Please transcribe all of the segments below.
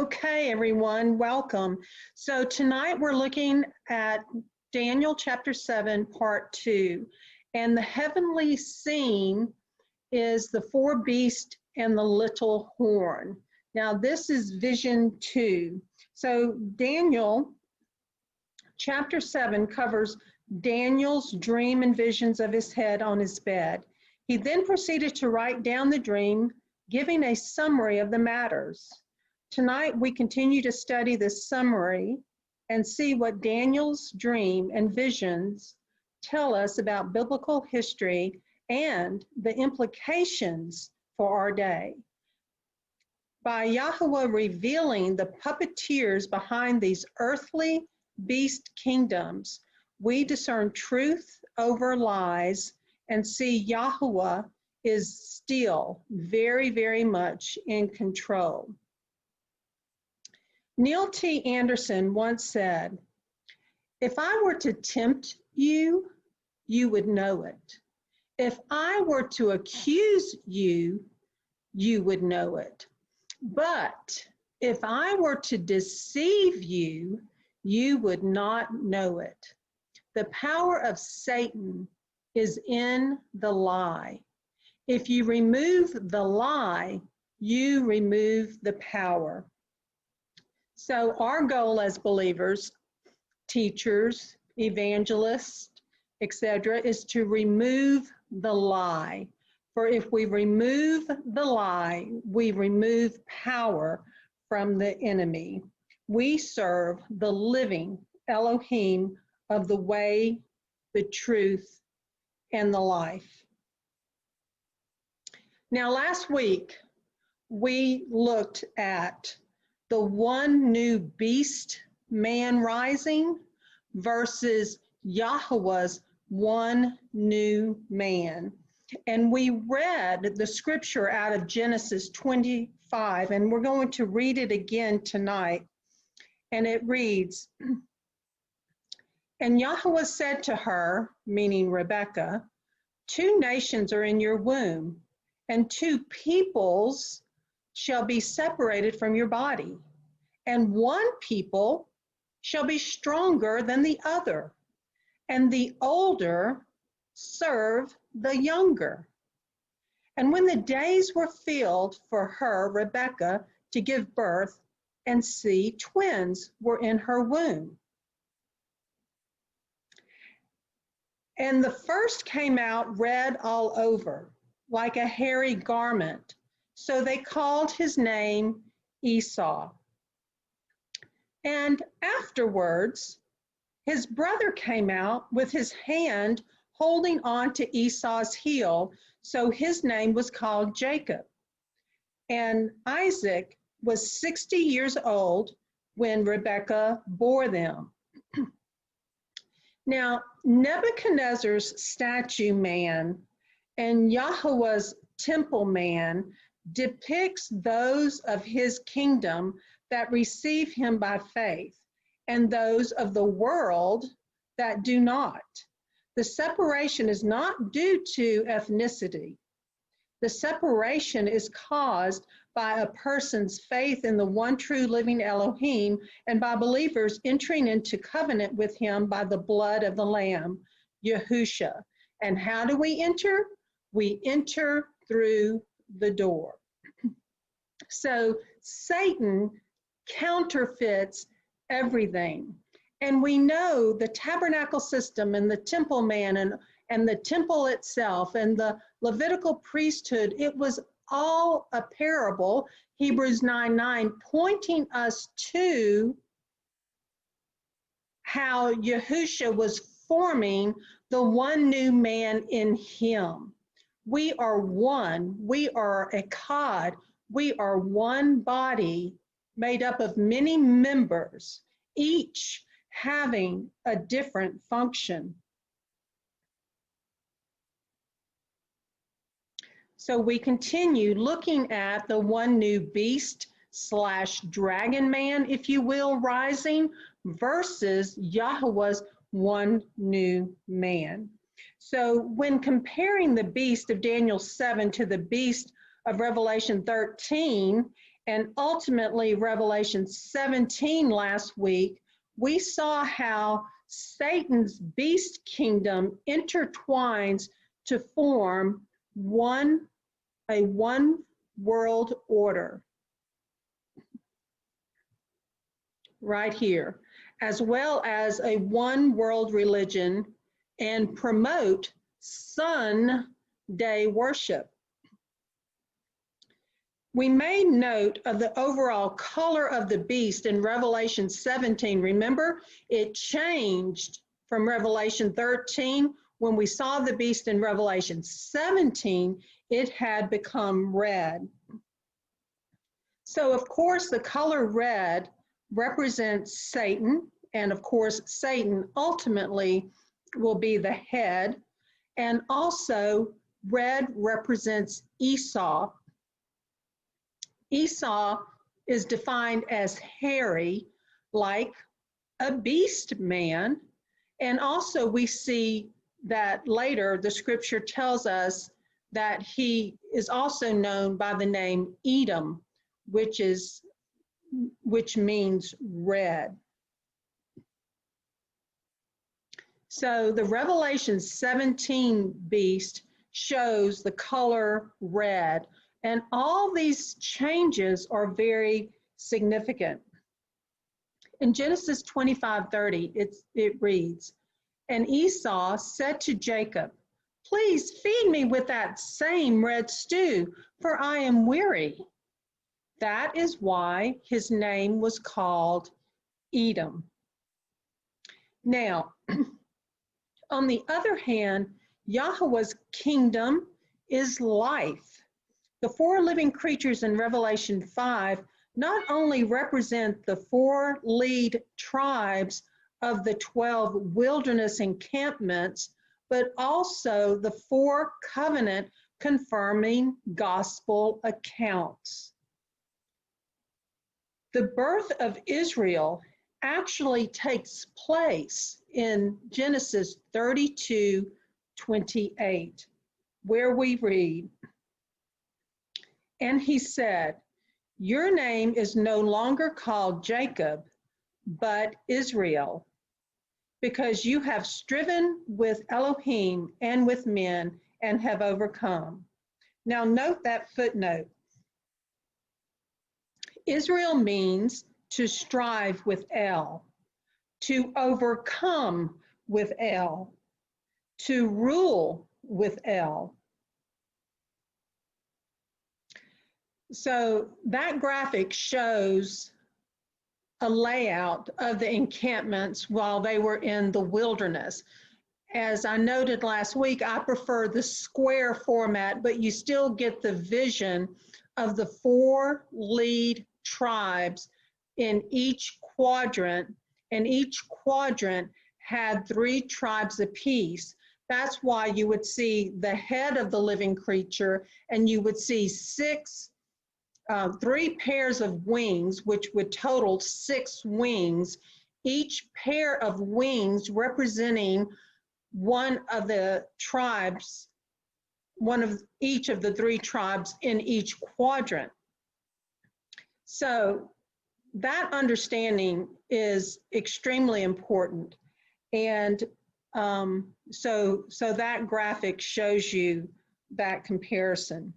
Okay, everyone, welcome. So tonight we're looking at Daniel chapter 7, part 2. And the heavenly scene is the four beasts and the little horn. Now this is vision 2. So Daniel chapter 7 covers Daniel's dream and visions of his head on his bed. He then proceeded to write down the dream, giving a summary of the matters. Tonight, we continue to study this summary and see what Daniel's dream and visions tell us about biblical history and the implications for our day. By Yahweh revealing the puppeteers behind these earthly beast kingdoms, we discern truth over lies and see Yahweh is still very, very much in control. Neil T. Anderson once said, "If I were to tempt you, you would know it. If I were to accuse you, you would know it. But if I were to deceive you, you would not know it." The power of Satan is in the lie. If you remove the lie, you remove the power. So our goal as believers, teachers, evangelists, etc., is to remove the lie. For if we remove the lie, we remove power from the enemy. We serve the living Elohim of the way, the truth, and the life. Now, last week, we looked at the one new beast man rising versus Yahweh's one new man. And we read the scripture out of Genesis 25, and we're going to read it again tonight. And it reads, "And Yahweh said to her," meaning Rebekah, "Two nations are in your womb, and two peoples shall be separated from your body, and one people shall be stronger than the other, and the older serve the younger." And when the days were filled for her, Rebekah, to give birth, and see, twins were in her womb. And the first came out red all over, like a hairy garment. So they called his name Esau. And afterwards, his brother came out with his hand holding on to Esau's heel. So his name was called Jacob. And Isaac was 60 years old when Rebekah bore them. Now, Nebuchadnezzar's statue man and Yahweh's temple man depicts those of his kingdom that receive him by faith and those of the world that do not. The separation is not due to ethnicity. The separation is caused by a person's faith in the one true living Elohim and by believers entering into covenant with him by the blood of the Lamb, Yahusha. And how do we enter? We enter through the door. So Satan counterfeits everything. And we know the tabernacle system and the temple man and the temple itself and the Levitical priesthood, it was all a parable, Hebrews 9:9, pointing us to how Yahusha was forming the one new man in him. We are one, we are echad, we are one body made up of many members, each having a different function. So we continue looking at the one new beast / dragon man, if you will, rising versus Yahweh's one new man. So when comparing the beast of Daniel 7 to the beast of Revelation 13, And ultimately, Revelation 17 last week, we saw how Satan's beast kingdom intertwines to form a one world order right here, as well as a one world religion, and promote Sunday worship. We made note of the overall color of the beast in Revelation 17. Remember, it changed from Revelation 13. When we saw the beast in Revelation 17, it had become red. So, of course, the color red represents Satan, and of course, Satan ultimately will be the head. And also, red represents Esau. Esau is defined as hairy, like a beast man. And also we see that later the scripture tells us that he is also known by the name Edom, which means red. So the Revelation 17 beast shows the color red. And all these changes are very significant. In Genesis 25:30, it reads, "And Esau said to Jacob, 'Please feed me with that same red stew, for I am weary.' That is why his name was called Edom." Now, on the other hand, Yahweh's kingdom is life. The four living creatures in Revelation 5 not only represent the four lead tribes of the 12 wilderness encampments, but also the four covenant confirming gospel accounts. The birth of Israel actually takes place in Genesis 32:28, where we read, "And he said, 'Your name is no longer called Jacob, but Israel, because you have striven with Elohim and with men and have overcome.'" Now note that footnote. Israel means to strive with El, to overcome with El, to rule with El. So that graphic shows a layout of the encampments while they were in the wilderness. As I noted last week, I prefer the square format, but you still get the vision of the four lead tribes in each quadrant, and each quadrant had 3 tribes apiece. That's why you would see the head of the living creature, and you would see 3 pairs of wings, which would total 6 wings, each pair of wings representing one of the tribes, one of each of the 3 tribes in each quadrant. So that understanding is extremely important. And so that graphic shows you that comparison.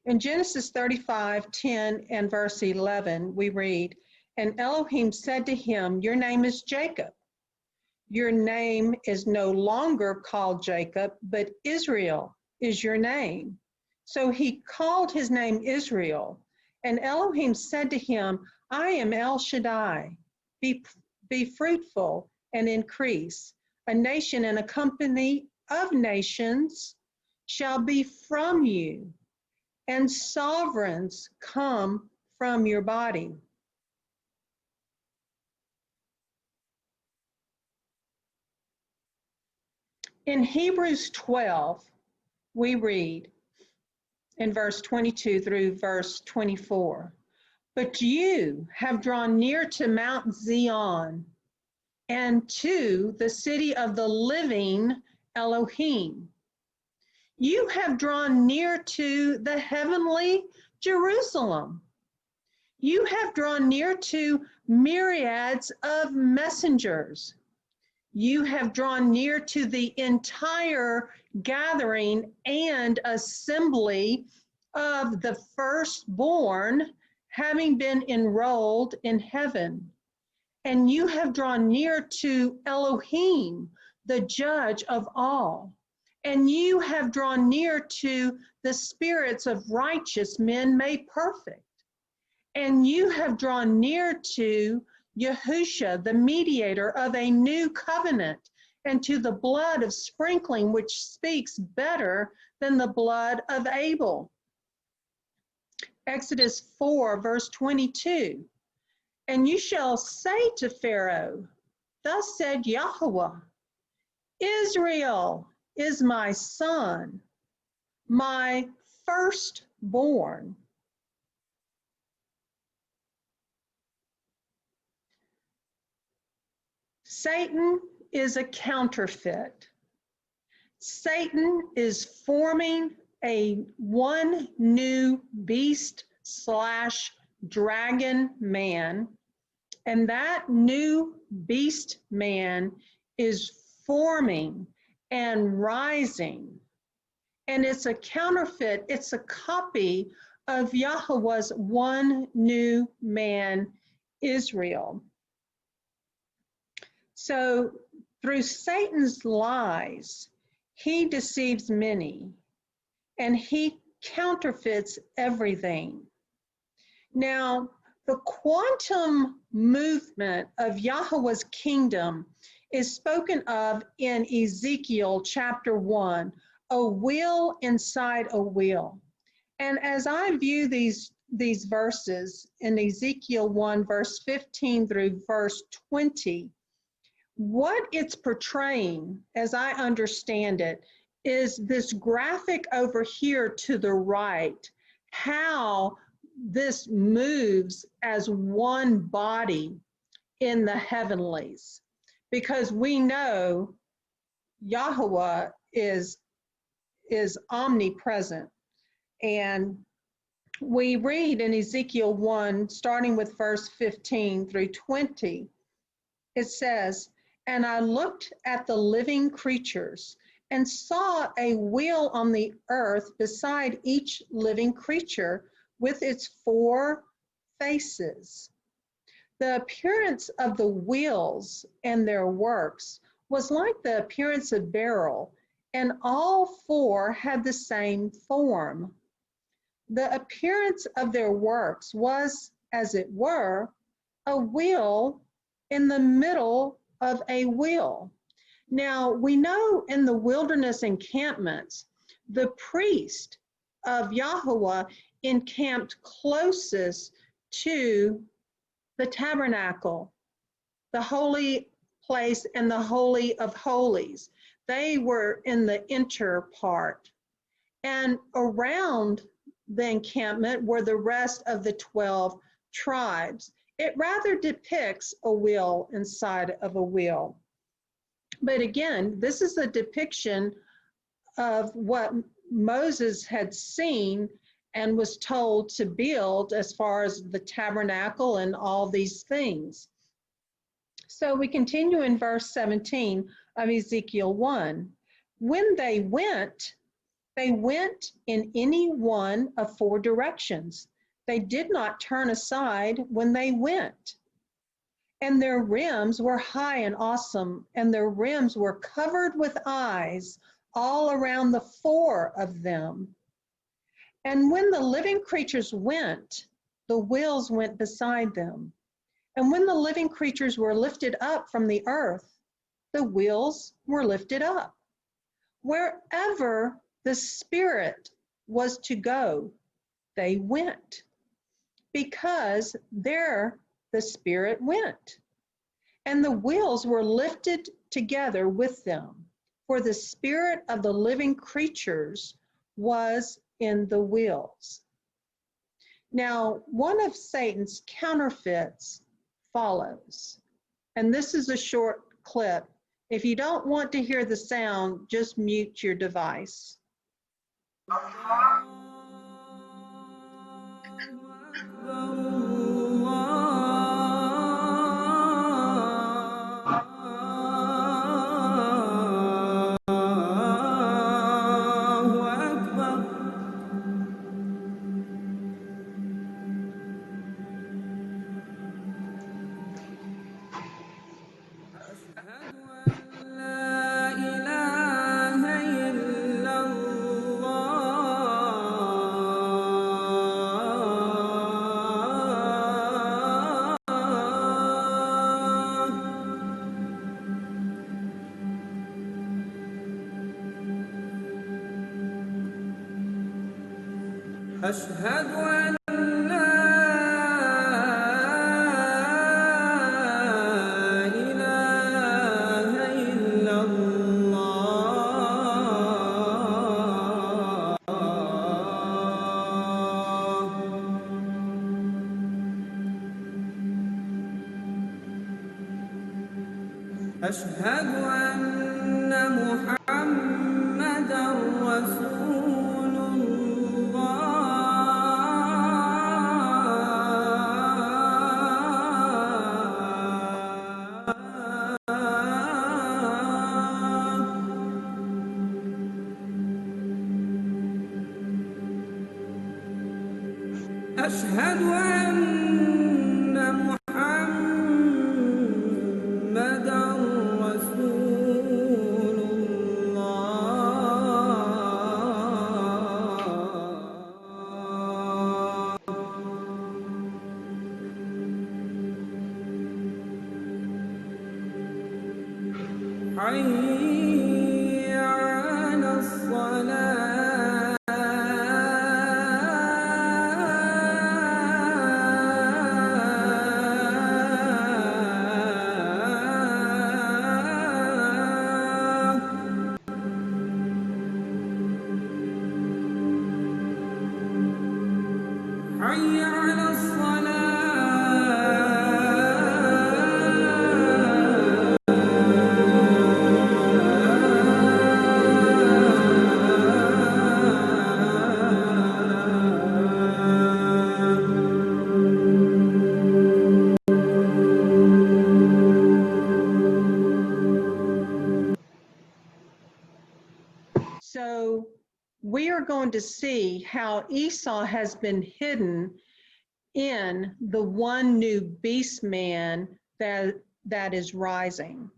In Genesis 35:10 and verse 11, we read, "And Elohim said to him, 'Your name is Jacob. Your name is no longer called Jacob, but Israel is your name.' So he called his name Israel. And Elohim said to him, 'I am El Shaddai. Be fruitful and increase. A nation and a company of nations shall be from you, and sovereigns come from your body.'" In Hebrews 12, we read in verse 22 through verse 24, "But you have drawn near to Mount Zion and to the city of the living Elohim. You have drawn near to the heavenly Jerusalem, You have drawn near to myriads of messengers. You have drawn near to the entire gathering and assembly of the firstborn, having been enrolled in heaven. And you have drawn near to Elohim, the judge of all. And you have drawn near to the spirits of righteous men made perfect. And you have drawn near to Yahusha, the mediator of a new covenant, and to the blood of sprinkling, which speaks better than the blood of Abel. Exodus 4, verse 22. And you shall say to Pharaoh, thus said Yahweh, Israel is my son, my firstborn. Satan is a counterfeit. Satan is forming one new beast/dragon man, and that new beast man is forming and rising. And it's a counterfeit, it's a copy of Yahweh's one new man, Israel. So through Satan's lies, he deceives many, and he counterfeits everything. Now, the quantum movement of Yahweh's kingdom is spoken of in Ezekiel chapter 1, a wheel inside a wheel. And as I view these verses in Ezekiel 1, verse 15 through verse 20, what it's portraying, as I understand it, is this graphic over here to the right, how this moves as one body in the heavenlies. Because we know Yahweh is omnipresent. And we read in Ezekiel 1, starting with verse 15 through 20, it says, and I looked at the living creatures and saw a wheel on the earth beside each living creature with its 4 faces. The appearance of the wheels and their works was like the appearance of beryl, and all 4 had the same form. The appearance of their works was, as it were, a wheel in the middle of a wheel. Now, we know in the wilderness encampments, the priest of Yahweh encamped closest to the tabernacle, the holy place, and the holy of holies. They were in the inner part. And around the encampment were the rest of the 12 tribes. It rather depicts a wheel inside of a wheel. But again, this is a depiction of what Moses had seen and was told to build as far as the tabernacle and all these things. So we continue in verse 17 of Ezekiel 1. When they went in any one of 4 directions. They did not turn aside when they went. And their rims were high and awesome, and their rims were covered with eyes all around the 4 of them. And when the living creatures went, the wheels went beside them. And when the living creatures were lifted up from the earth, the wheels were lifted up. Wherever the Spirit was to go, they went, because there the Spirit went. And the wheels were lifted together with them, for the spirit of the living creatures was in the wheels. Now, one of Satan's counterfeits follows. And this is a short clip. If you don't want to hear the sound, just mute your device. أشهد أن لا إله إلا الله أشهد أن محمدا رسول أشهد أن محمدا رسول الله حي على الصلاة حي على So we are going to see how Esau has been hidden in the one new beast man that is rising.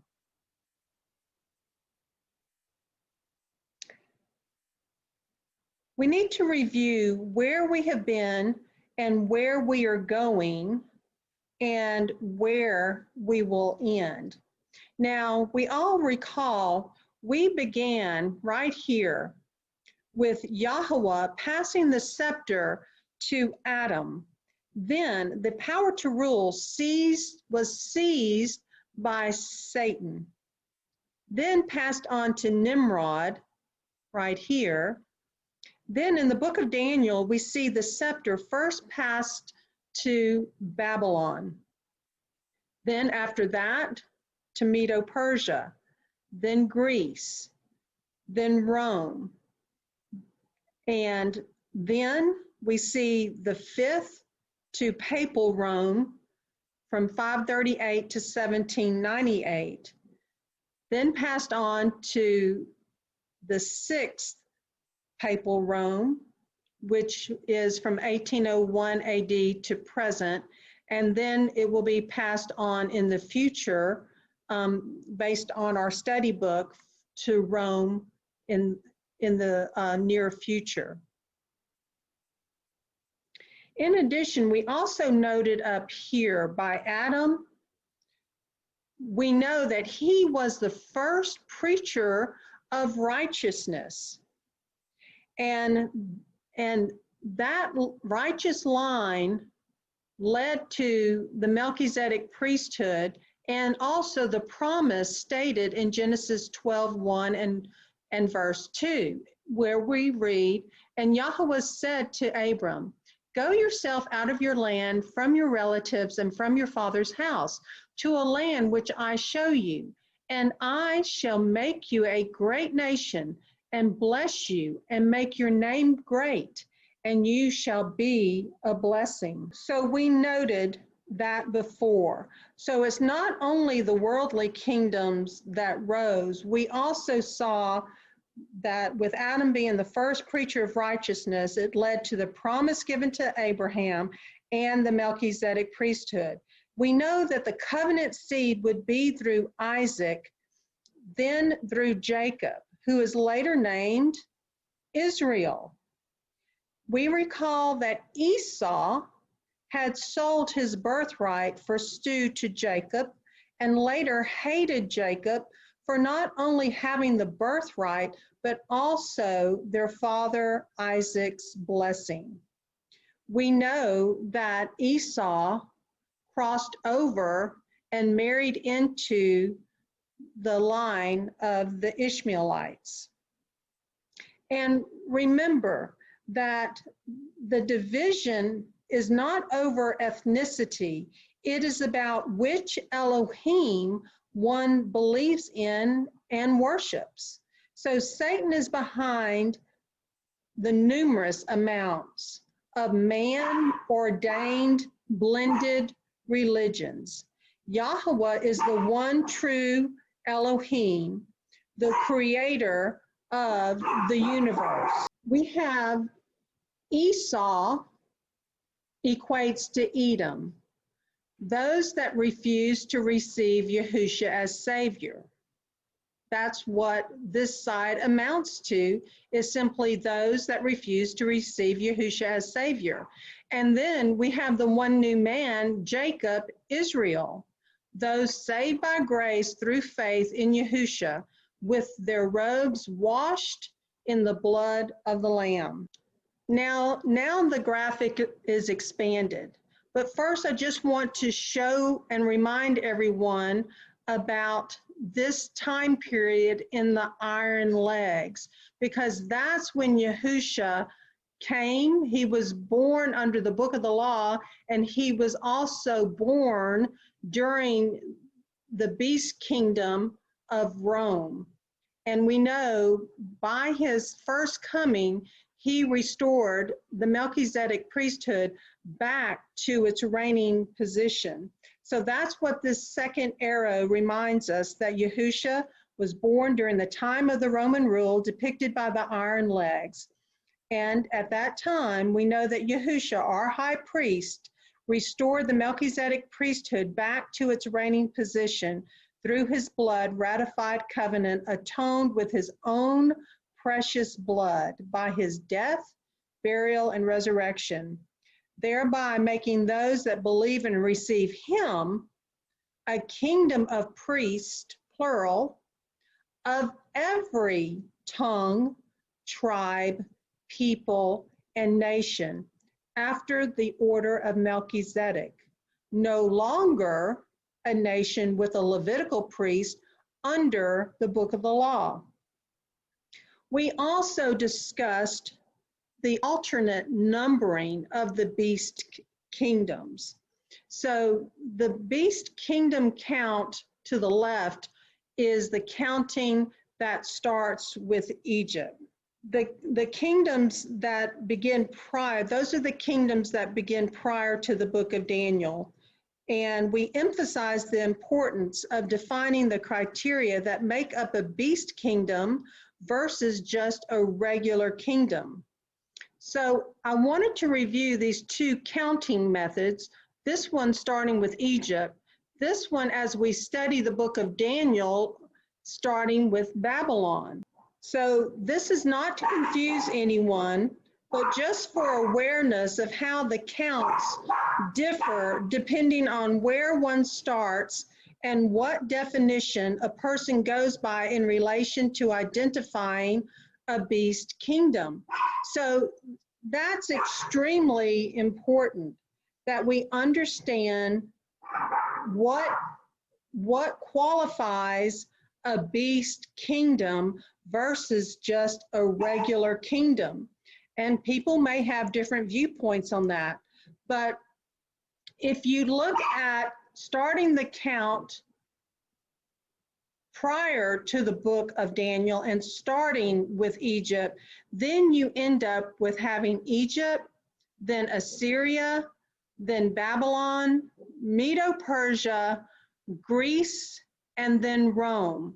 We need to review where we have been and where we are going and where we will end. Now, we all recall we began right here with YHWH passing the scepter to Adam. Then the power to rule was seized by Satan, then passed on to Nimrod right here. Then in the book of Daniel, we see the scepter first passed to Babylon. Then after that, to Medo-Persia, then Greece, then Rome. And then we see the fifth to papal Rome from 538 to 1798. Then passed on to the sixth papal Rome, which is from 1801 AD to present, and then it will be passed on in the future based on our study book to Rome in the near future. In addition, we also noted up here by Adam, we know that he was the first preacher of righteousness. And that righteous line led to the Melchizedek priesthood and also the promise stated in Genesis 12:1 and verse 2, where we read, "And Yahweh said to Abram, go yourself out of your land, from your relatives, and from your father's house, to a land which I show you, and I shall make you a great nation, and bless you, and make your name great, and you shall be a blessing." So we noted that before. So it's not only the worldly kingdoms that rose, we also saw that with Adam being the first preacher of righteousness, it led to the promise given to Abraham and the Melchizedek priesthood. We know that the covenant seed would be through Isaac, then through Jacob, who is later named Israel. We recall that Esau had sold his birthright for stew to Jacob and later hated Jacob for not only having the birthright, but also their father Isaac's blessing. we know that Esau crossed over and married into the line of the Ishmaelites. And remember that the division is not over ethnicity. It is about which Elohim one believes in and worships. So Satan is behind the numerous amounts of man-ordained blended religions. Yahweh is the one true Elohim, the creator of the universe. We have Esau equates to Edom, those that refuse to receive Yahusha as Savior. That's what this side amounts to, is simply those that refuse to receive Yahusha as Savior. And then we have the one new man, Jacob, Israel, those saved by grace through faith in Yahusha, with their robes washed in the blood of the Lamb. Now the graphic is expanded. But first, I just want to show and remind everyone about this time period in the iron legs, because that's when Yahusha came. He was born under the book of the law, and he was also born during the beast kingdom of Rome. And we know by his first coming, he restored the Melchizedek priesthood back to its reigning position. So that's what this second arrow reminds us, that Yahusha was born during the time of the Roman rule, depicted by the iron legs. And at that time, we know that Yahusha, our high priest, restored the Melchizedek priesthood back to its reigning position through his blood, ratified covenant, atoned with his own precious blood by his death, burial, and resurrection, thereby making those that believe and receive him a kingdom of priests, plural, of every tongue, tribe, people, and nation, after the order of Melchizedek, no longer a nation with a Levitical priest under the book of the law. We also discussed the alternate numbering of the beast kingdoms. So the beast kingdom count to the left is the counting that starts with Egypt. The kingdoms that begin prior, those are the kingdoms that begin prior to the book of Daniel. And we emphasize the importance of defining the criteria that make up a beast kingdom versus just a regular kingdom. So I wanted to review these two counting methods, this one starting with Egypt, this one as we study the book of Daniel, starting with Babylon. So this is not to confuse anyone, but just for awareness of how the counts differ depending on where one starts and what definition a person goes by in relation to identifying a beast kingdom. So that's extremely important, that we understand what qualifies a beast kingdom versus just a regular kingdom. And people may have different viewpoints on that. But if you look at starting the count prior to the book of Daniel and starting with Egypt, then you end up with having Egypt, then Assyria, then Babylon, Medo-Persia, Greece, and then Rome.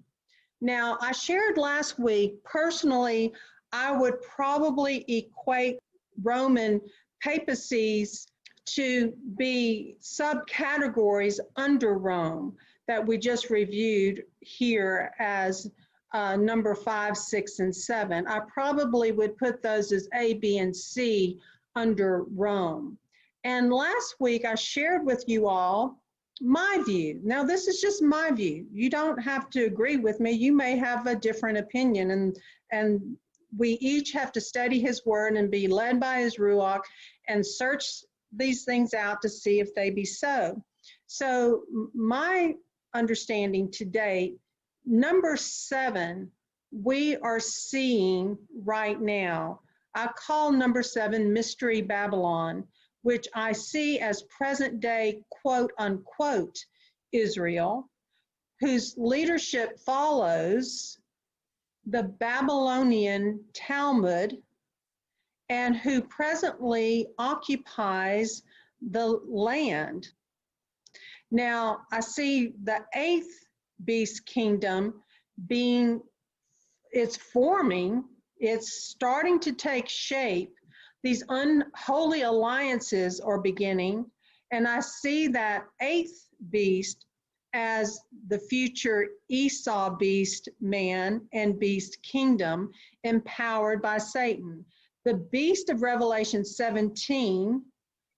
Now, I shared last week, personally, I would probably equate Roman papacies to be subcategories under Rome that we just reviewed here as number 5, 6, and 7. I probably would put those as A, B, and C under Rome. And last week I shared with you all my view. Now, this is just my view. You don't have to agree with me. You may have a different opinion, and we each have to study his word and be led by his ruach and search these things out to see if they be so. So my understanding to date, number 7, we are seeing right now. I call number 7 Mystery Babylon, which I see as present day, quote unquote, Israel, whose leadership follows the Babylonian Talmud and who presently occupies the land. Now, I see the 8th beast kingdom it's forming, it's starting to take shape. These unholy alliances are beginning, and I see that 8th beast as the future Esau beast man and beast kingdom empowered by Satan. The beast of Revelation 17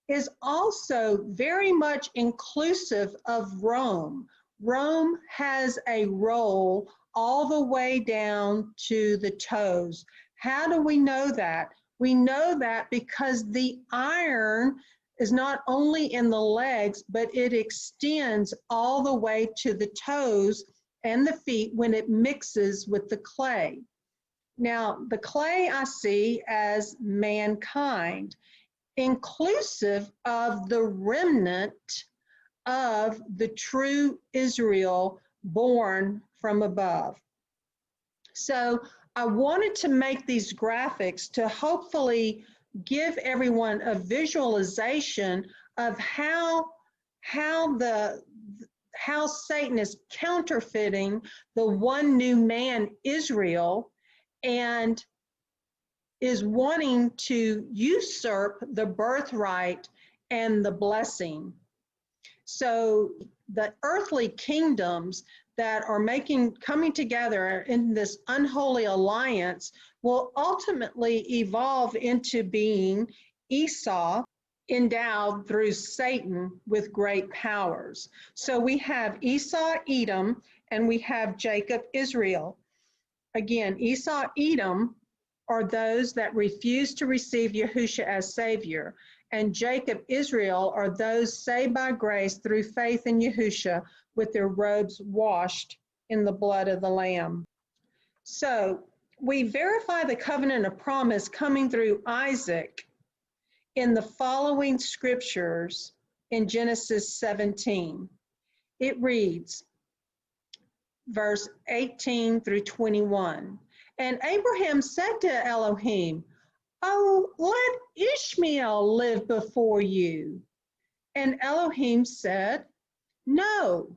is also very much inclusive of Rome. Rome has a role all the way down to the toes. How do we know that? We know that because the iron is not only in the legs, but it extends all the way to the toes and the feet when it mixes with the clay. Now, the clay I see as mankind, inclusive of the remnant of the true Israel born from above. So I wanted to make these graphics to hopefully give everyone a visualization of how Satan is counterfeiting the one new man, Israel, and is wanting to usurp the birthright and the blessing. So the earthly kingdoms that are coming together in this unholy alliance will ultimately evolve into being Esau, endowed through Satan with great powers. So we have Esau, Edom, and we have Jacob, Israel. Again, Esau, Edom are those that refuse to receive Yahusha as Savior. And Jacob, Israel, are those saved by grace through faith in Yahusha with their robes washed in the blood of the Lamb. So we verify the covenant of promise coming through Isaac in the following scriptures in Genesis 17. It reads, verse 18 through 21. And Abraham said to Elohim, "Oh, let Ishmael live before you." And Elohim said, "No.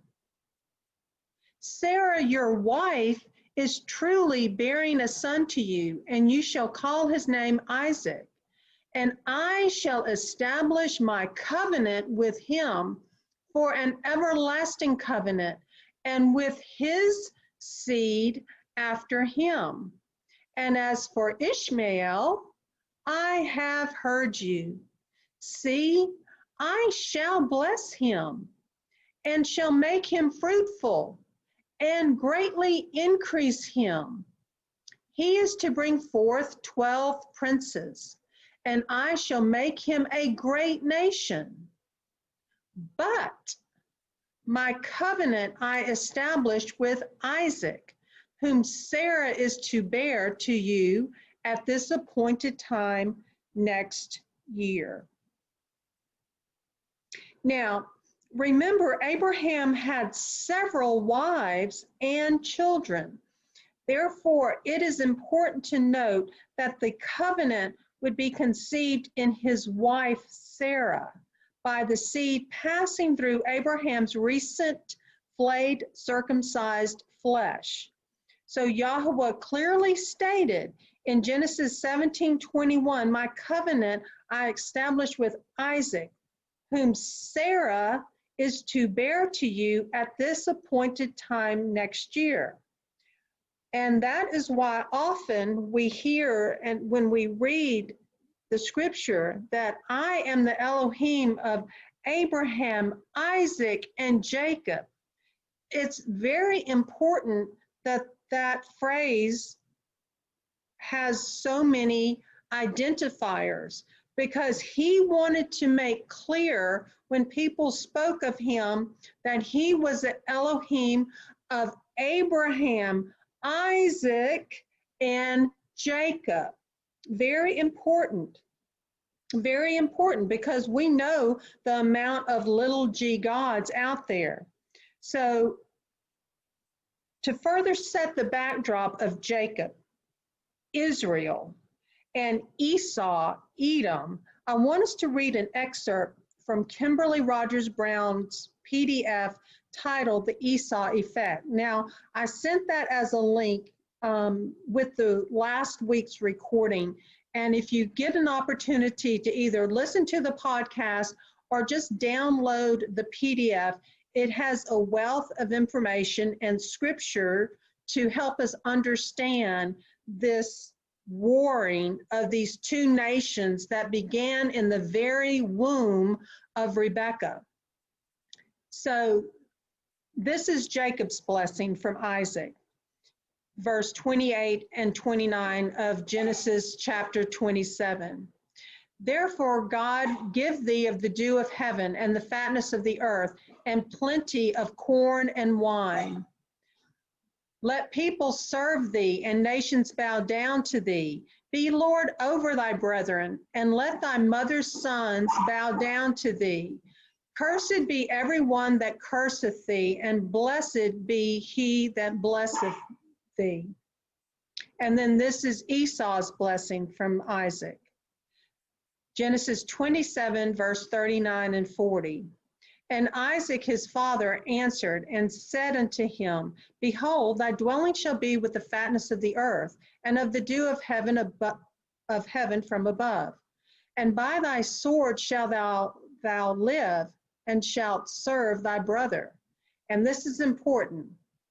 Sarah, your wife, is truly bearing a son to you, and you shall call his name Isaac. And I shall establish my covenant with him for an everlasting covenant, and with his seed after him. And as for Ishmael, I have heard you. See, I shall bless him, and shall make him fruitful, and greatly increase him. He is to bring forth 12 princes, and I shall make him a great nation. But my covenant I established with Isaac, whom Sarah is to bear to you at this appointed time next year." Now, remember, Abraham had several wives and children. Therefore, it is important to note that the covenant would be conceived in his wife, Sarah, by the seed passing through Abraham's recent flayed, circumcised flesh. So Yahweh clearly stated in Genesis 17:21, "My covenant I established with Isaac, whom Sarah is to bear to you at this appointed time next year." And that is why often we hear, and when we read the scripture, that I am the Elohim of Abraham, Isaac, and Jacob. It's very important that that phrase has so many identifiers because he wanted to make clear when people spoke of him that he was the Elohim of Abraham, Isaac, and Jacob. Very important because we know the amount of little g gods out there. So to further set the backdrop of Jacob, Israel, and Esau, Edom, I want us to read an excerpt from Kimberly Rogers-Brown's PDF titled The Esau Effect. Now, I sent that as a link with the last week's recording. And if you get an opportunity to either listen to the podcast or just download the PDF, it has a wealth of information and scripture to help us understand this warring of these two nations that began in the very womb of Rebekah. So this is Jacob's blessing from Isaac, verse 28 and 29 of Genesis chapter 27. Therefore God give thee of the dew of heaven and the fatness of the earth and plenty of corn and wine. Let people serve thee and nations bow down to thee. Be Lord over thy brethren, and let thy mother's sons bow down to thee. Cursed be every one that curseth thee, and blessed be he that blesseth thee. And then this is Esau's blessing from Isaac. Genesis 27, verse 39 and 40. And Isaac his father answered and said unto him, Behold, thy dwelling shall be with the fatness of the earth, and of the dew of heaven from above. And by thy sword shalt thou live, and shalt serve thy brother. And this is important.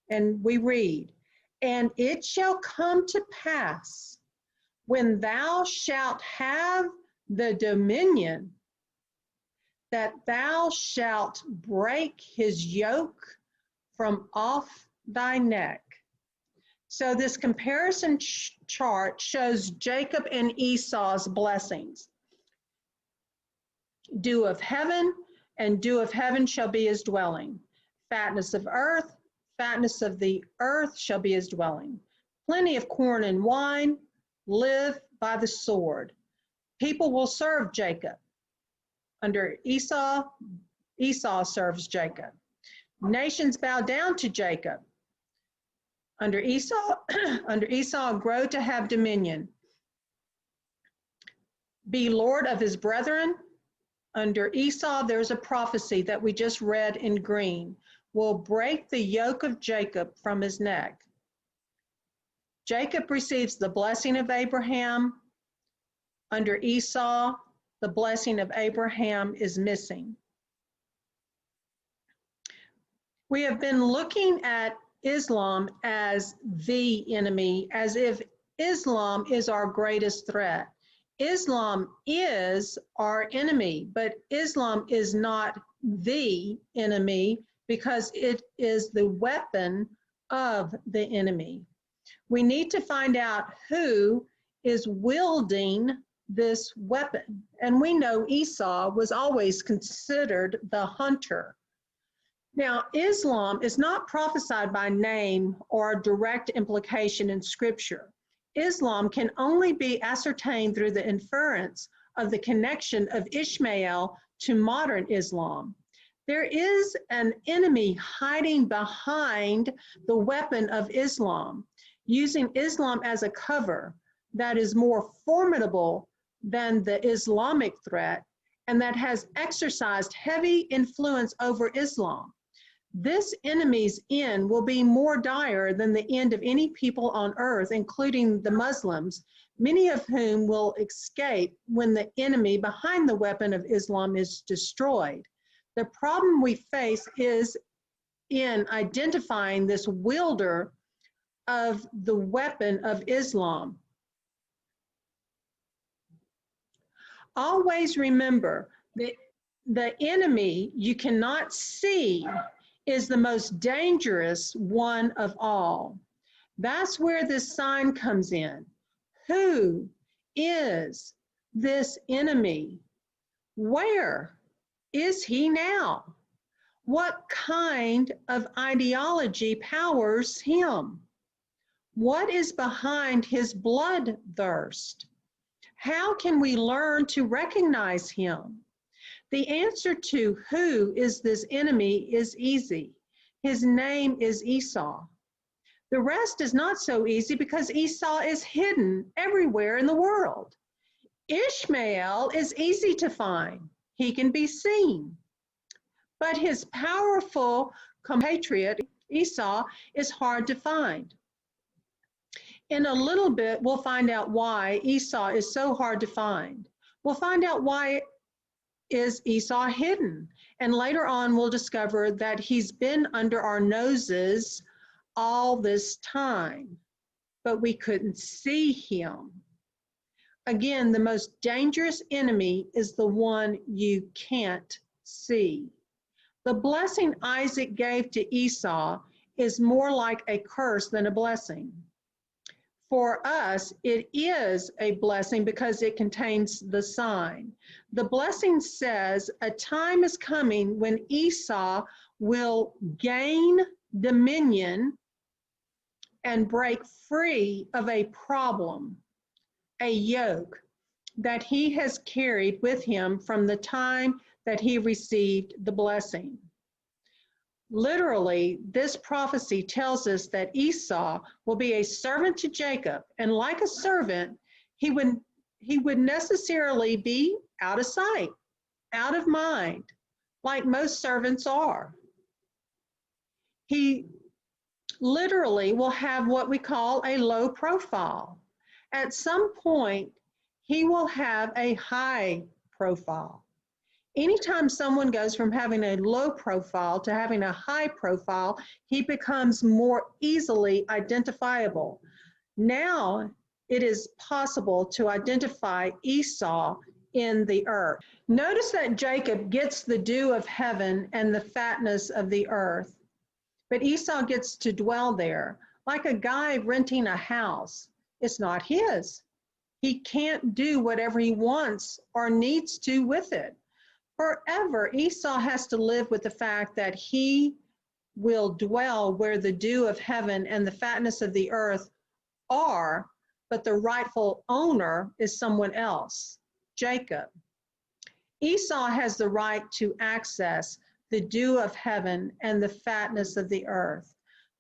And we read, And it shall come to pass, when thou shalt have the dominion, that thou shalt break his yoke from off thy neck. So this comparison chart shows Jacob and Esau's blessings. Dew of heaven, and dew of heaven shall be his dwelling. Fatness of the earth shall be his dwelling. Plenty of corn and wine, live by the sword. People will serve Jacob. Under Esau, Esau serves Jacob. Nations bow down to Jacob. Under Esau, grow to have dominion. Be Lord of his brethren. Under Esau, there's a prophecy that we just read in green. Will break the yoke of Jacob from his neck. Jacob receives the blessing of Abraham. Under Esau, the blessing of Abraham is missing. We have been looking at Islam as the enemy, as if Islam is our greatest threat. Islam is our enemy, but Islam is not the enemy because it is the weapon of the enemy. We need to find out who is wielding this weapon. And we know Esau was always considered the hunter. Now, Islam is not prophesied by name or direct implication in Scripture. Islam can only be ascertained through the inference of the connection of Ishmael to modern Islam. There is an enemy hiding behind the weapon of Islam, using Islam as a cover that is more formidable than the Islamic threat and that has exercised heavy influence over Islam. This enemy's end will be more dire than the end of any people on earth, including the Muslims, many of whom will escape when the enemy behind the weapon of Islam is destroyed. The problem we face is in identifying this wielder of the weapon of Islam. Always remember that the enemy you cannot see is the most dangerous one of all. That's where this sign comes in. Who is this enemy? Where is he now? What kind of ideology powers him? What is behind his bloodthirst? How can we learn to recognize him? The answer to who is this enemy is easy. His name is Esau. The rest is not so easy because Esau is hidden everywhere in the world. Ishmael is easy to find. He can be seen. But his powerful compatriot, Esau, is hard to find. In a little bit, we'll find out why Esau is so hard to find. We'll find out why is Esau hidden. And later on, we'll discover that he's been under our noses all this time, but we couldn't see him. Again, the most dangerous enemy is the one you can't see. The blessing Isaac gave to Esau is more like a curse than a blessing. For us, it is a blessing because it contains the sign. The blessing says a time is coming when Esau will gain dominion and break free of a problem, a yoke that he has carried with him from the time that he received the blessing. Literally, this prophecy tells us that Esau will be a servant to Jacob, and like a servant, he would necessarily be out of sight, out of mind, like most servants are. He literally will have what we call a low profile. At some point, he will have a high profile. Anytime someone goes from having a low profile to having a high profile, he becomes more easily identifiable. Now it is possible to identify Esau in the earth. Notice that Jacob gets the dew of heaven and the fatness of the earth, but Esau gets to dwell there like a guy renting a house. It's not his. He can't do whatever he wants or needs to with it. Forever, Esau has to live with the fact that he will dwell where the dew of heaven and the fatness of the earth are, but the rightful owner is someone else, Jacob. Esau has the right to access the dew of heaven and the fatness of the earth,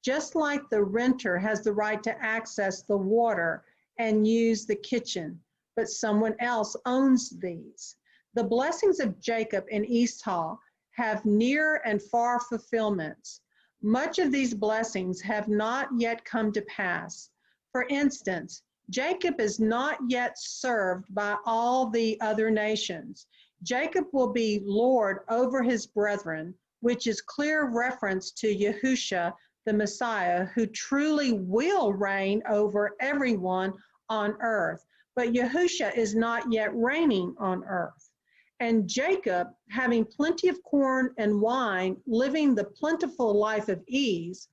just like the renter has the right to access the water and use the kitchen, but someone else owns these. The blessings of Jacob and Esau have near and far fulfillments. Much of these blessings have not yet come to pass. For instance, Jacob is not yet served by all the other nations. Jacob will be Lord over his brethren, which is clear reference to Yahushua, the Messiah, who truly will reign over everyone on earth. But Yahushua is not yet reigning on earth. And Jacob, having plenty of corn and wine, living the plentiful life of ease,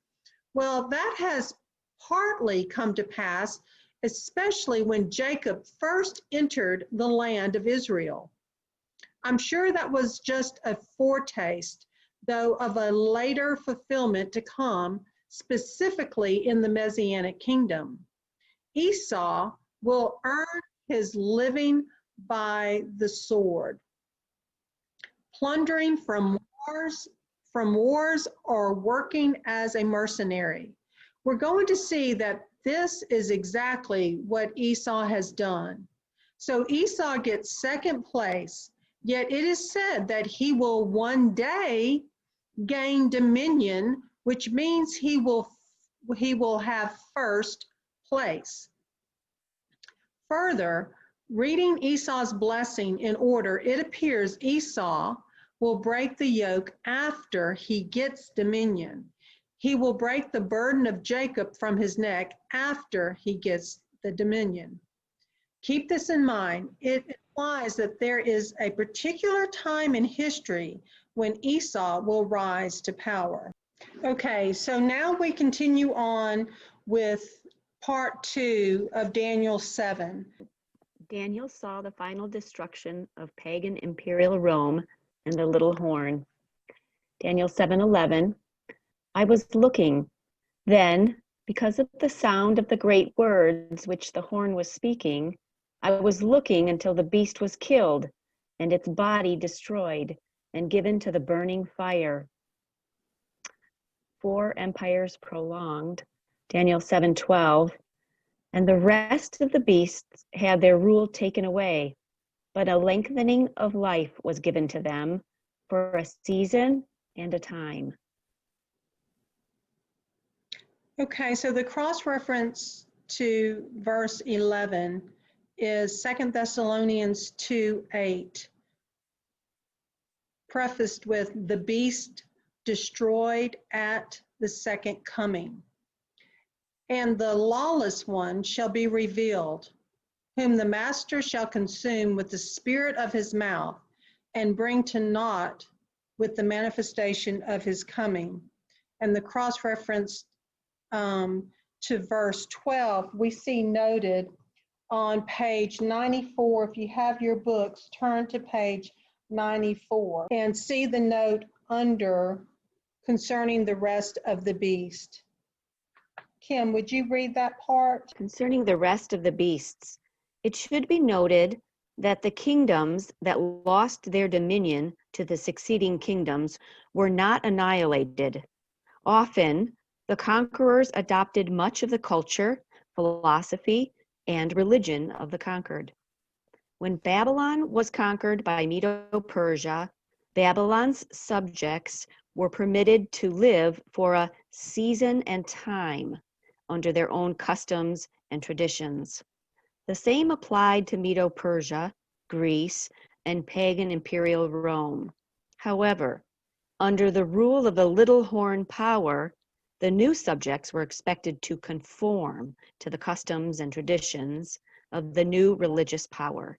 well, that has partly come to pass, especially when Jacob first entered the land of Israel. I'm sure that was just a foretaste, though, of a later fulfillment to come, specifically in the Messianic kingdom. Esau will earn his living by the sword, plundering from wars or working as a mercenary. We're going to see that this is exactly what Esau has done. So Esau gets second place, yet it is said that he will one day gain dominion, which means he will have first place. Further, reading Esau's blessing in order, it appears Esau will break the yoke after he gets dominion. He will break the burden of Jacob from his neck after he gets the dominion. Keep this in mind. It implies that there is a particular time in history when Esau will rise to power. Okay, so now we continue on with part 2 of Daniel 7. Daniel saw the final destruction of pagan imperial Rome and the little horn. Daniel 7:11. I was looking. Then, because of the sound of the great words which the horn was speaking, I was looking until the beast was killed and its body destroyed and given to the burning fire. 4 empires prolonged. Daniel 7:12. And the rest of the beasts had their rule taken away, but a lengthening of life was given to them for a season and a time. Okay, so the cross-reference to verse 11 is 2 Thessalonians 2:8, prefaced with the beast destroyed at the second coming. And the lawless one shall be revealed, whom the master shall consume with the spirit of his mouth and bring to naught with the manifestation of his coming. And the cross-reference to verse 12, we see noted on page 94. If you have your books, turn to page 94 and see the note under concerning the rest of the beast. Kim, would you read that part? Concerning the rest of the beasts, it should be noted that the kingdoms that lost their dominion to the succeeding kingdoms were not annihilated. Often, the conquerors adopted much of the culture, philosophy, and religion of the conquered. When Babylon was conquered by Medo-Persia, Babylon's subjects were permitted to live for a season and time under their own customs and traditions. The same applied to Medo-Persia, Greece, and pagan imperial Rome. However, under the rule of the little horn power, the new subjects were expected to conform to the customs and traditions of the new religious power.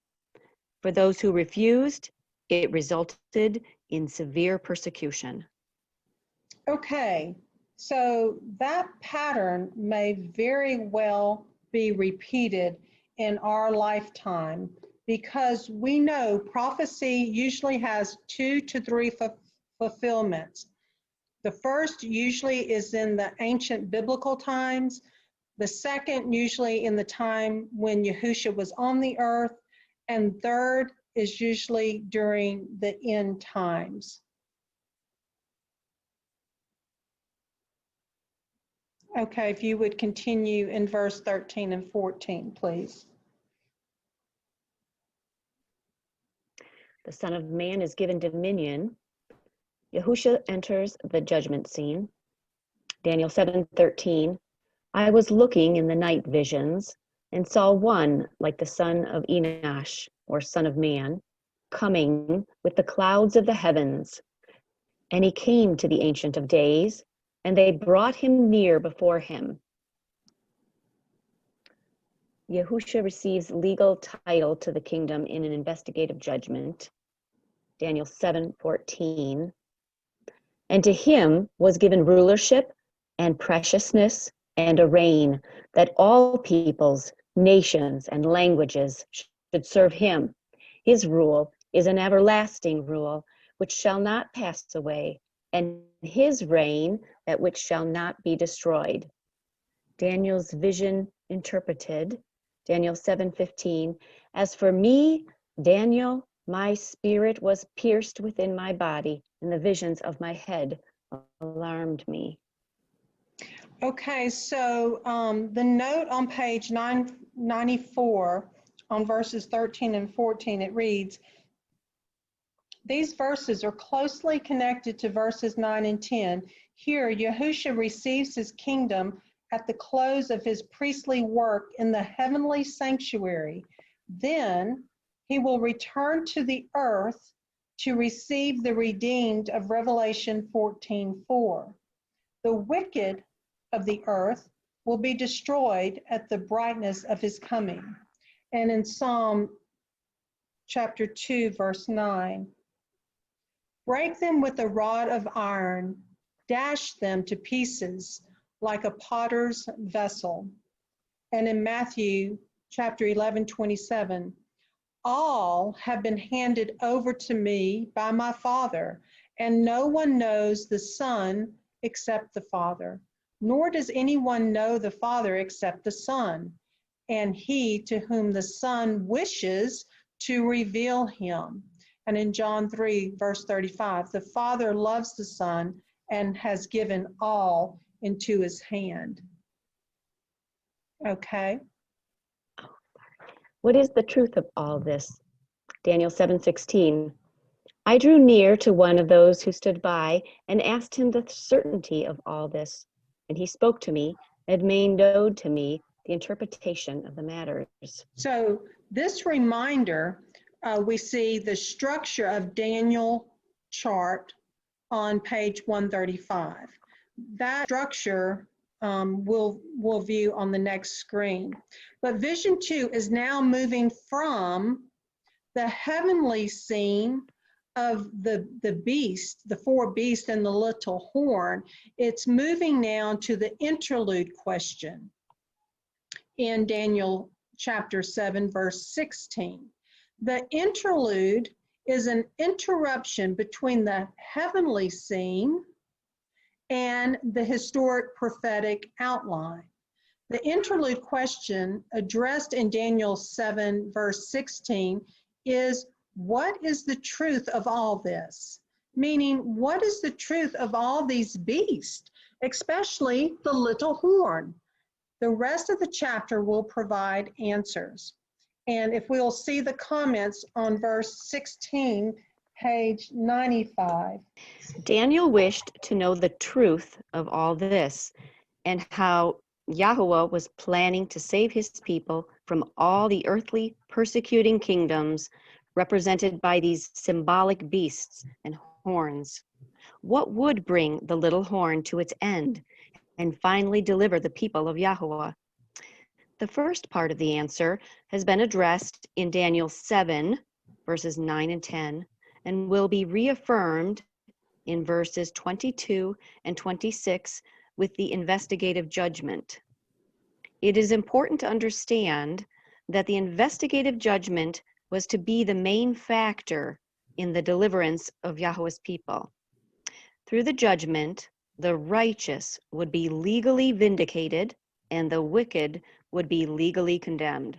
For those who refused, it resulted in severe persecution. Okay, so that pattern may very well be repeated in our lifetime, because we know prophecy usually has 2 to 3 fulfillments. The first usually is in the ancient biblical times. The second usually in the time when Yahushua was on the earth. And third is usually during the end times. Okay, if you would continue in verse 13 and 14, please. The Son of Man is given dominion. Yahushua enters the judgment scene. Daniel 7:13. I was looking in the night visions and saw one like the son of Enosh, or son of man, coming with the clouds of the heavens. And he came to the Ancient of Days, and they brought him near before him. Yahushua receives legal title to the kingdom in an investigative judgment. Daniel 7:14. And to him was given rulership and preciousness and a reign, that all peoples, nations, and languages should serve him. His rule is an everlasting rule, which shall not pass away, and his reign that which shall not be destroyed. Daniel's vision interpreted, Daniel 7:15. As for me, Daniel, my spirit was pierced within my body, and the visions of my head alarmed me. Okay, so the note on page 994 on verses 13 and 14, it reads, these verses are closely connected to verses 9 and 10. Here, Yahushua receives his kingdom at the close of his priestly work in the heavenly sanctuary. Then he will return to the earth to receive the redeemed of Revelation 14:4. The wicked of the earth will be destroyed at the brightness of his coming. And in Psalm chapter 2, verse 9, break them with a rod of iron, dash them to pieces like a potter's vessel. And in Matthew chapter 11:27, all have been handed over to me by my Father, and no one knows the Son except the Father, nor does anyone know the Father except the Son, and he to whom the Son wishes to reveal him. And in John 3, verse 35, the Father loves the Son and has given all into his hand. Okay. What is the truth of all this? Daniel 7:16. I drew near to one of those who stood by and asked him the certainty of all this. And he spoke to me and made known to me the interpretation of the matters. So this reminder, we see the structure of Daniel chart on page 135. That structure we'll view on the next screen. But vision 2 is now moving from the heavenly scene of the beast, the four beasts and the little horn. It's moving now to the interlude question in Daniel chapter 7, verse 16. The interlude is an interruption between the heavenly scene and the historic prophetic outline. The interlude question addressed in Daniel 7, verse 16 is, what is the truth of all this? Meaning, what is the truth of all these beasts, especially the little horn? The rest of the chapter will provide answers. And if we'll see the comments on verse 16, page 95. Daniel wished to know the truth of all this and how Yahweh was planning to save his people from all the earthly persecuting kingdoms represented by these symbolic beasts and horns. What would bring the little horn to its end and finally deliver the people of Yahweh? The first part of the answer has been addressed in Daniel 7, verses 9 and 10, and will be reaffirmed in verses 22 and 26 with the investigative judgment. It is important to understand that the investigative judgment was to be the main factor in the deliverance of Yahweh's people. Through the judgment, the righteous would be legally vindicated and the wicked would be legally condemned.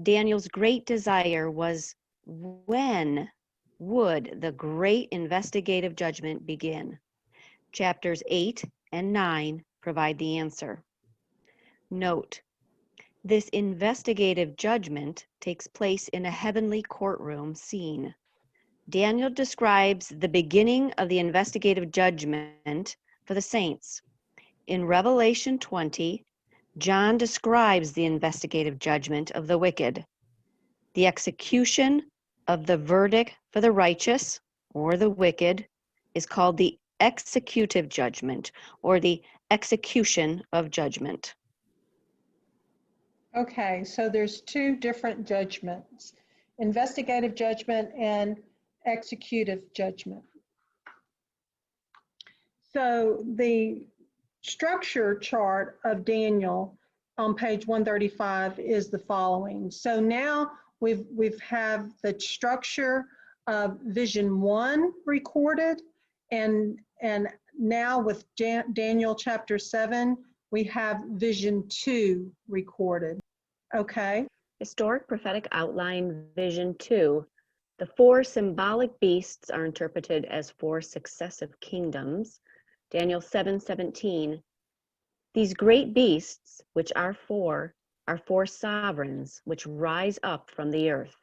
Daniel's great desire was, when would the great investigative judgment begin? Chapters 8 and 9 provide the answer. Note, this investigative judgment takes place in a heavenly courtroom scene. Daniel describes the beginning of the investigative judgment for the saints. In Revelation 20, John describes the investigative judgment of the wicked. The execution of the verdict for the righteous or the wicked is called the executive judgment or the execution of judgment. Okay, so there's two different judgments, investigative judgment and executive judgment. So the structure chart of Daniel on page 135 is the following. So now we've have the structure of vision 1 recorded, and now with Daniel chapter 7, we have vision 2 recorded. Okay. Historic prophetic outline vision 2. The four symbolic beasts are interpreted as four successive kingdoms. Daniel 7:17. These great beasts, which are four sovereigns which rise up from the earth.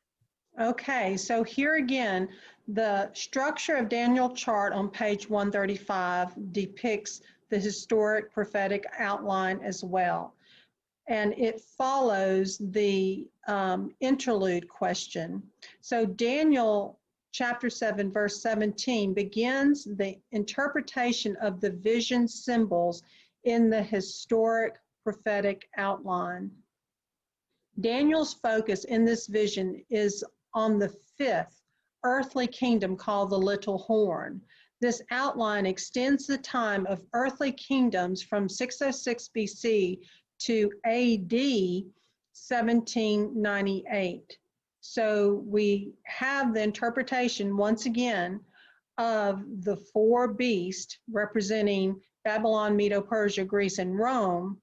Okay, so here again, the structure of Daniel chart on page 135 depicts the historic prophetic outline as well. And it follows the interlude question. So Daniel chapter 7, verse 17 begins the interpretation of the vision symbols in the historic prophetic outline. Daniel's focus in this vision is on the fifth earthly kingdom called the little horn. This outline extends the time of earthly kingdoms from 606 BC to AD 1798. So we have the interpretation once again of the four beasts representing Babylon, Medo-Persia, Greece, and Rome.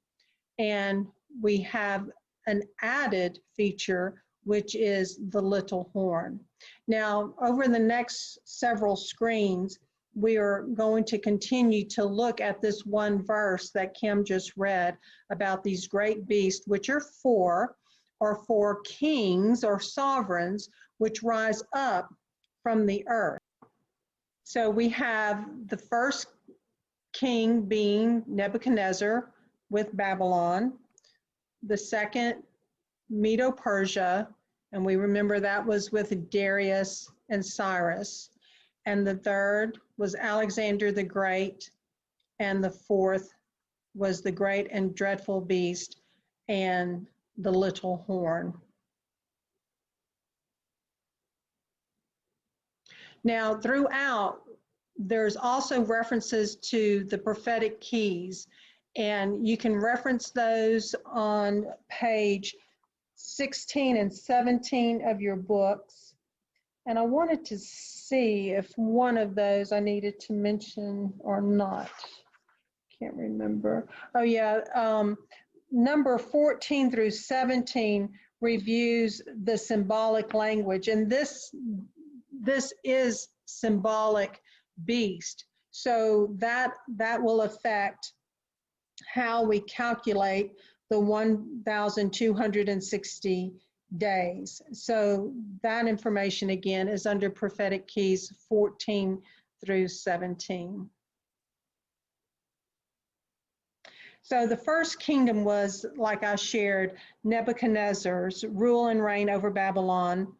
And we have an added feature, which is the little horn. Now, over the next several screens, we are going to continue to look at this one verse that Kim just read about these great beasts, which are four kings or sovereigns, which rise up from the earth. So we have the first king being Nebuchadnezzar with Babylon, the second Medo-Persia, and we remember that was with Darius and Cyrus, and the third was Alexander the Great, and the fourth was the great and dreadful beast and the little horn. Now, throughout, there's also references to the prophetic keys, and you can reference those on page 16 and 17 of your books. And I wanted to see if one of those I needed to mention or not. Can't remember. Oh yeah, number 14 through 17 reviews the symbolic language, and this is symbolic beast. So that will affect how we calculate the 1,260 days. So that information again is under prophetic keys 14 through 17. So the first kingdom was, like I shared, Nebuchadnezzar's rule and reign over Babylon.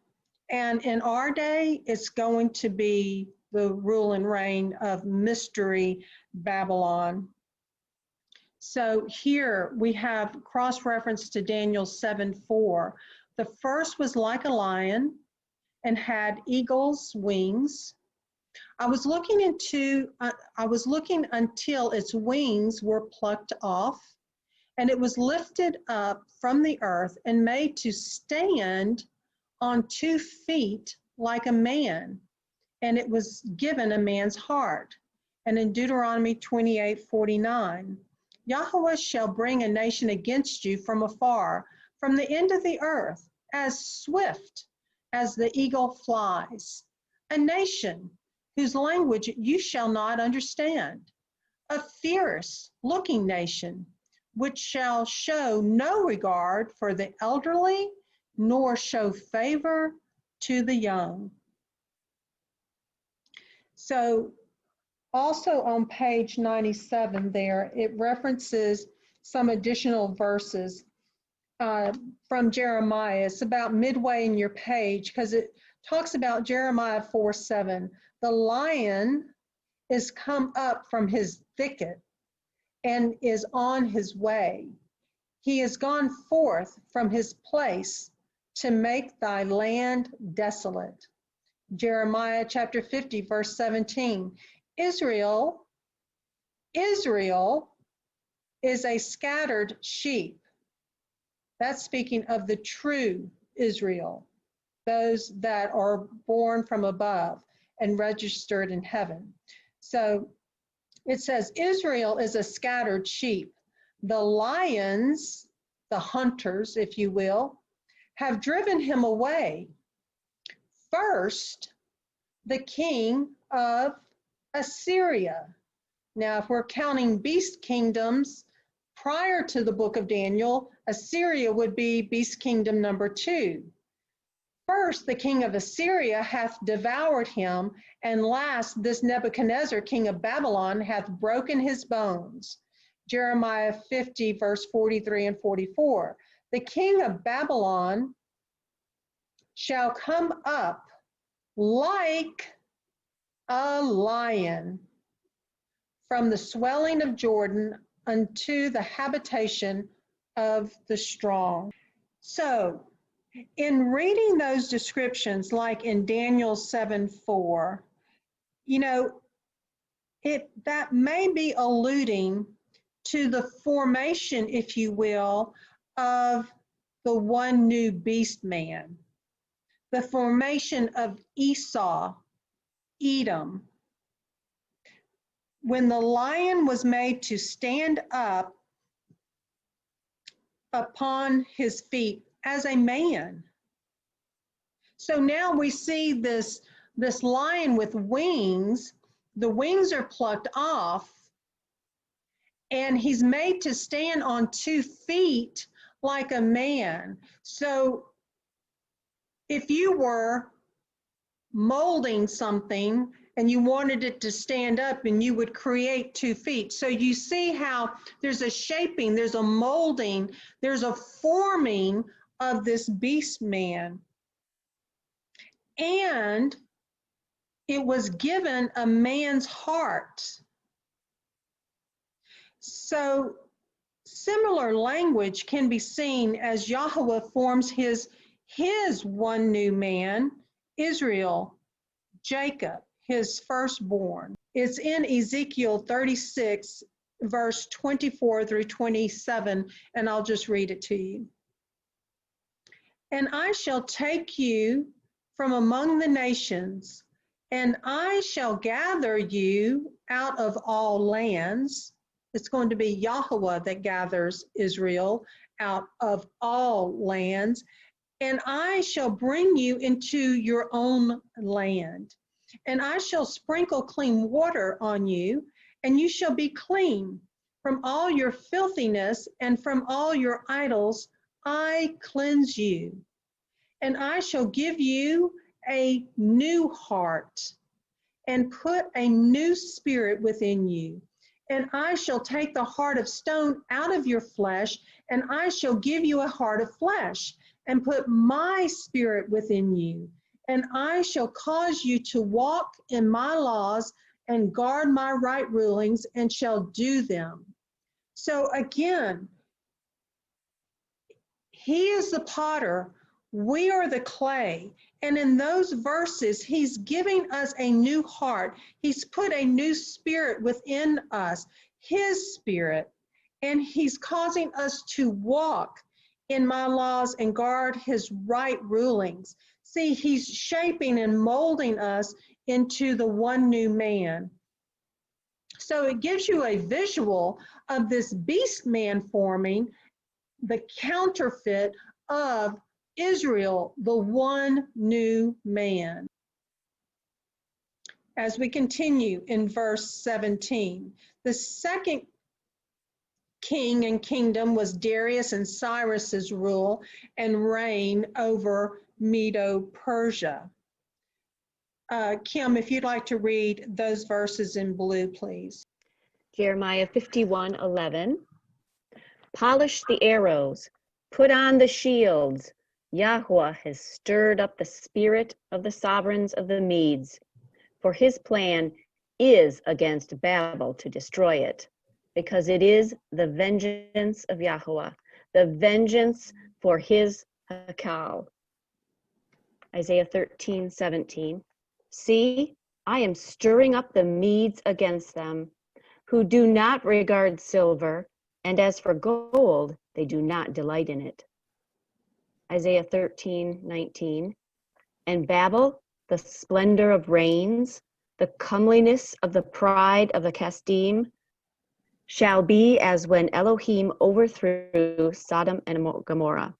And in our day, it's going to be the rule and reign of Mystery Babylon. So here we have cross-reference to Daniel 7:4. The first was like a lion and had eagle's wings. I was looking until its wings were plucked off, and it was lifted up from the earth and made to stand on 2 feet like a man, and it was given a man's heart. And in Deuteronomy 28:49, Yahweh shall bring a nation against you from afar, from the end of the earth, as swift as the eagle flies, a nation whose language you shall not understand, a fierce looking nation, which shall show no regard for the elderly, nor show favor to the young. So also on page 97 there, it references some additional verses from Jeremiah. It's about midway in your page because it talks about Jeremiah 4:7. The lion is come up from his thicket and is on his way. He is gone forth from his place to make thy land desolate. Jeremiah chapter 50, verse 17. Israel is a scattered sheep. That's speaking of the true Israel, those that are born from above and registered in heaven. So it says Israel is a scattered sheep. The lions, the hunters, if you will, have driven him away. First, the king of Assyria. Now, if we're counting beast kingdoms prior to the book of Daniel, Assyria would be beast kingdom number 2. First, the king of Assyria hath devoured him, and last, this Nebuchadnezzar, king of Babylon, hath broken his bones. Jeremiah 50, verse 43 and 44. The king of Babylon shall come up like a lion from the swelling of Jordan unto the habitation of the strong. So, in reading those descriptions, like in Daniel 7:4, that may be alluding to the formation, if you will, of the one new beast man, the formation of Esau, Edom. When the lion was made to stand up upon his feet as a man. So now we see this lion with wings. The wings are plucked off, and he's made to stand on 2 feet like a man. So if you were molding something and you wanted it to stand up, and you would create 2 feet. So you see how there's a shaping, there's a molding, there's a forming of this beast man. And it was given a man's heart. So similar language can be seen as Yahweh forms his one new man, Israel, Jacob, his firstborn. It's in Ezekiel 36, verse 24 through 27, and I'll just read it to you. And I shall take you from among the nations, and I shall gather you out of all lands. It's going to be Yahweh that gathers Israel out of all lands, and I shall bring you into your own land. And I shall sprinkle clean water on you, and you shall be clean. From all your filthiness and from all your idols, I cleanse you. And I shall give you a new heart and put a new spirit within you. And I shall take the heart of stone out of your flesh, and I shall give you a heart of flesh and put my spirit within you. And I shall cause you to walk in my laws and guard my right rulings, and shall do them. So again, he is the potter, we are the clay. And in those verses, he's giving us a new heart. He's put a new spirit within us, his spirit, and he's causing us to walk in my laws and guard his right rulings. See, he's shaping and molding us into the one new man. So it gives you a visual of this beast man forming, the counterfeit of Israel, the one new man. As we continue in verse 17, the second king and kingdom was Darius and Cyrus's rule and reign over Medo-Persia. Kim, if you'd like to read those verses in blue, please. Jeremiah 51:11. Polish the arrows, put on the shields. Yahweh has stirred up the spirit of the sovereigns of the Medes, for his plan is against Babel to destroy it, because it is the vengeance of Yahweh, the vengeance for his Hakal. Isaiah 13:17. See, I am stirring up the Medes against them, who do not regard silver, and as for gold, they do not delight in it. Isaiah 13:19. And Babel, the splendor of reigns, the comeliness of the pride of the Kasdim, shall be as when Elohim overthrew Sodom and Gomorrah.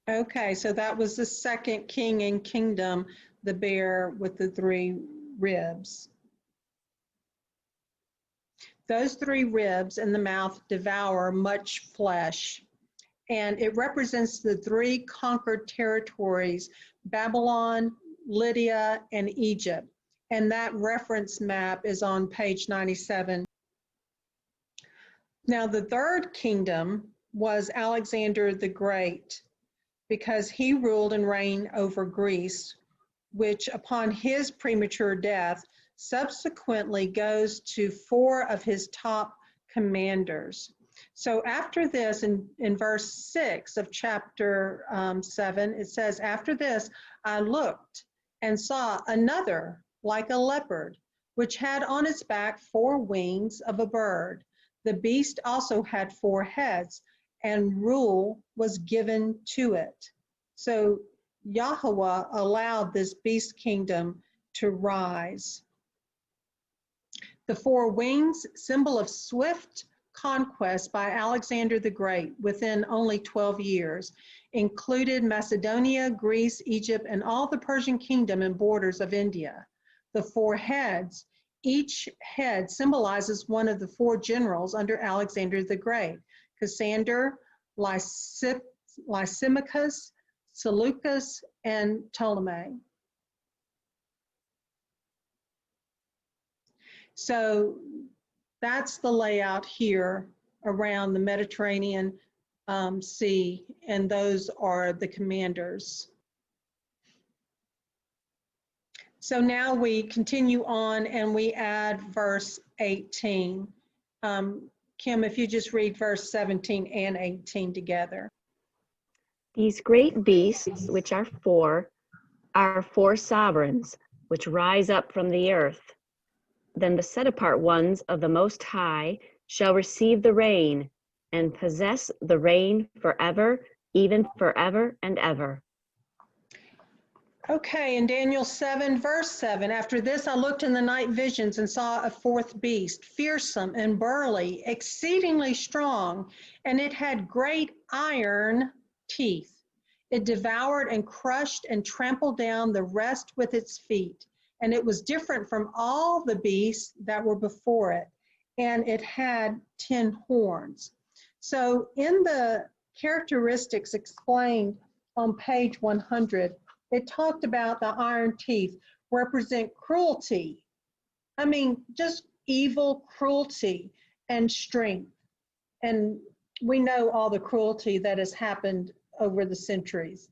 Okay, so that was the second king and kingdom, the bear with the 3 ribs. Those 3 ribs in the mouth devour much flesh, and it represents the 3 conquered territories, Babylon, Lydia, and Egypt. And that reference map is on page 97. Now, the third kingdom was Alexander the Great, because he ruled and reigned over Greece, which upon his premature death subsequently goes to 4 of his top commanders. So after this, in verse 6 of chapter 7, it says, after this I looked and saw another like a leopard, which had on its back 4 wings of a bird. The beast also had 4 heads, and rule was given to it. So Yahweh allowed this beast kingdom to rise. The 4 wings, symbol of swift conquest by Alexander the Great within only 12 years, included Macedonia, Greece, Egypt, and all the Persian kingdom and borders of India. The 4 heads, each head symbolizes one of the 4 generals under Alexander the Great: Cassander, Lysimachus, Seleucus, and Ptolemy. So that's the layout here around the Mediterranean Sea, and those are the commanders. So now we continue on and we add verse 18. Kim, if you just read verse 17 and 18 together. These great beasts, which are 4 sovereigns, which rise up from the earth. Then the set-apart ones of the Most High shall receive the reign, and possess the reign forever, even forever and ever. Okay, in Daniel 7, verse 7, after this I looked in the night visions and saw a 4th beast, fearsome and burly, exceedingly strong, and it had great iron teeth. It devoured and crushed and trampled down the rest with its feet. And it was different from all the beasts that were before it, and it had 10 horns. So in the characteristics explained on page 100, it talked about the iron teeth represent cruelty. I mean, just evil cruelty and strength. And we know all the cruelty that has happened over the centuries.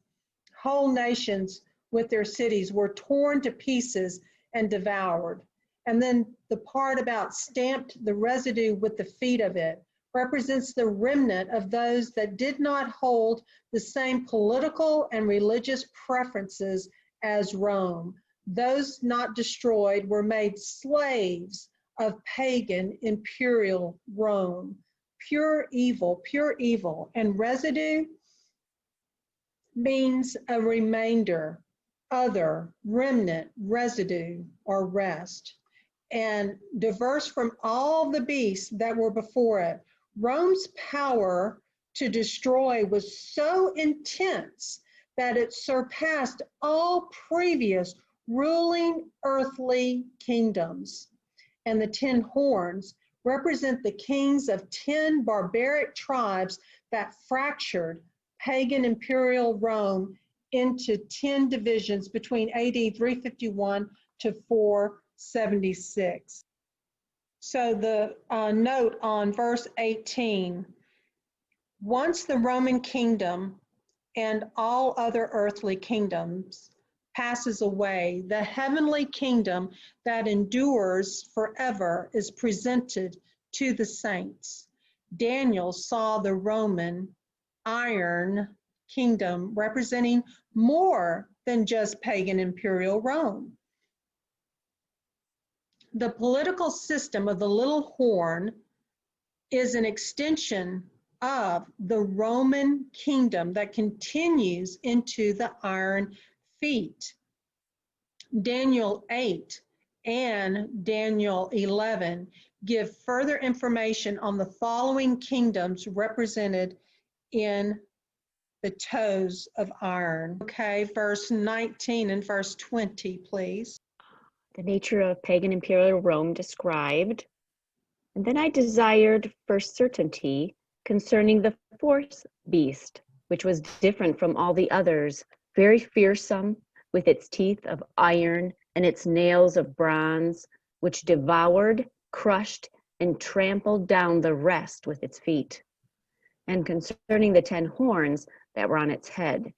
Whole nations with their cities were torn to pieces and devoured. And then the part about stamped the residue with the feet of it represents the remnant of those that did not hold the same political and religious preferences as Rome. Those not destroyed were made slaves of pagan imperial Rome. Pure evil. And residue means a remainder, other, remnant, residue, or rest. And diverse from all the beasts that were before it, Rome's power to destroy was so intense that it surpassed all previous ruling earthly kingdoms. And the 10 horns represent the kings of 10 barbaric tribes that fractured pagan imperial Rome into 10 divisions between AD 351 to 476. So the note on verse 18, once the Roman kingdom and all other earthly kingdoms passes away, the heavenly kingdom that endures forever is presented to the saints. Daniel saw the Roman iron kingdom representing more than just pagan imperial Rome. The political system of the little horn is an extension of the Roman kingdom that continues into the iron feet. Daniel 8 and Daniel 11 give further information on the following kingdoms represented in the toes of iron. Okay, verse 19 and verse 20, please. The nature of pagan imperial Rome described. And then I desired for certainty concerning the 4th beast, which was different from all the others, very fearsome, with its teeth of iron and its nails of bronze, which devoured, crushed, and trampled down the rest with its feet. And concerning the 10 horns that were on its head.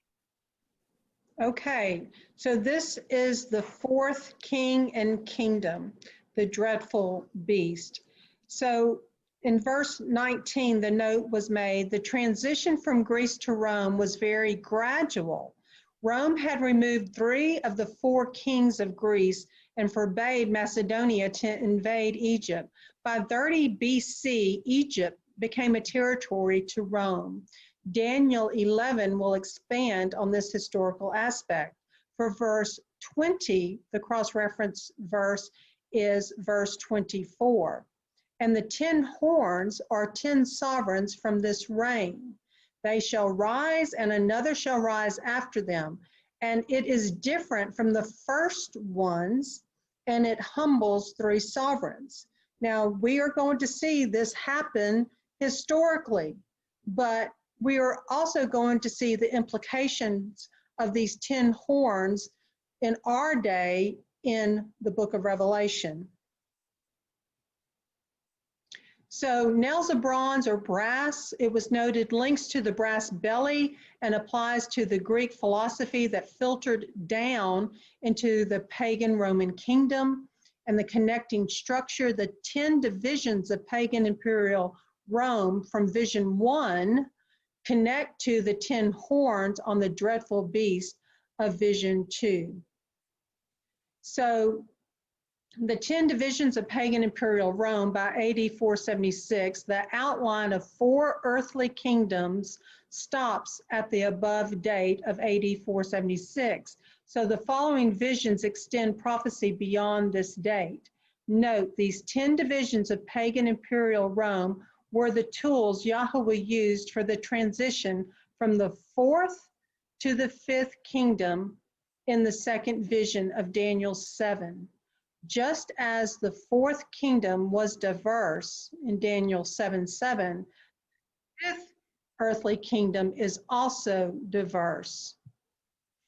Okay, so this is the 4th king and kingdom, the dreadful beast. So in verse 19, the note was made, the transition from Greece to Rome was very gradual. Rome had removed 3 of the 4 kings of Greece and forbade Macedonia to invade Egypt. By 30 BC, Egypt became a territory to Rome. Daniel 11 will expand on this historical aspect. For verse 20, the cross-reference verse is verse 24. And the 10 horns are 10 sovereigns from this reign. They shall rise, and another shall rise after them. And it is different from the first ones, and it humbles 3 sovereigns. Now, we are going to see this happen historically, but we are also going to see the implications of these 10 horns in our day in the book of Revelation. So nails of bronze or brass, it was noted, links to the brass belly and applies to the Greek philosophy that filtered down into the pagan Roman kingdom. And the connecting structure, the 10 divisions of pagan imperial Rome from vision 1 connect to the 10 horns on the dreadful beast of vision 2. So the 10 divisions of pagan imperial Rome by AD 476, the outline of 4 earthly kingdoms stops at the above date of AD 476. So the following visions extend prophecy beyond this date. Note, these 10 divisions of pagan imperial Rome were the tools Yahweh used for the transition from the 4th to the 5th kingdom in the second vision of Daniel 7. Just as the 4th kingdom was diverse in Daniel 7:7, the 5th earthly kingdom is also diverse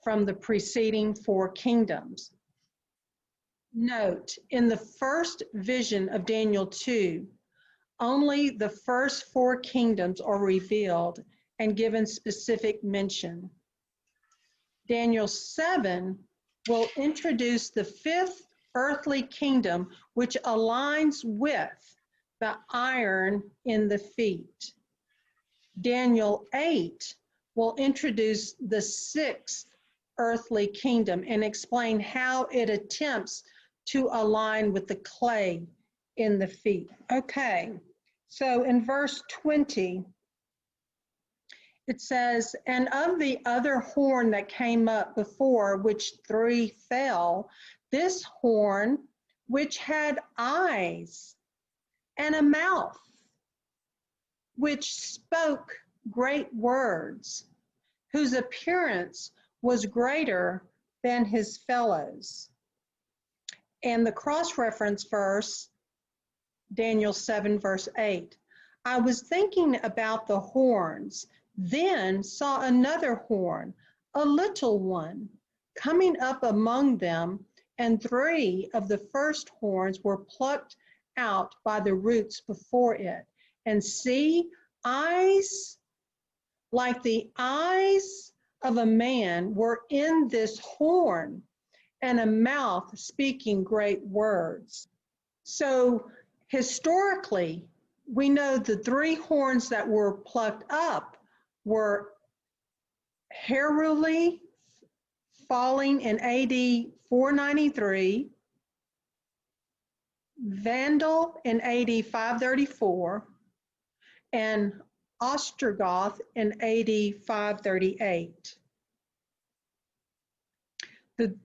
from the preceding 4 kingdoms. Note, in the first vision of Daniel 2, only the first 4 kingdoms are revealed and given specific mention. Daniel 7 will introduce the 5th earthly kingdom, which aligns with the iron in the feet. Daniel 8 will introduce the 6th earthly kingdom and explain how it attempts to align with the clay in the feet. Okay, so in verse 20, it says, and of the other horn that came up before, which 3 fell, this horn, which had eyes and a mouth, which spoke great words, whose appearance was greater than his fellows. And the cross-reference verse, Daniel 7, verse 8. I was thinking about the horns, then saw another horn, a little one, coming up among them, and 3 of the first horns were plucked out by the roots before it. And see, eyes like the eyes of a man were in this horn, and a mouth speaking great words. So historically, we know the 3 horns that were plucked up were Heruli falling in AD 493, Vandal in AD 534, and Ostrogoth in AD 538. The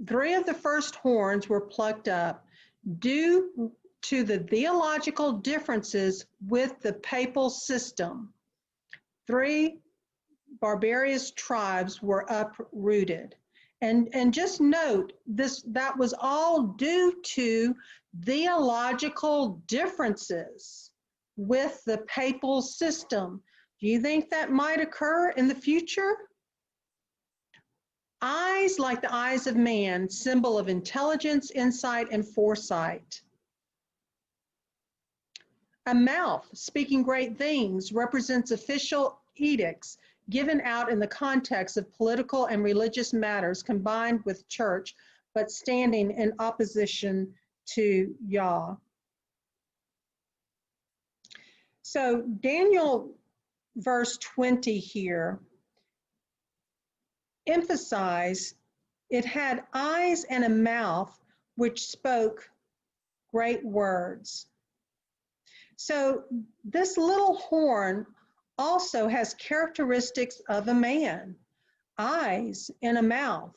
3 of the first horns were plucked up due to the theological differences with the papal system. 3 barbarous tribes were uprooted. And just note, that was all due to theological differences with the papal system. Do you think that might occur in the future? Eyes like the eyes of man, symbol of intelligence, insight, and foresight. A mouth speaking great things represents official edicts given out in the context of political and religious matters combined with church, but standing in opposition to Yah. So Daniel verse 20 here emphasize it had eyes and a mouth which spoke great words. So this little horn also has characteristics of a man, eyes and a mouth,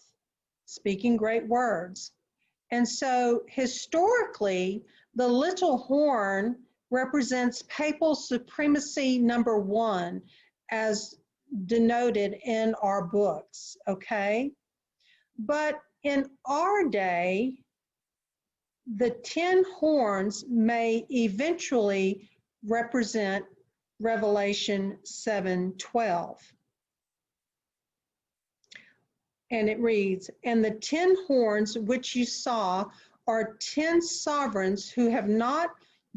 speaking great words. And so historically, the little horn represents papal supremacy number 1 as denoted in our books, okay? But in our day, the 10 horns may eventually represent Revelation 7:12. And it reads, "And the 10 horns which you saw are 10 sovereigns who have not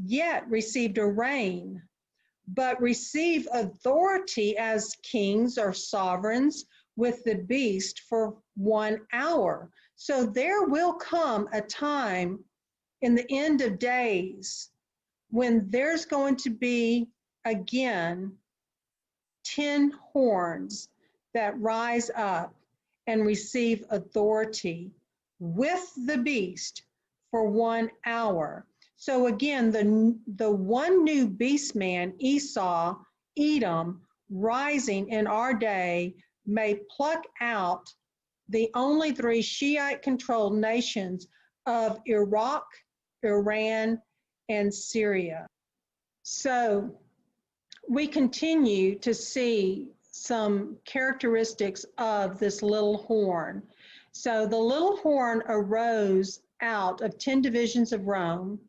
yet received a reign, but receive authority as kings or sovereigns with the beast for 1 hour." So there will come a time in the end of days when there's going to be again 10 horns that rise up and receive authority with the beast for 1 hour. So again, the one new beast man, Esau, Edom, rising in our day may pluck out the only 3 Shiite-controlled nations of Iraq, Iran, and Syria. So we continue to see some characteristics of this little horn. So the little horn arose out of 10 divisions of Rome.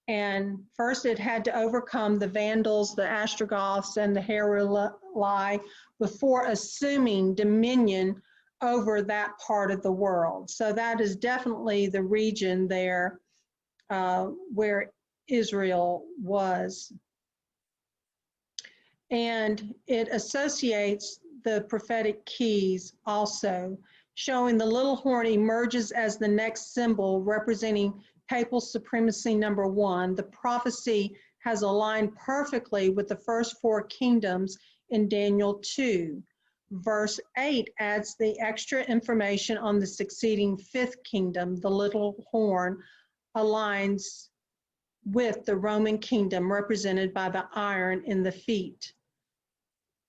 And first it had to overcome the Vandals, the Ostrogoths, and the Heruli before assuming dominion over that part of the world. So that is definitely the region there where Israel was. And it associates the prophetic keys also, showing the little horn emerges as the next symbol representing papal supremacy number 1. The prophecy has aligned perfectly with the first 4 kingdoms in Daniel 2. Verse 8 adds the extra information on the succeeding 5th kingdom. The little horn aligns with the Roman kingdom represented by the iron in the feet.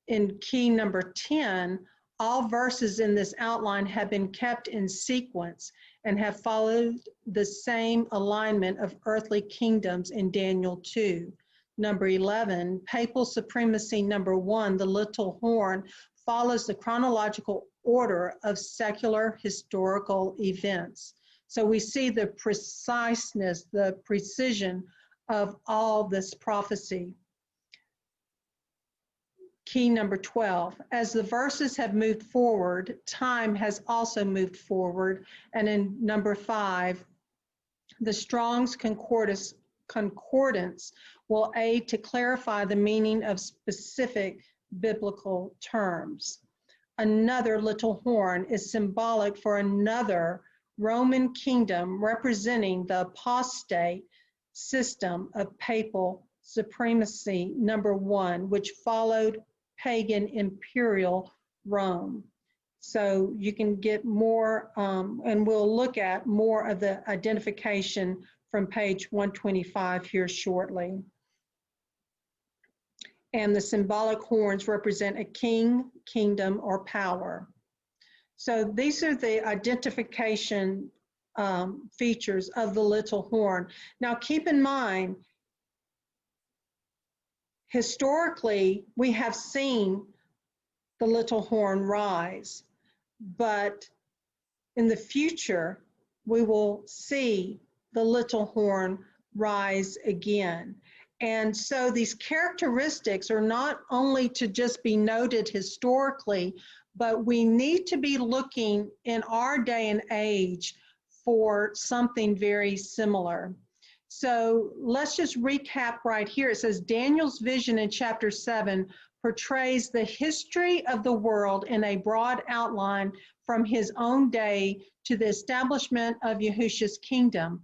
In key number 10, all verses in this outline have been kept in sequence and have followed the same alignment of earthly kingdoms in Daniel 2. Number 11, papal supremacy number 1, the little horn, follows the chronological order of secular historical events. So we see the preciseness, the precision of all this prophecy. Key number 12, as the verses have moved forward, time has also moved forward. And in number 5, the Strong's Concordance will aid to clarify the meaning of specific biblical terms. Another little horn is symbolic for another Roman kingdom representing the apostate system of papal supremacy number 1, which followed pagan imperial Rome. So you can get more, and we'll look at more of the identification from page 125 here shortly. And the symbolic horns represent a king, kingdom, or power. So these are the identification features of the little horn. Now keep in mind, historically, we have seen the little horn rise, but in the future, we will see the little horn rise again. And so these characteristics are not only to just be noted historically, but we need to be looking in our day and age for something very similar. So let's just recap right here. It says Daniel's vision in chapter 7 portrays the history of the world in a broad outline from his own day to the establishment of Yahushua's kingdom.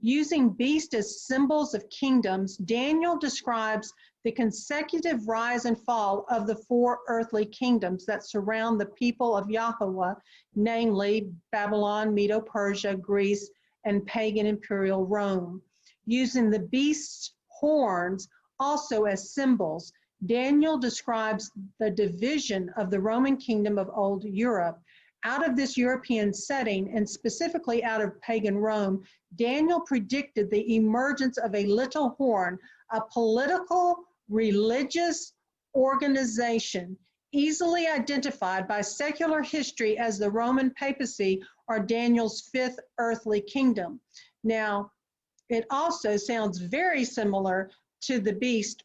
Using beasts as symbols of kingdoms, Daniel describes the consecutive rise and fall of the 4 earthly kingdoms that surround the people of Yahweh, namely Babylon, Medo-Persia, Greece, and pagan imperial Rome. Using the beast's horns also as symbols. Daniel describes the division of the Roman kingdom of old Europe. Out of this European setting, and specifically out of pagan Rome, Daniel predicted the emergence of a little horn, a political, religious organization, easily identified by secular history as the Roman papacy or Daniel's fifth earthly kingdom. Now, it also sounds very similar to the beast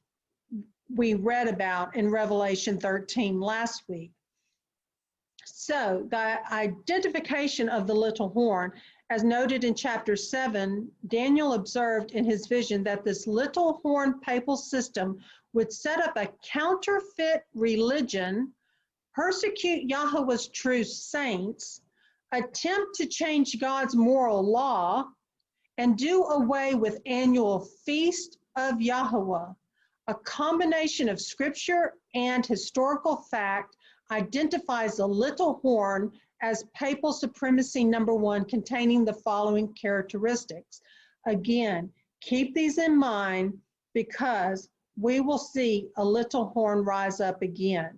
we read about in Revelation 13 last week. So the identification of the little horn, as noted in chapter 7, Daniel observed in his vision that this little horn papal system would set up a counterfeit religion, persecute Yahweh's true saints, attempt to change God's moral law, and do away with annual feast of Yahweh. A combination of scripture and historical fact identifies the little horn as papal supremacy number 1, containing the following characteristics. Again, keep these in mind because we will see a little horn rise up again.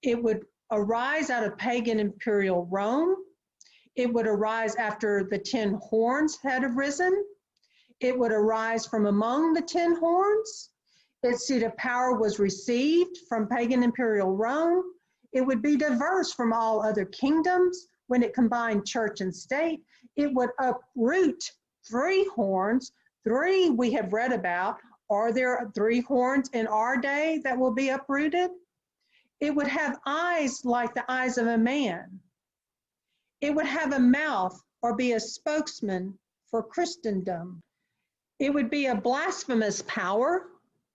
It would arise out of pagan imperial Rome. It would arise after the 10 horns had arisen. It would arise from among the 10 horns. Its seat of power was received from pagan imperial Rome. It would be diverse from all other kingdoms when it combined church and state. It would uproot 3 horns. 3 we have read about. Are there 3 horns in our day that will be uprooted? It would have eyes like the eyes of a man. It would have a mouth or be a spokesman for Christendom. It would be a blasphemous power,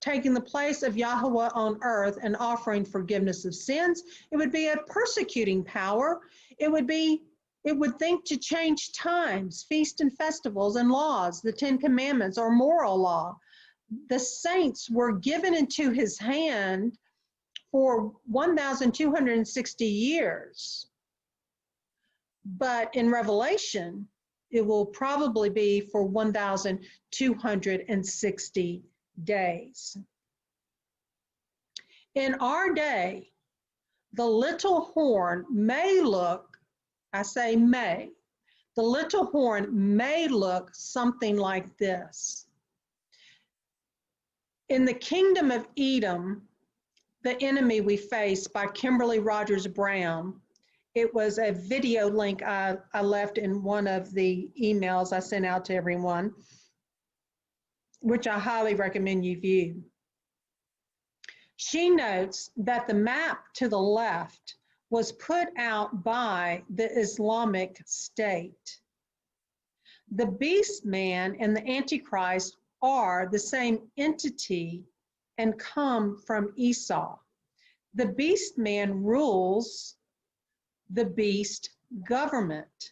taking the place of Yahweh on earth and offering forgiveness of sins. It would be a persecuting power. It would think to change times, feasts and festivals and laws, the 10 commandments or moral law. The saints were given into his hand for 1,260 years. But in Revelation, it will probably be for 1,260 days. In our day, the little horn may look, I say may, the little horn may look something like this. In the Kingdom of Edom, The Enemy We Face by Kimberly Rogers-Brown, it was a video link I left in one of the emails I sent out to everyone, which I highly recommend you view. She notes that the map to the left was put out by the Islamic State. The beast man and the Antichrist are the same entity and come from Esau. The beast man rules the beast government.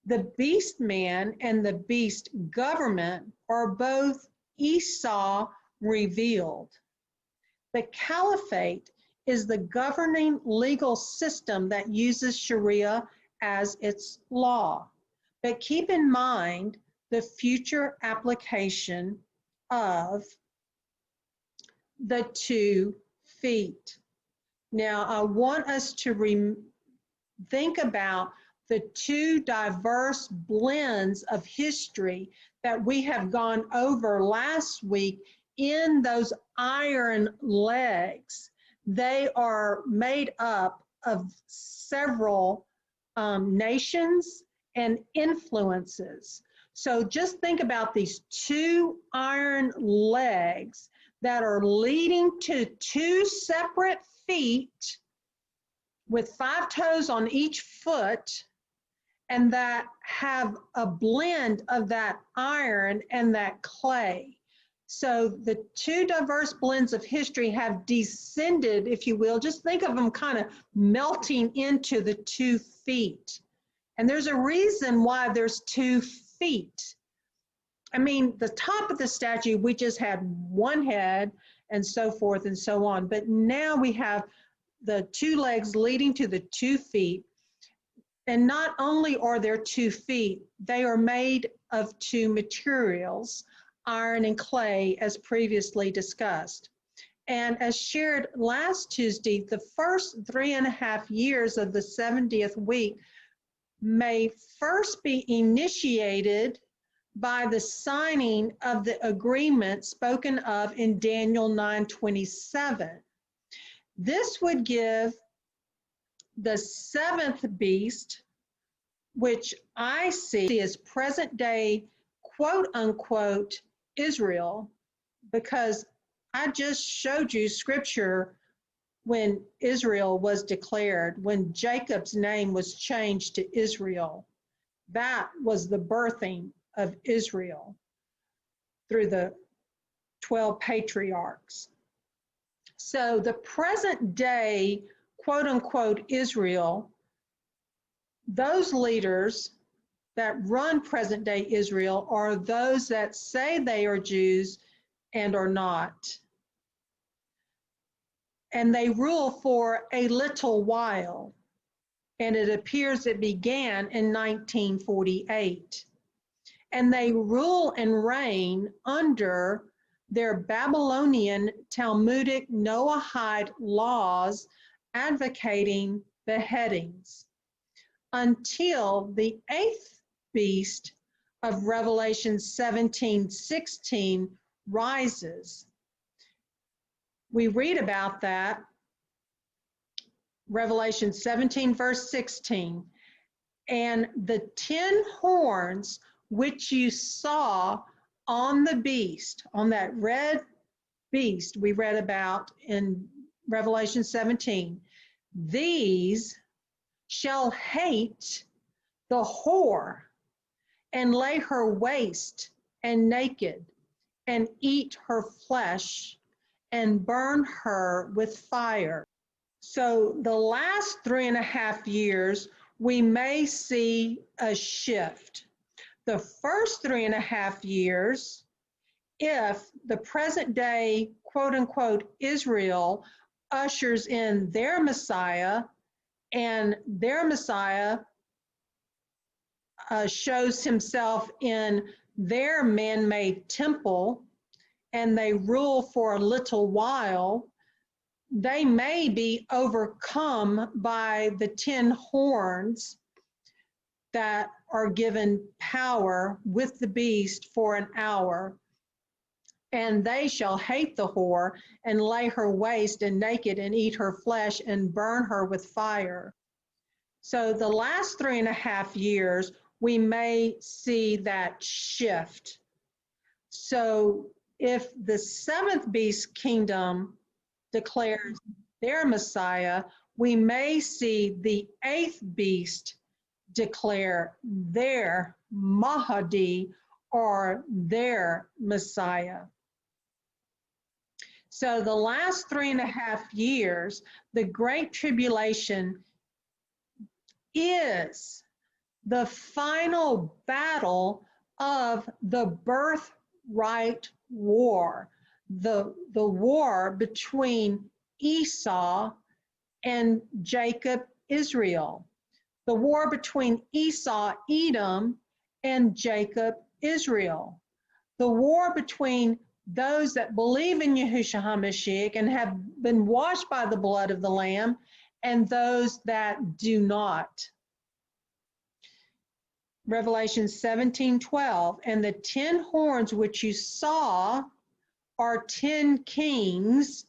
The beast man and the beast government are both Esau revealed. The caliphate is the governing legal system that uses Sharia as its law. But keep in mind the future application of the 2 feet. Now, I want us to think about the 2 diverse blends of history that we have gone over last week in those iron legs. They are made up of several nations and influences. So just think about these 2 iron legs that are leading to 2 separate feet with 5 toes on each foot, and that have a blend of that iron and that clay. So the 2 diverse blends of history have descended, if you will. Just think of them kind of melting into the 2 feet. And there's a reason why there's 2 feet. I mean, the top of the statue, we just had 1 head and so forth and so on. But now we have the 2 legs leading to the 2 feet. And not only are there 2 feet, they are made of 2 materials, iron and clay as previously discussed. And as shared last Tuesday, the first 3.5 years of the 70th week may first be initiated by the signing of the agreement spoken of in Daniel 9:27. This would give the seventh beast, which I see as present day, quote unquote, Israel, because I just showed you scripture when Israel was declared, when Jacob's name was changed to Israel. That was the birthing of Israel through the 12 patriarchs. So the present day, quote unquote, Israel, those leaders that run present day Israel are those that say they are Jews and are not. And they rule for a little while. And it appears it began in 1948. And they rule and reign under their Babylonian Talmudic Noahide laws advocating beheadings until the eighth beast of Revelation 17:16 rises. We read about that, Revelation 17 verse 16, and the 10 horns which you saw on the beast, on that red beast we read about in Revelation 17, these shall hate the whore and lay her waste and naked and eat her flesh and burn her with fire. So the last 3.5 years, we may see a shift. The first 3.5 years, if the present day, quote unquote, Israel ushers in their Messiah, and their Messiah shows himself in their man-made temple, and they rule for a little while, they may be overcome by the 10 horns that are given power with the beast for an hour. And they shall hate the whore and lay her waste and naked and eat her flesh and burn her with fire. So the last 3.5 years, we may see that shift. So if the seventh beast kingdom declares their Messiah, we may see the eighth beast declare their Mahdi or their Messiah. So the last 3.5 years, the Great Tribulation is the final battle of the birthright war, the war between Esau and Jacob, Israel, the war between Esau, Edom, and Jacob, Israel, the war between those that believe in Yahushua HaMashiach and have been washed by the blood of the Lamb, and those that do not. Revelation 17:12, and the 10 horns which you saw are 10 kings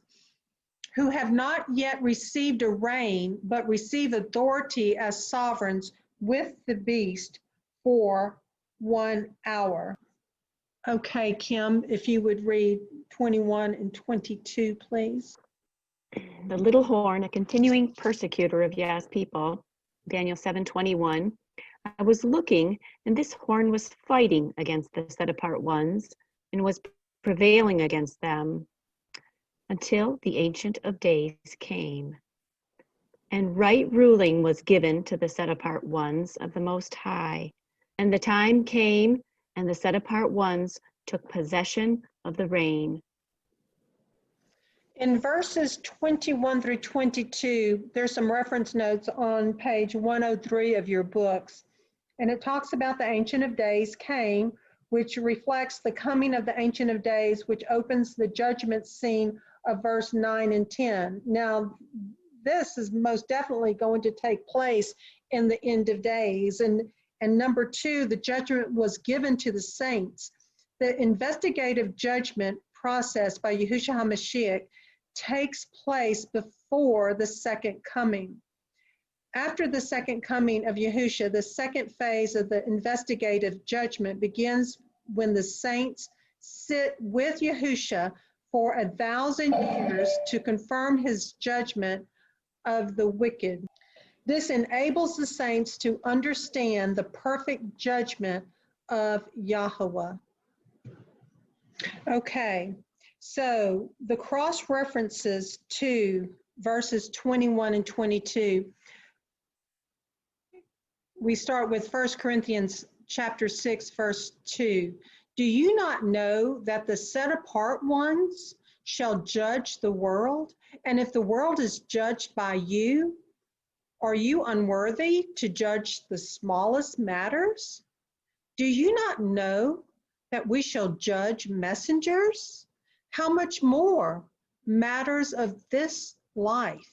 who have not yet received a reign, but receive authority as sovereigns with the beast for 1 hour. Okay, Kim, if you would read 21 and 22, please. The little horn, a continuing persecutor of Yah's people, Daniel 7:21. I was looking, and this horn was fighting against the set-apart ones and was prevailing against them until the Ancient of Days came. And right ruling was given to the set-apart ones of the Most High. And the time came, and the set-apart ones took possession of the reign. In verses 21 through 22, there's some reference notes on page 103 of your books. And it talks about the Ancient of Days came, which reflects the coming of the Ancient of Days, which opens the judgment scene of verse 9 and 10. Now, this is most definitely going to take place in the end of days. And number 2, the judgment was given to the saints. The investigative judgment process by Yahushua HaMashiach takes place before the second coming. After the second coming of Yahushua, the second phase of the investigative judgment begins when the saints sit with Yahushua for 1,000 years to confirm his judgment of the wicked. This enables the saints to understand the perfect judgment of Yahweh. Okay, so the cross references to verses 21 and 22. We start with 1 Corinthians chapter 6, verse 2. Do you not know that the set apart ones shall judge the world? And if the world is judged by you, are you unworthy to judge the smallest matters? Do you not know that we shall judge messengers? How much more matters of this life?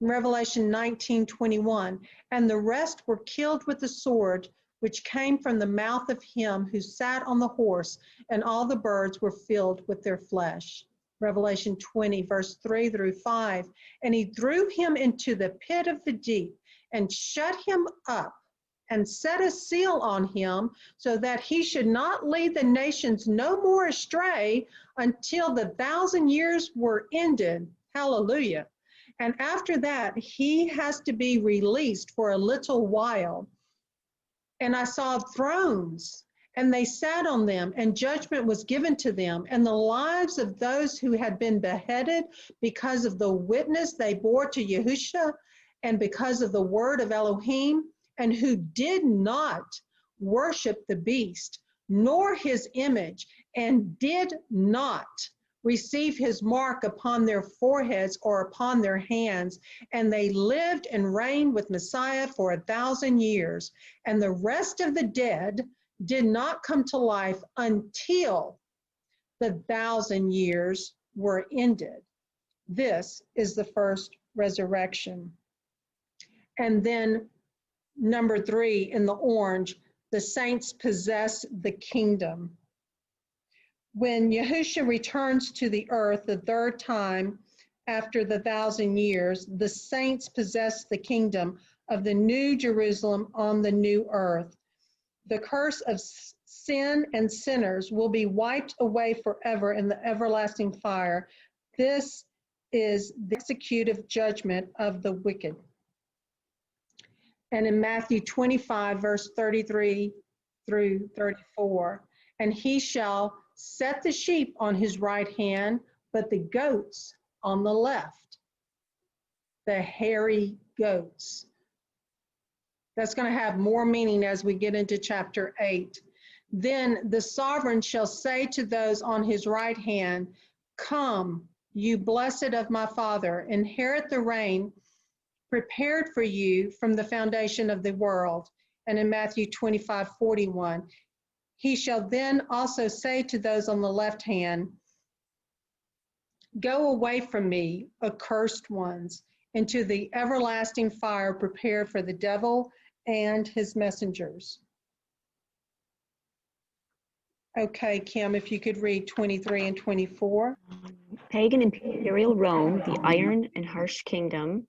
Revelation 19:21, and the rest were killed with the sword which came from the mouth of him who sat on the horse, and all the birds were filled with their flesh. Revelation 20, verse 3 through 5, and he threw him into the pit of the deep and shut him up and set a seal on him so that he should not lead the nations no more astray until the 1,000 years were ended. Hallelujah. And after that, he has to be released for a little while. And I saw thrones, and they sat on them, and judgment was given to them. And the lives of those who had been beheaded because of the witness they bore to Yahushua and because of the word of Elohim, and who did not worship the beast, nor his image, and did not receive his mark upon their foreheads or upon their hands. And they lived and reigned with Messiah for 1,000 years. And the rest of the dead did not come to life until the 1,000 years were ended. This is the first resurrection. And then number 3 in the orange, the saints possess the kingdom. When Yahushua returns to the earth the third time after the 1,000 years, the saints possess the kingdom of the new Jerusalem on the new earth. The curse of sin and sinners will be wiped away forever in the everlasting fire. This is the executive judgment of the wicked. And in Matthew 25, verse 33 through 34, and he shall set the sheep on his right hand, but the goats on the left. The hairy goats. That's going to have more meaning as we get into chapter 8. Then the sovereign shall say to those on his right hand, come, you blessed of my Father, inherit the reign prepared for you from the foundation of the world. And in Matthew 25:41, he shall then also say to those on the left hand, go away from me, accursed ones, into the everlasting fire prepared for the devil and his messengers. Okay, Kim, if you could read 23 and 24. Pagan imperial Rome, the iron and harsh kingdom.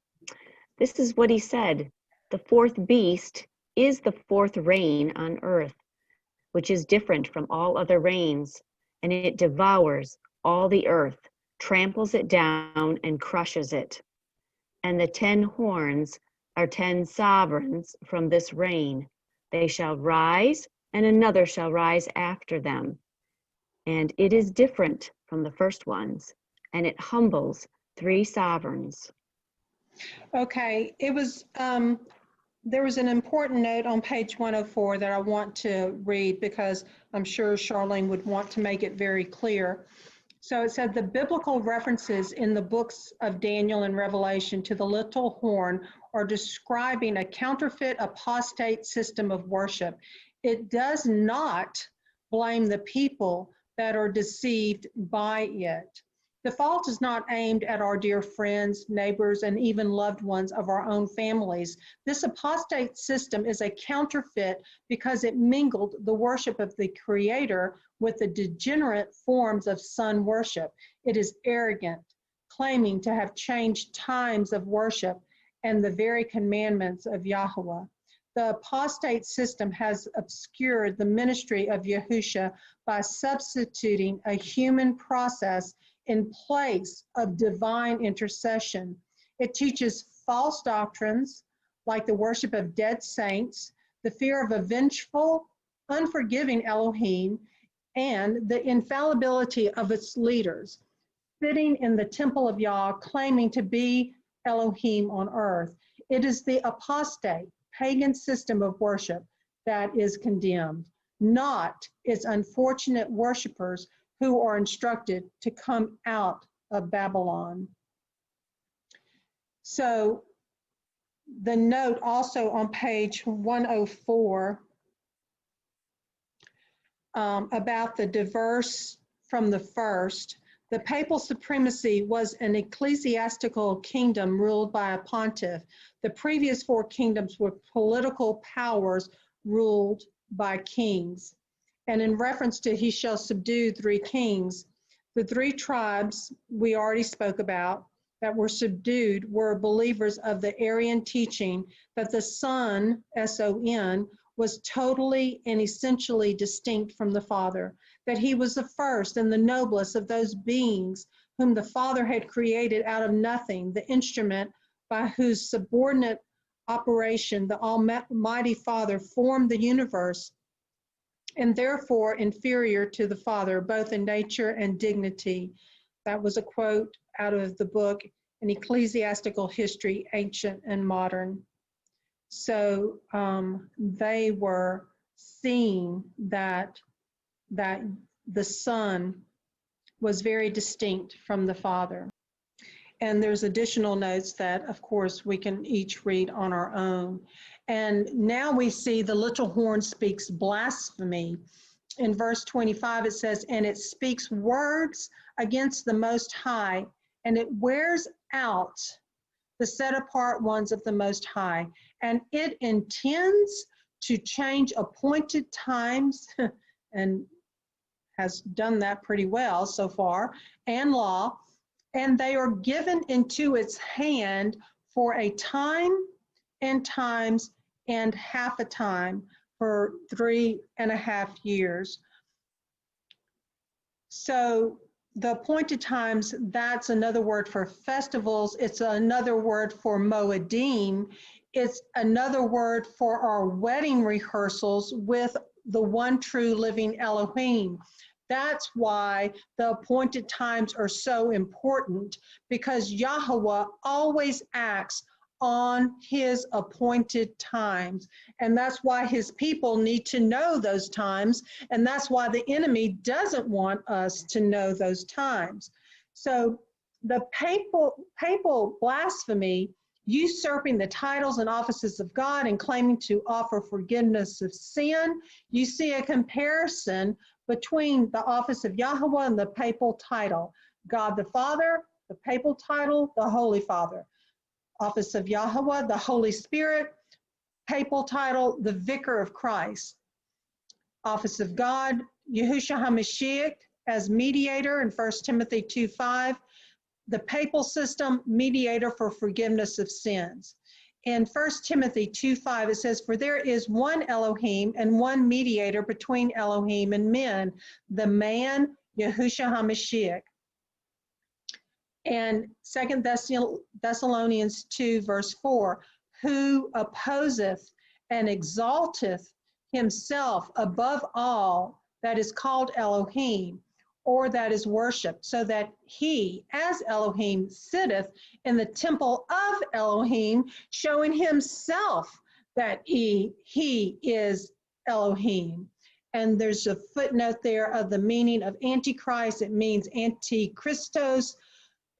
This is what he said. The fourth beast is the fourth reign on earth, which is different from all other reigns, and it devours all the earth, tramples it down, and crushes it. And the 10 horns are 10 sovereigns from this reign. They shall rise, and another shall rise after them. And it is different from the first ones, and it humbles 3 sovereigns. Okay, it was there was an important note on page 104 that I want to read because I'm sure Charlene would want to make it very clear. So it said the biblical references in the books of Daniel and Revelation to the little horn are describing a counterfeit apostate system of worship. It does not blame the people that are deceived by it. The fault is not aimed at our dear friends, neighbors, and even loved ones of our own families. This apostate system is a counterfeit because it mingled the worship of the Creator with the degenerate forms of sun worship. It is arrogant, claiming to have changed times of worship and the very commandments of Yahweh. The apostate system has obscured the ministry of Yahusha by substituting a human process in place of divine intercession. It teaches false doctrines like the worship of dead saints, the fear of a vengeful, unforgiving Elohim, and the infallibility of its leaders, sitting in the temple of Yah, claiming to be Elohim on earth. It is the apostate, pagan system of worship that is condemned, not its unfortunate worshipers who are instructed to come out of Babylon. So the note also on page 104 about the diverse from the first. The papal supremacy was an ecclesiastical kingdom ruled by a pontiff. The previous four kingdoms were political powers ruled by kings. And in reference to he shall subdue three kings, the three tribes we already spoke about that were subdued were believers of the Arian teaching that the Son, S-O-N, was totally and essentially distinct from the Father, that he was the first and the noblest of those beings whom the Father had created out of nothing, the instrument by whose subordinate operation the Almighty Father formed the universe, and therefore inferior to the Father, both in nature and dignity. That was a quote out of the book, An Ecclesiastical History, Ancient and Modern. So they were seeing that the Son was very distinct from the Father. And there's additional notes that, of course, we can each read on our own. And now we see the little horn speaks blasphemy. In verse 25, it says, and it speaks words against the Most High, and it wears out the set apart ones of the Most High, and it intends to change appointed times, and has done that pretty well so far, and law, and they are given into its hand for a time and times and half a time, for 3.5 years. So the appointed times, that's another word for festivals. It's another word for Moedim. It's another word for our wedding rehearsals with the one true living Elohim. That's why the appointed times are so important, because Yahweh always acts on his appointed times. And that's why his people need to know those times. And that's why the enemy doesn't want us to know those times. So the papal blasphemy, usurping the titles and offices of God and claiming to offer forgiveness of sin, you see a comparison between the office of Yahweh and the papal title. God the Father, the papal title, the Holy Father. Office of Yahweh, the Holy Spirit, papal title, the Vicar of Christ. Office of God, Yahushua HaMashiach as mediator in 1 Timothy 2:5. The papal system, mediator for forgiveness of sins. In 1 Timothy 2:5, it says, for there is one Elohim and one mediator between Elohim and men, the man Yahushua HaMashiach. And 2 Thessalonians 2, verse 4, who opposeth and exalteth himself above all that is called Elohim, or that is worshipped, so that he, as Elohim, sitteth in the temple of Elohim, showing himself that he is Elohim. And there's a footnote there of the meaning of Antichrist. It means Antichristos,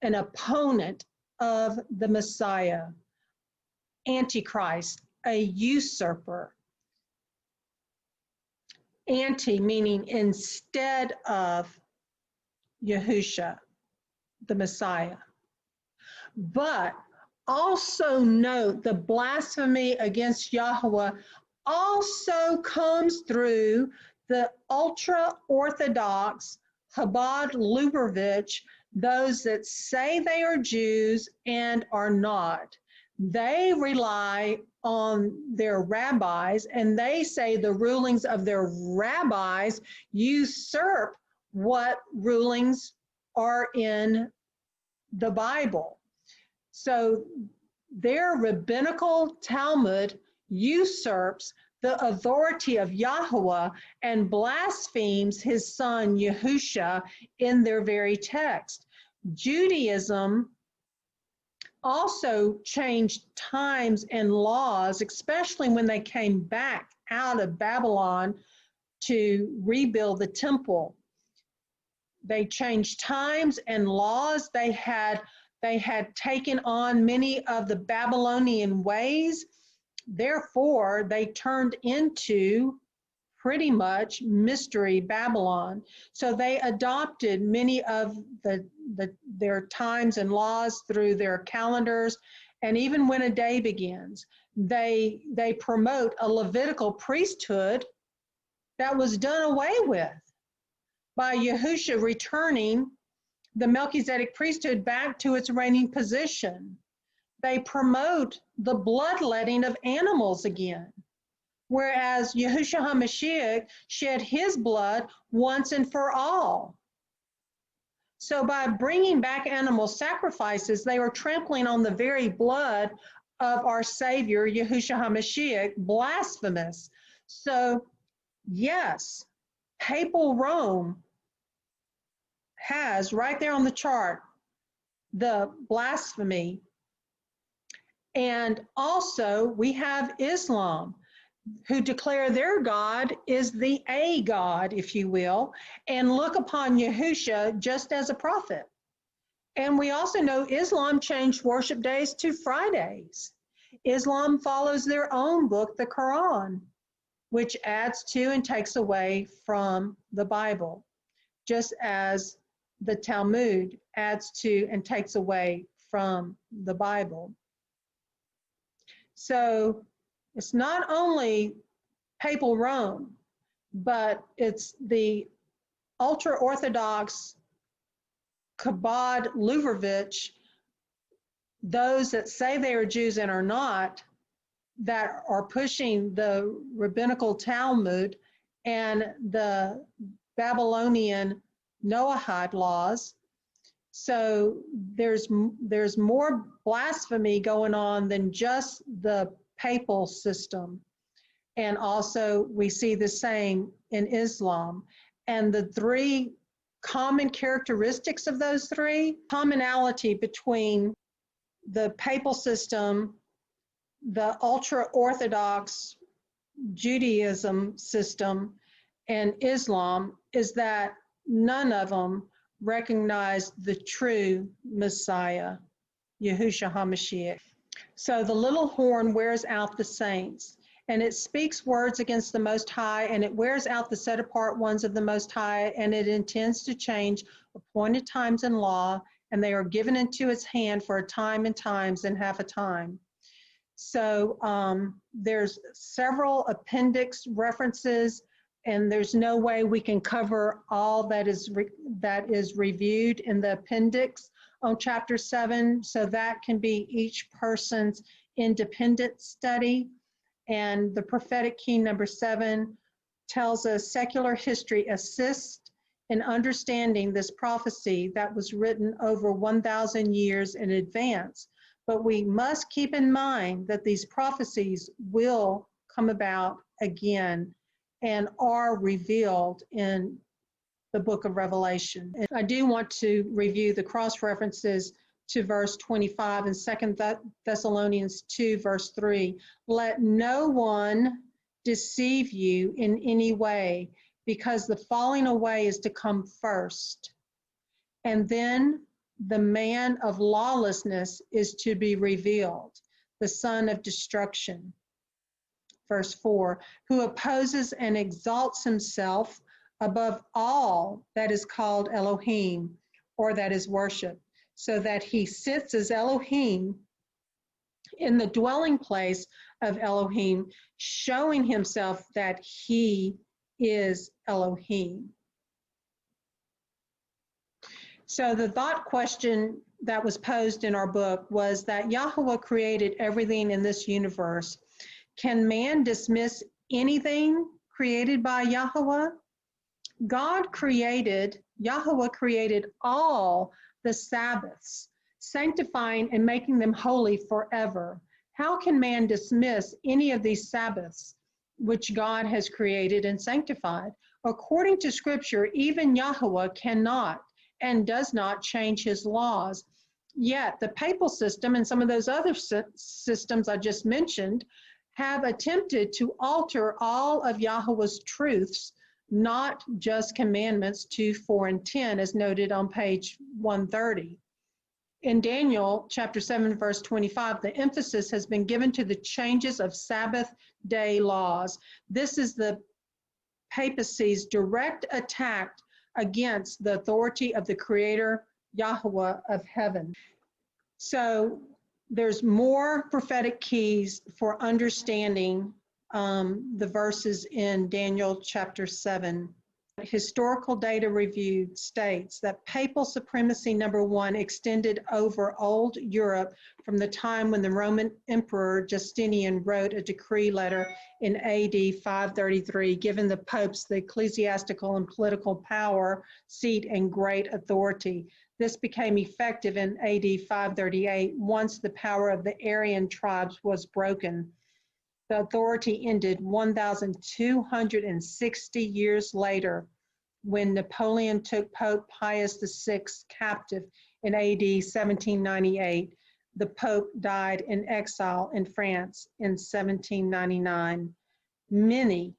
an opponent of the Messiah. Antichrist, a usurper. meaning instead of Yahusha, the Messiah. But also note the blasphemy against Yahweh also comes through the ultra-Orthodox Chabad Lubavitch, those that say they are Jews and are not. They rely on their rabbis, and they say the rulings of their rabbis usurp what rulings are in the Bible. So their rabbinical Talmud usurps the authority of Yahweh and blasphemes his son Yahusha in their very text. Judaism also changed times and laws, especially when they came back out of Babylon to rebuild the temple. They changed times and laws. They had taken on many of the Babylonian ways. Therefore, they turned into pretty much Mystery Babylon. So they adopted many of their times and laws through their calendars. And even when a day begins, they promote a Levitical priesthood that was done away with by Yahusha returning the Melchizedek priesthood back to its reigning position. They promote the bloodletting of animals again, whereas Yahushua HaMashiach shed his blood once and for all. So by bringing back animal sacrifices, they were trampling on the very blood of our Savior, Yahushua HaMashiach, blasphemous. So yes, Papal Rome has right there on the chart the blasphemy. And also we have Islam, who declare their God is the A God, if you will, and look upon Yahusha just as a prophet. And we also know Islam changed worship days to Fridays. Islam follows their own book, the Quran, which adds to and takes away from the Bible, just as the Talmud adds to and takes away from the Bible. So it's not only Papal Rome, but it's the ultra-Orthodox Chabad Lubavitch, those that say they are Jews and are not, that are pushing the rabbinical Talmud and the Babylonian Noahide laws. So there's more blasphemy going on than just the papal system. And also we see the same in Islam. And the three common characteristics of those three, commonality between the papal system, the ultra-Orthodox Judaism system, and Islam, is that none of them recognize the true Messiah, Yahushua HaMashiach. So the little horn wears out the saints, and it speaks words against the Most High, and it wears out the set-apart ones of the Most High, and it intends to change appointed times in law, and they are given into its hand for a time and times and half a time. So there's several appendix references, and there's no way we can cover all that is reviewed in the appendix on chapter 7. So that can be each person's independent study. And the prophetic key number 7 tells us secular history assists in understanding this prophecy that was written over 1,000 years in advance. But we must keep in mind that these prophecies will come about again and are revealed in the book of Revelation. And I do want to review the cross references to verse 25 and 2 Thessalonians 2, verse 3. Let no one deceive you in any way, because the falling away is to come first. And then the man of lawlessness is to be revealed, the son of destruction. verse 4, who opposes and exalts himself above all that is called Elohim, or that is worshiped, so that he sits as Elohim in the dwelling place of Elohim, showing himself that he is Elohim. So the thought question that was posed in our book was that Yahweh created everything in this universe. Can man dismiss anything created by Yahweh? Yahweh created all the Sabbaths, sanctifying and making them holy forever. How can man dismiss any of these Sabbaths which God has created and sanctified? According to Scripture, even Yahweh cannot and does not change his laws. Yet the papal system and some of those other systems I just mentioned have attempted to alter all of Yahweh's truths, not just commandments 2, 4, and 10, as noted on page 130. In Daniel chapter 7, verse 25, the emphasis has been given to the changes of Sabbath day laws. This is the papacy's direct attack against the authority of the Creator, Yahweh of heaven. So there's more prophetic keys for understanding the verses in Daniel chapter 7. Historical data review states that papal supremacy number 1 extended over old Europe from the time when the Roman Emperor Justinian wrote a decree letter in AD 533, giving the popes the ecclesiastical and political power, seat, and great authority. This became effective in AD 538 once the power of the Aryan tribes was broken. The authority ended 1,260 years later when Napoleon took Pope Pius VI captive in AD 1798. The Pope died in exile in France in 1799. Many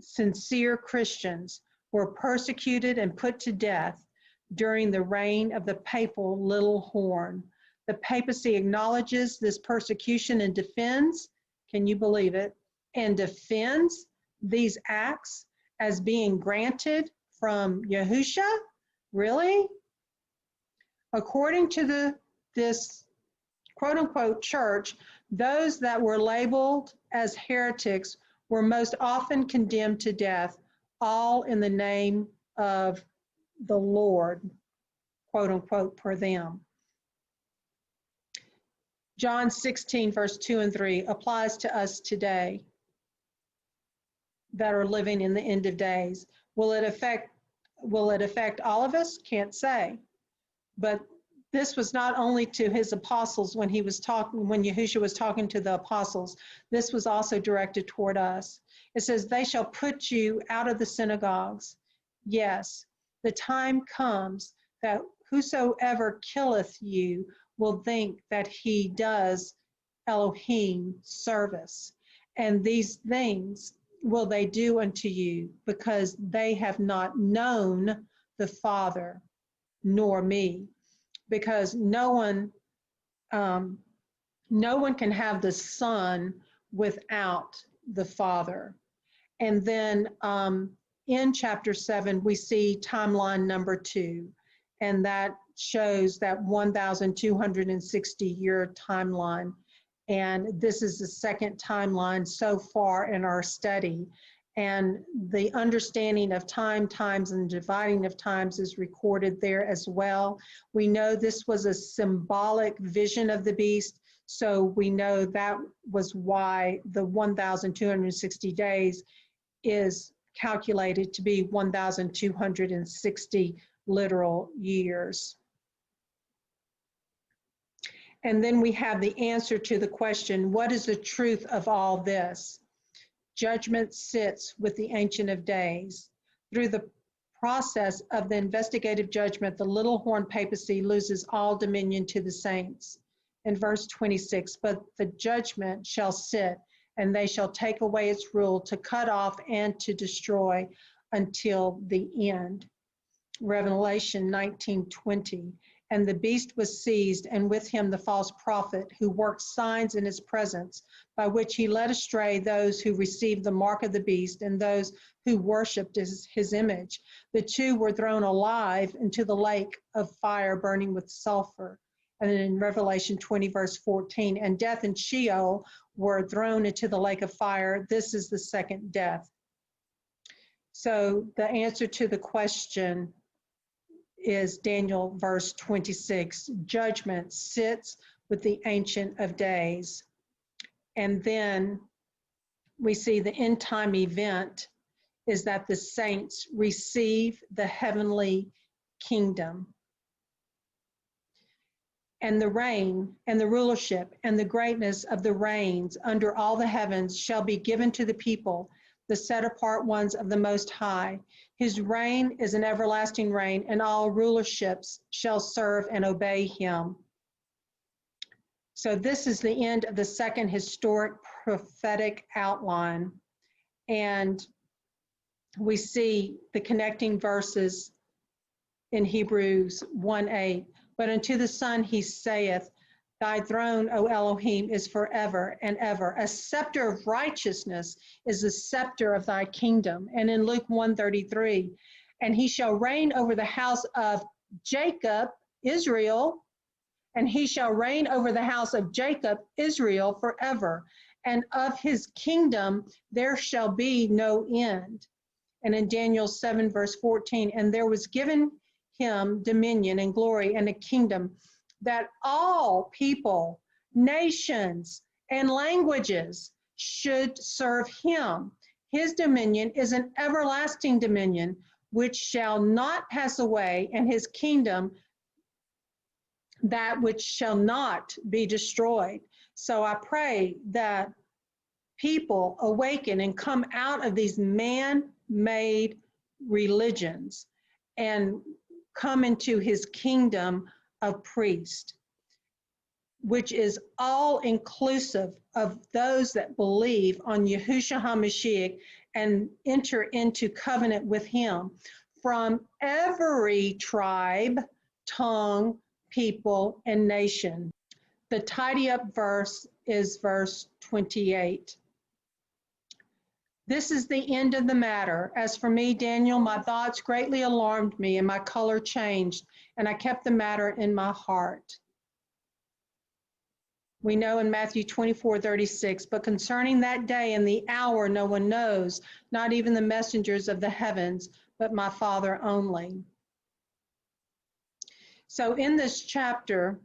sincere Christians were persecuted and put to death during the reign of the papal little horn. The papacy acknowledges this persecution and defends, can you believe it, and defends these acts as being granted from Yahusha? Really? According to this quote-unquote church, those that were labeled as heretics were most often condemned to death, all in the name of the Lord, quote-unquote, per them. John 16, verse 2 and 3 applies to us today that are living in the end of days. Will it affect all of us? Can't say. But this was not only to his apostles when Yahushua was talking to the apostles, this was also directed toward us. It says, they shall put you out of the synagogues. Yes, the time comes that whosoever killeth you will think that he does Elohim service. And these things will they do unto you, because they have not known the Father nor me. Because no one can have the Son without the Father. And then in chapter 7, we see timeline number 2, and that shows that 1,260-year timeline. And this is the second timeline so far in our study. And the understanding of time, times, and dividing of times is recorded there as well. We know this was a symbolic vision of the beast, so we know that was why the 1,260 days is calculated to be 1,260 literal years. And then we have the answer to the question, what is the truth of all this? Judgment sits with the Ancient of Days. Through the process of the investigative judgment, the little horn papacy loses all dominion to the saints. In verse 26, but the judgment shall sit, and they shall take away its rule to cut off and to destroy until the end. Revelation 19:20. And the beast was seized, and with him the false prophet, who worked signs in his presence, by which he led astray those who received the mark of the beast and those who worshipped his image. The two were thrown alive into the lake of fire burning with sulfur. And then in Revelation 20, verse 14, and death and Sheol were thrown into the lake of fire. This is the second death. So the answer to the question is Daniel verse 26. Judgment sits with the Ancient of Days. And then we see the end time event is that the saints receive the heavenly kingdom. And the reign and the rulership and the greatness of the reigns under all the heavens shall be given to the people, the set apart ones of the Most High. His reign is an everlasting reign, and all rulerships shall serve and obey him. So this is the end of the second historic prophetic outline. And we see the connecting verses in Hebrews 1:8. But unto the Son he saith, Thy throne, O Elohim, is forever and ever. A scepter of righteousness is the scepter of thy kingdom. And in Luke 1:33, and he shall reign over the house of Jacob, Israel, and he shall reign over the house of Jacob, Israel, forever. And of his kingdom there shall be no end. And in Daniel 7, verse 14, and there was given him dominion and glory and a kingdom, that all people, nations, and languages should serve him. His dominion is an everlasting dominion which shall not pass away, and his kingdom that which shall not be destroyed. So I pray that people awaken and come out of these man-made religions and come into his kingdom of priest, which is all inclusive of those that believe on Yahushua HaMashiach and enter into covenant with him from every tribe, tongue, people, and nation. The tidy up verse is verse 28. This is the end of the matter. As for me, Daniel, my thoughts greatly alarmed me, and my color changed, and I kept the matter in my heart. We know in Matthew 24:36, but concerning that day and the hour no one knows, not even the messengers of the heavens, but my Father only. So in this chapter,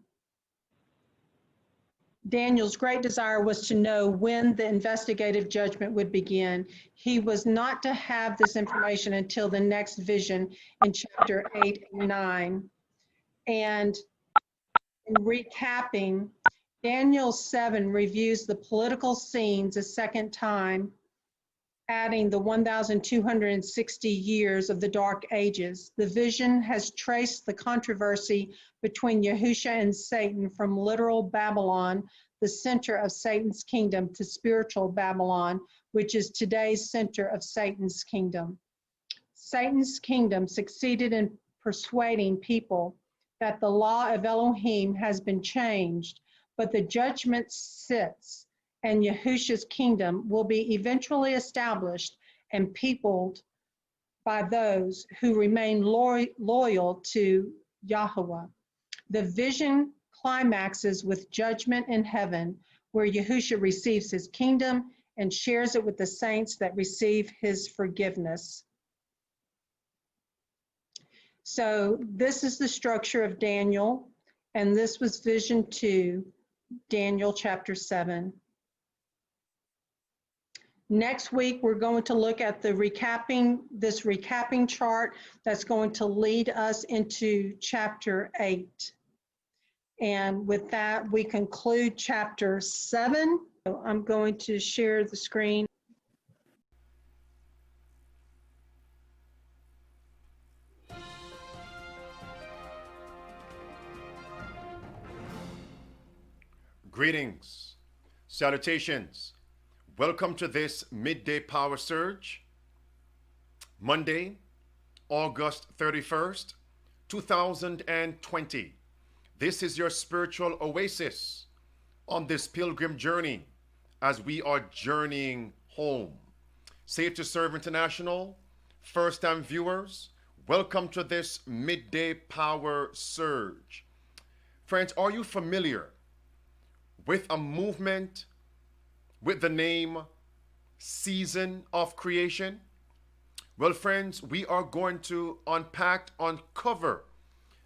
Daniel's great desire was to know when the investigative judgment would begin. He was not to have this information until the next vision in chapter 8 and 9. And in recapping, Daniel 7 reviews the political scenes a second time, adding the 1,260 years of the Dark Ages. The vision has traced the controversy between Yahusha and Satan from literal Babylon, the center of Satan's kingdom, to spiritual Babylon, which is today's center of Satan's kingdom. Satan's kingdom succeeded in persuading people that the law of Elohim has been changed, but the judgment sits, and Yahusha's kingdom will be eventually established and peopled by those who remain loyal to Yahweh. The vision climaxes with judgment in heaven, where Yahusha receives his kingdom and shares it with the saints that receive his forgiveness. So this is the structure of Daniel, and this was vision 2, Daniel chapter 7. Next week, we're going to look at this recapping chart that's going to lead us into chapter 8. And with that, we conclude chapter 7. So I'm going to share the screen. Greetings, salutations. Welcome to this midday power surge, Monday, August 31st, 2020. This is your spiritual oasis on this pilgrim journey as we are journeying home. Safe to Serve International, first-time viewers, welcome to this midday power surge. Friends, are you familiar with a movement with the name Season of Creation? Well, friends, we are going to uncover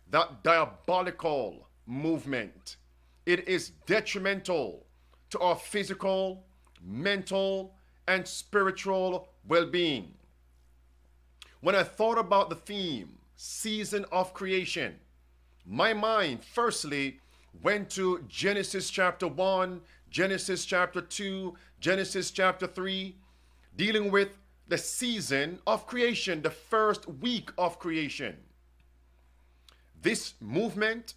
that diabolical movement. It is detrimental to our physical, mental, and spiritual well-being. When I thought about the theme, Season of Creation, my mind firstly went to Genesis chapter 1, Genesis chapter 2, Genesis chapter 3, dealing with the season of creation, the first week of creation. This movement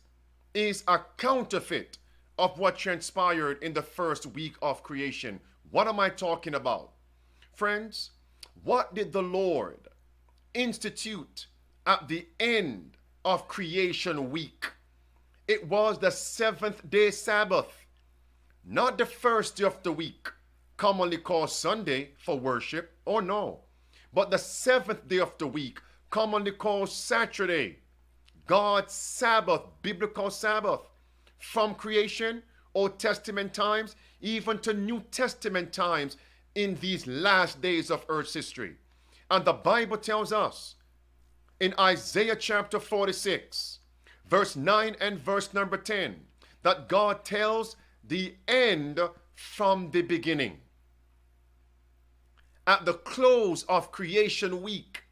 is a counterfeit of what transpired in the first week of creation. What am I talking about? Friends, what did the Lord institute at the end of creation week? It was the seventh day Sabbath, not the first day of the week, commonly called Sunday for worship, or no, but the seventh day of the week, commonly called Saturday, God's Sabbath, biblical Sabbath, from creation, Old Testament times, even to New Testament times in these last days of Earth's history. And the Bible tells us in Isaiah chapter 46, verse 9 and verse number 10, that God tells the end from the beginning. At the close of creation week,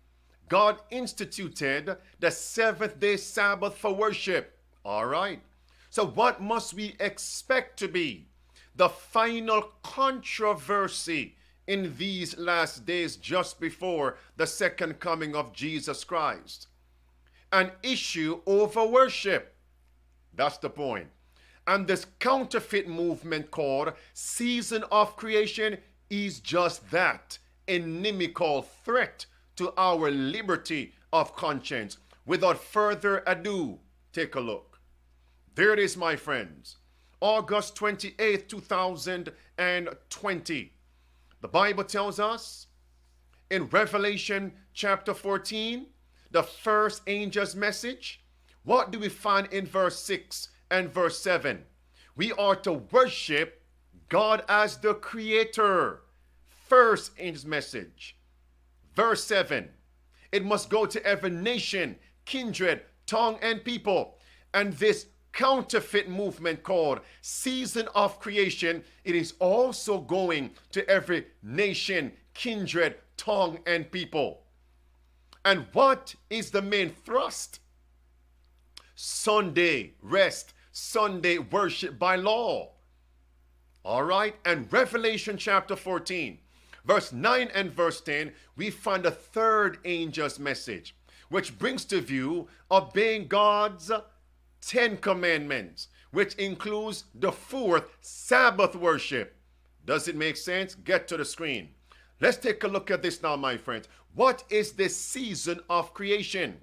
God instituted the seventh day Sabbath for worship. All right. So what must we expect to be the final controversy in these last days just before the second coming of Jesus Christ? An issue over worship. That's the point. And this counterfeit movement called Season of Creation is just that, inimical threat to our liberty of conscience. Without further ado, take a look. There it is, my friends. August 28th, 2020. The Bible tells us in Revelation chapter 14, the first angel's message. What do we find in verse 6 and verse 7? We are to worship God as the creator. First angel's message. Verse 7. It must go to every nation, kindred, tongue, and people. And this counterfeit movement called Season of Creation, it is also going to every nation, kindred, tongue, and people. And what is the main thrust? Sunday rest, Sunday worship by law. All right, and Revelation chapter 14, verse 9 and verse 10, we find the third angel's message, which brings to view obeying God's 10 commandments, which includes the fourth, Sabbath worship. Does it make sense? Get to the screen. Let's take a look at this now, my friends. What is this season of creation?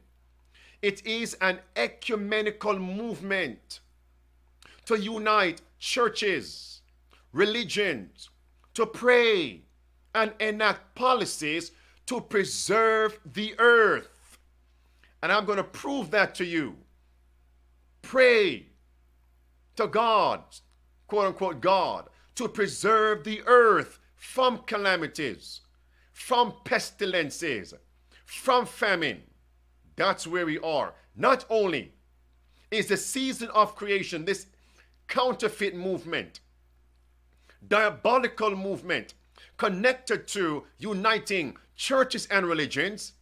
It is an ecumenical movement to unite churches, religions, to pray and enact policies to preserve the earth. And I'm going to prove that to you. Pray to God, quote unquote God, to preserve the earth from calamities, from pestilences, from famine. That's where we are. Not only is the season of creation, this counterfeit movement, diabolical movement, connected to uniting churches and religions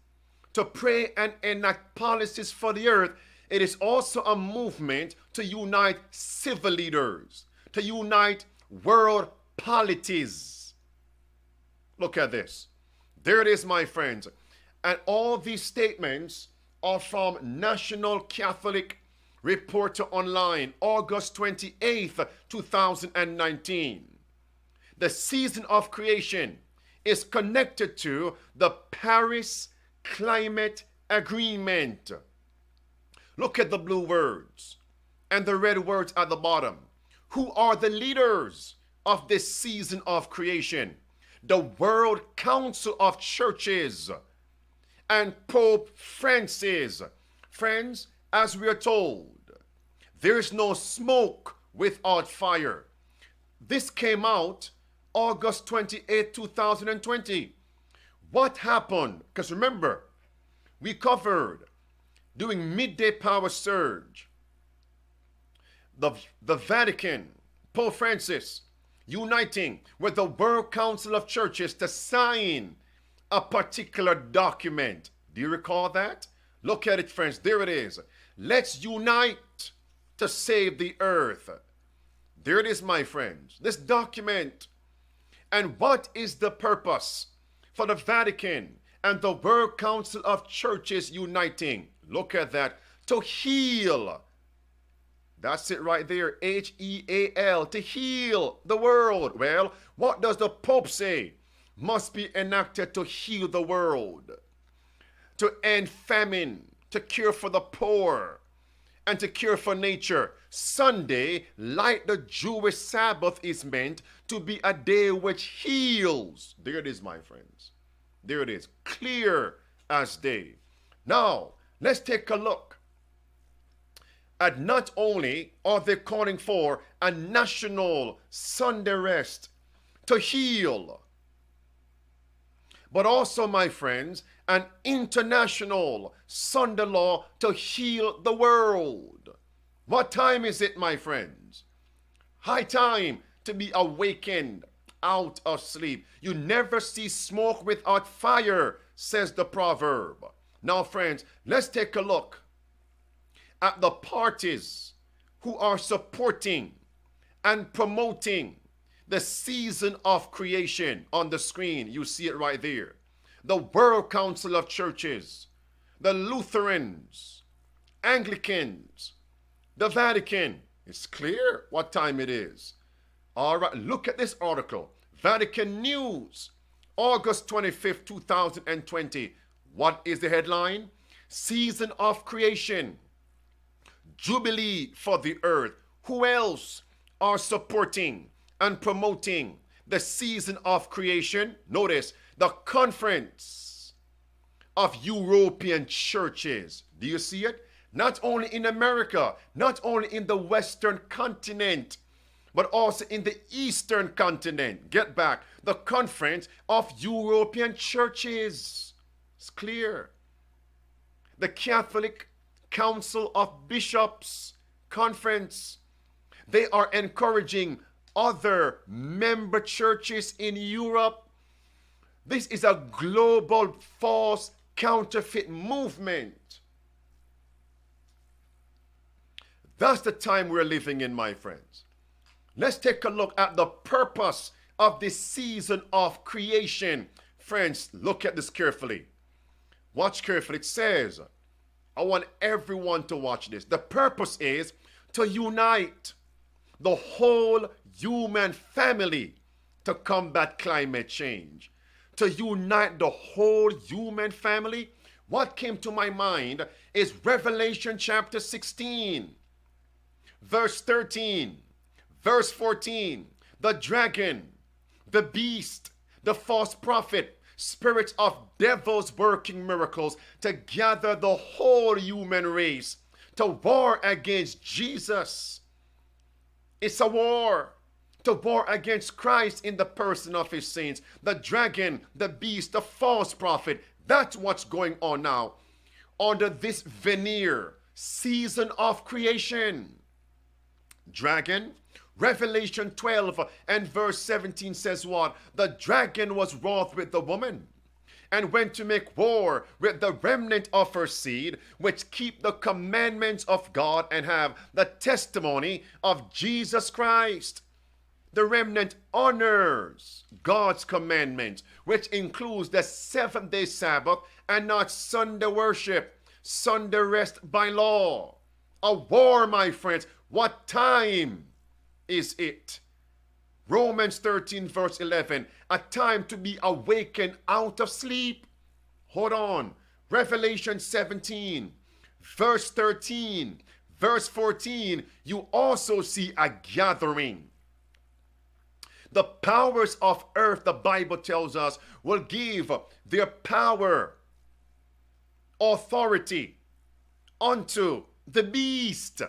to pray and enact policies for the earth, it is also a movement to unite civil leaders, to unite world polities. Look at this. There it is, my friends. And all these statements are from National Catholic Reporter Online, August 28th, 2019. The season of creation is connected to the Paris Climate Agreement. Look at the blue words. and the red words at the bottom. Who are the leaders of this season of creation? The World Council of Churches and Pope Francis. Friends, as we are told, there is no smoke without fire. This came out August 28, 2020. What happened? Because remember, we covered during midday power surge, the Vatican, Pope Francis, uniting with the World Council of Churches to sign a particular document. Do you recall that? Look at it, friends. There it is. Let's unite to save the earth. There it is, my friends. This document. And what is the purpose for the Vatican and the World Council of Churches uniting? Look at that. To heal. That's it right there. H-E-A-L. To heal the world. Well, what does the Pope say? Must be enacted to heal the world, to end famine, to cure for the poor, and to cure for nature. Sunday, like the Jewish Sabbath, is meant to be a day which heals. There it is, my friends. There it is, clear as day. Now, let's take a look at not only are they calling for a national Sunday rest to heal, but also, my friends, an international Sunday law to heal the world. What time is it, my friends? High time to be awakened out of sleep. You never see smoke without fire, says the proverb. Now, friends, let's take a look at the parties who are supporting and promoting the season of creation. On the screen, you see it right there. The World Council of Churches, the Lutherans, Anglicans, the Vatican. It's clear what time it is. All right, look at this article. Vatican News, August 25th, 2020. What is the headline? Season of creation, Jubilee for the earth. Who else are supporting and promoting the season of creation? Notice, the Conference of European Churches. Do you see it? Not only in America, not only in the Western continent, but also in the Eastern continent. Get back. The Conference of European Churches. It's clear. The Catholic Council of Bishops Conference. They are encouraging other member churches in Europe. This is a global false counterfeit movement. That's the time we're living in, my friends. Let's take a look at the purpose of this season of creation. Friends, look at this carefully. Watch carefully. It says, I want everyone to watch this. The purpose is to unite the whole human family to combat climate change. To unite the whole human family. What came to my mind is Revelation chapter 16, verse 13, verse 14. The dragon, the beast, the false prophet, spirits of devils working miracles to gather the whole human race to war against Jesus. It's a war. To war against Christ in the person of his saints. The dragon, the beast, the false prophet. That's what's going on now under this veneer, season of creation. Dragon, Revelation 12 and verse 17 says what? The dragon was wroth with the woman and went to make war with the remnant of her seed, which keep the commandments of God and have the testimony of Jesus Christ. The remnant honors God's commandments, which includes the seventh-day Sabbath and not Sunday worship, Sunday rest by law. A war, my friends. What time is it? Romans 13 verse 11, a time to be awakened out of sleep. Hold on. Revelation 17 verse 13, verse 14, you also see a gathering. The powers of earth, the Bible tells us, will give their power, authority unto the beast.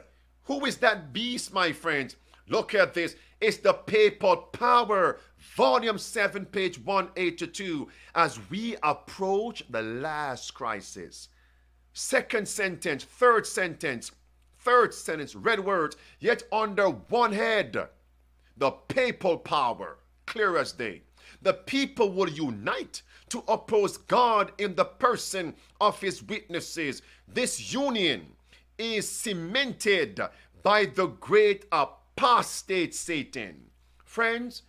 Who is that beast, my friends? Look at this. It's the papal power. Volume 7, page 182. As we approach the last crisis. Second sentence, third sentence, red words, yet under one head. The papal power, clear as day. The people will unite to oppose God in the person of his witnesses. This union is cemented by the great apostate Satan. Friends,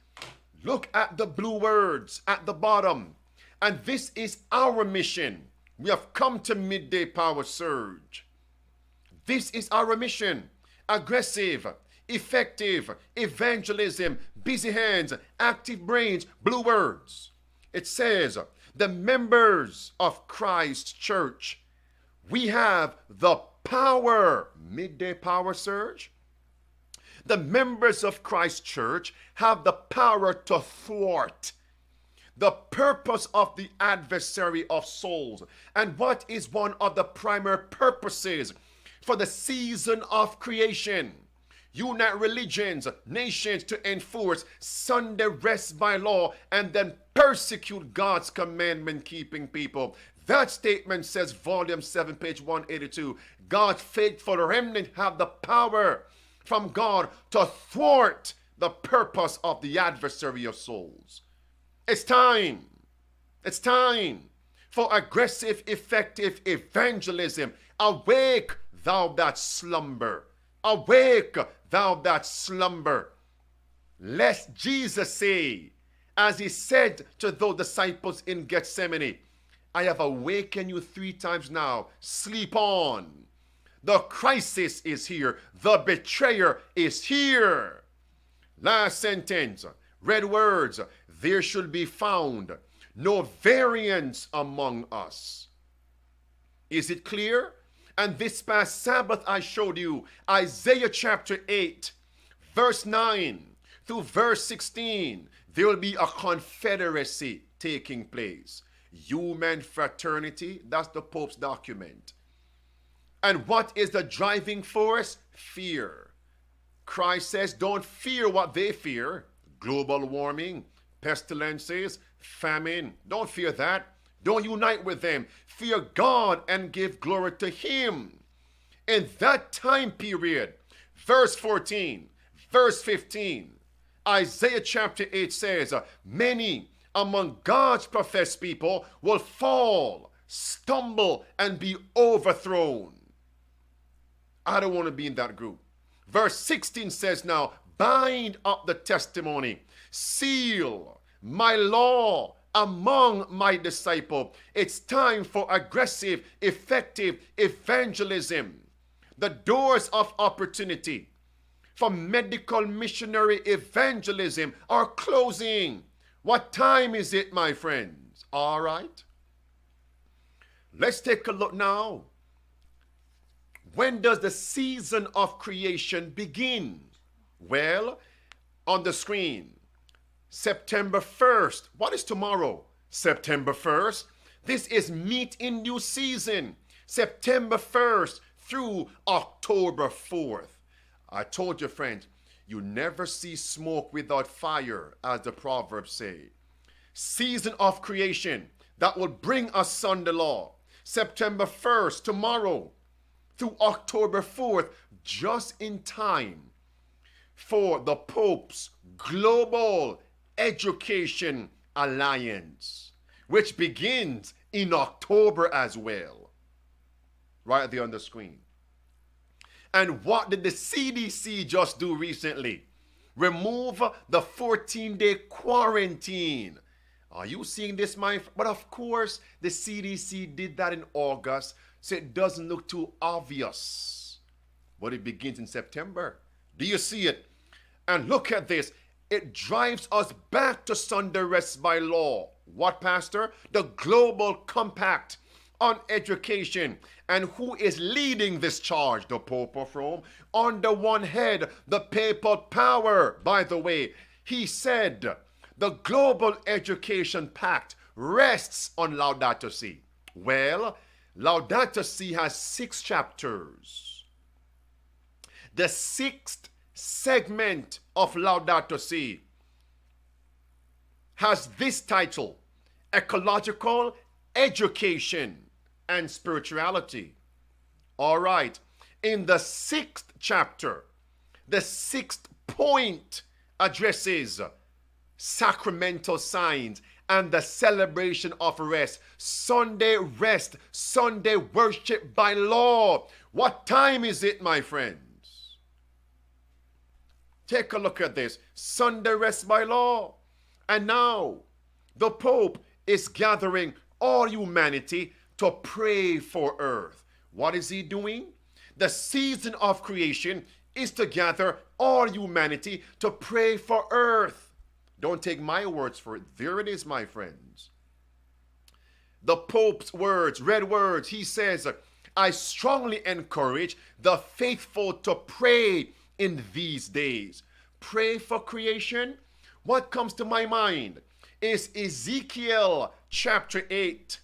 look at the blue words at the bottom. And this is our mission. We have come to midday power surge. This is our mission. Aggressive, effective evangelism, busy hands, active brains, blue words. It says, the members of Christ's church, we have the power, midday power surge. The members of Christ's church have the power to thwart the purpose of the adversary of souls. And what is one of the primary purposes for the season of creation? Unite religions, nations to enforce Sunday rest by law and then persecute God's commandment-keeping people. That statement says, volume 7, page 182, God's faithful remnant have the power from God to thwart the purpose of the adversary of souls. It's time for aggressive, effective evangelism. Awake, thou that slumber. Awake, thou that slumber. Lest Jesus say, as he said to those disciples in Gethsemane, I have awakened you 3 times now. Sleep on. The crisis is here. The betrayer is here. Last sentence, red words, there should be found no variance among us. Is it clear? And this past Sabbath I showed you Isaiah chapter 8, verse 9 through verse 16. There will be a confederacy taking place. Human fraternity, that's the Pope's document. And what is the driving force? Fear. Christ says, don't fear what they fear. Global warming, pestilences, famine. Don't fear that. Don't unite with them. Fear God and give glory to him. In that time period, verse 14, verse 15, Isaiah chapter 8 says, many among God's professed people will fall, stumble, and be overthrown. I don't want to be in that group. Verse 16 says now, bind up the testimony, seal my law among my disciple. It's time for aggressive, effective evangelism. The doors of opportunity for medical missionary evangelism are closing. What time is it, my friends? All right. Let's take a look now. When does the season of creation begin? Well, on the screen, September 1st. What is tomorrow? September 1st. This is meat in new season. September 1st through October 4th. I told you, friends, you never see smoke without fire, as the Proverbs say. Season of creation that will bring us Sunday law. September 1st, tomorrow, through October 4th, just in time for the Pope's Global Education Alliance, which begins in October as well. Right there on the screen. And what did the CDC just do recently? Remove the 14-day quarantine. Are you seeing this, my friend? But of course, the CDC did that in August, so it doesn't look too obvious. But it begins in September. Do you see it? And look at this. It drives us back to Sunday rest by law. What, Pastor? The Global Compact on education. And who is leading this charge? The Pope of Rome. Under one head, the papal power. By the way, he said the Global Education Pact rests on Laudato Si. Well, Laudato Si has 6 chapters. The 6th segment of Laudato Si has this title: Ecological Education and Spirituality. All right. In the 6th chapter, the 6th point addresses sacramental signs and the celebration of rest. Sunday rest, Sunday worship by law. What time is it, my friends? Take a look at this. Sunday rest by law. And now the Pope is gathering all humanity to pray for earth. What is he doing? The season of creation is to gather all humanity to pray for earth. Don't take my words for it. There it is, my friends. The Pope's words, red words, he says, I strongly encourage the faithful to pray in these days. Pray for creation. What comes to my mind is Ezekiel chapter 8,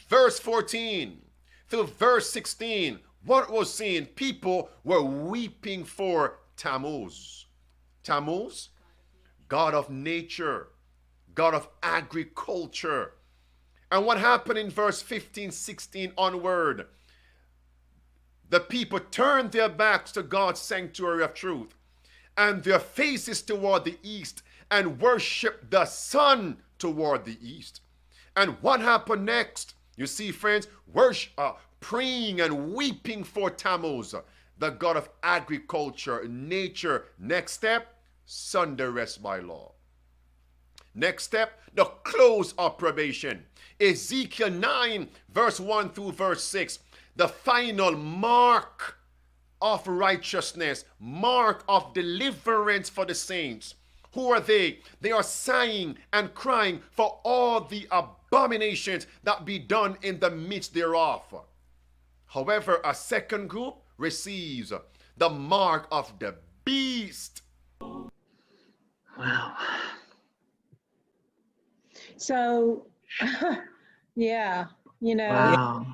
verse 14 through verse 16. What was seen? People were weeping for Tammuz. Tammuz, God of nature, God of agriculture. And what happened in verse 15, 16 onward? The people turned their backs to God's sanctuary of truth and their faces toward the east and worshiped the sun toward the east. And what happened next? You see, friends, praying and weeping for Tammuz, the God of agriculture, nature. Next step, Sunday rest by law. Next step, the close of probation. Ezekiel 9, verse 1 through verse 6. The final mark of righteousness, mark of deliverance for the saints. Who are they? They are sighing and crying for all the abominations that be done in the midst thereof. However, a second group receives the mark of the beast. Wow. So, yeah, Wow.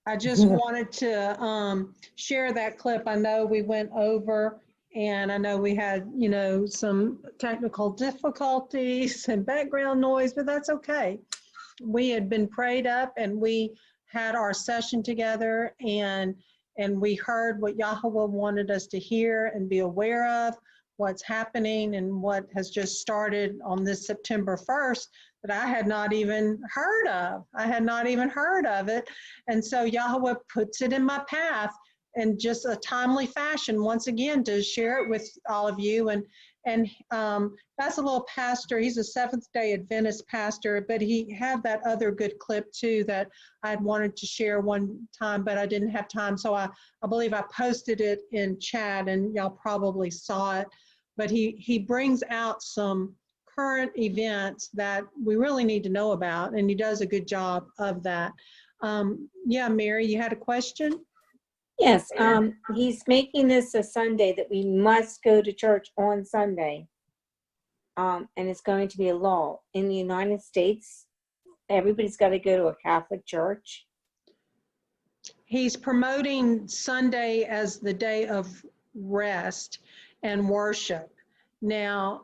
I just wanted to share that clip. I know we went over, and I know we had, some technical difficulties and background noise, but that's okay. We had been prayed up, and we had our session together, and we heard what Yahweh wanted us to hear and be aware of, what's happening and what has just started on this September 1st that I had not even heard of. I had not even heard of it. And so Yahweh puts it in my path in just a timely fashion, once again, to share it with all of you. And that's a little pastor. He's a Seventh-day Adventist pastor, but he had that other good clip too that I had wanted to share one time, but I didn't have time. So I believe I posted it in chat, and y'all probably saw it. But he brings out some current events that we really need to know about, and he does a good job of that. Yeah, Mary, you had a question? Yes, he's making this a Sunday that we must go to church on Sunday. And it's going to be a law. In the United States, everybody's got to go to a Catholic church. He's promoting Sunday as the day of rest and worship. Now,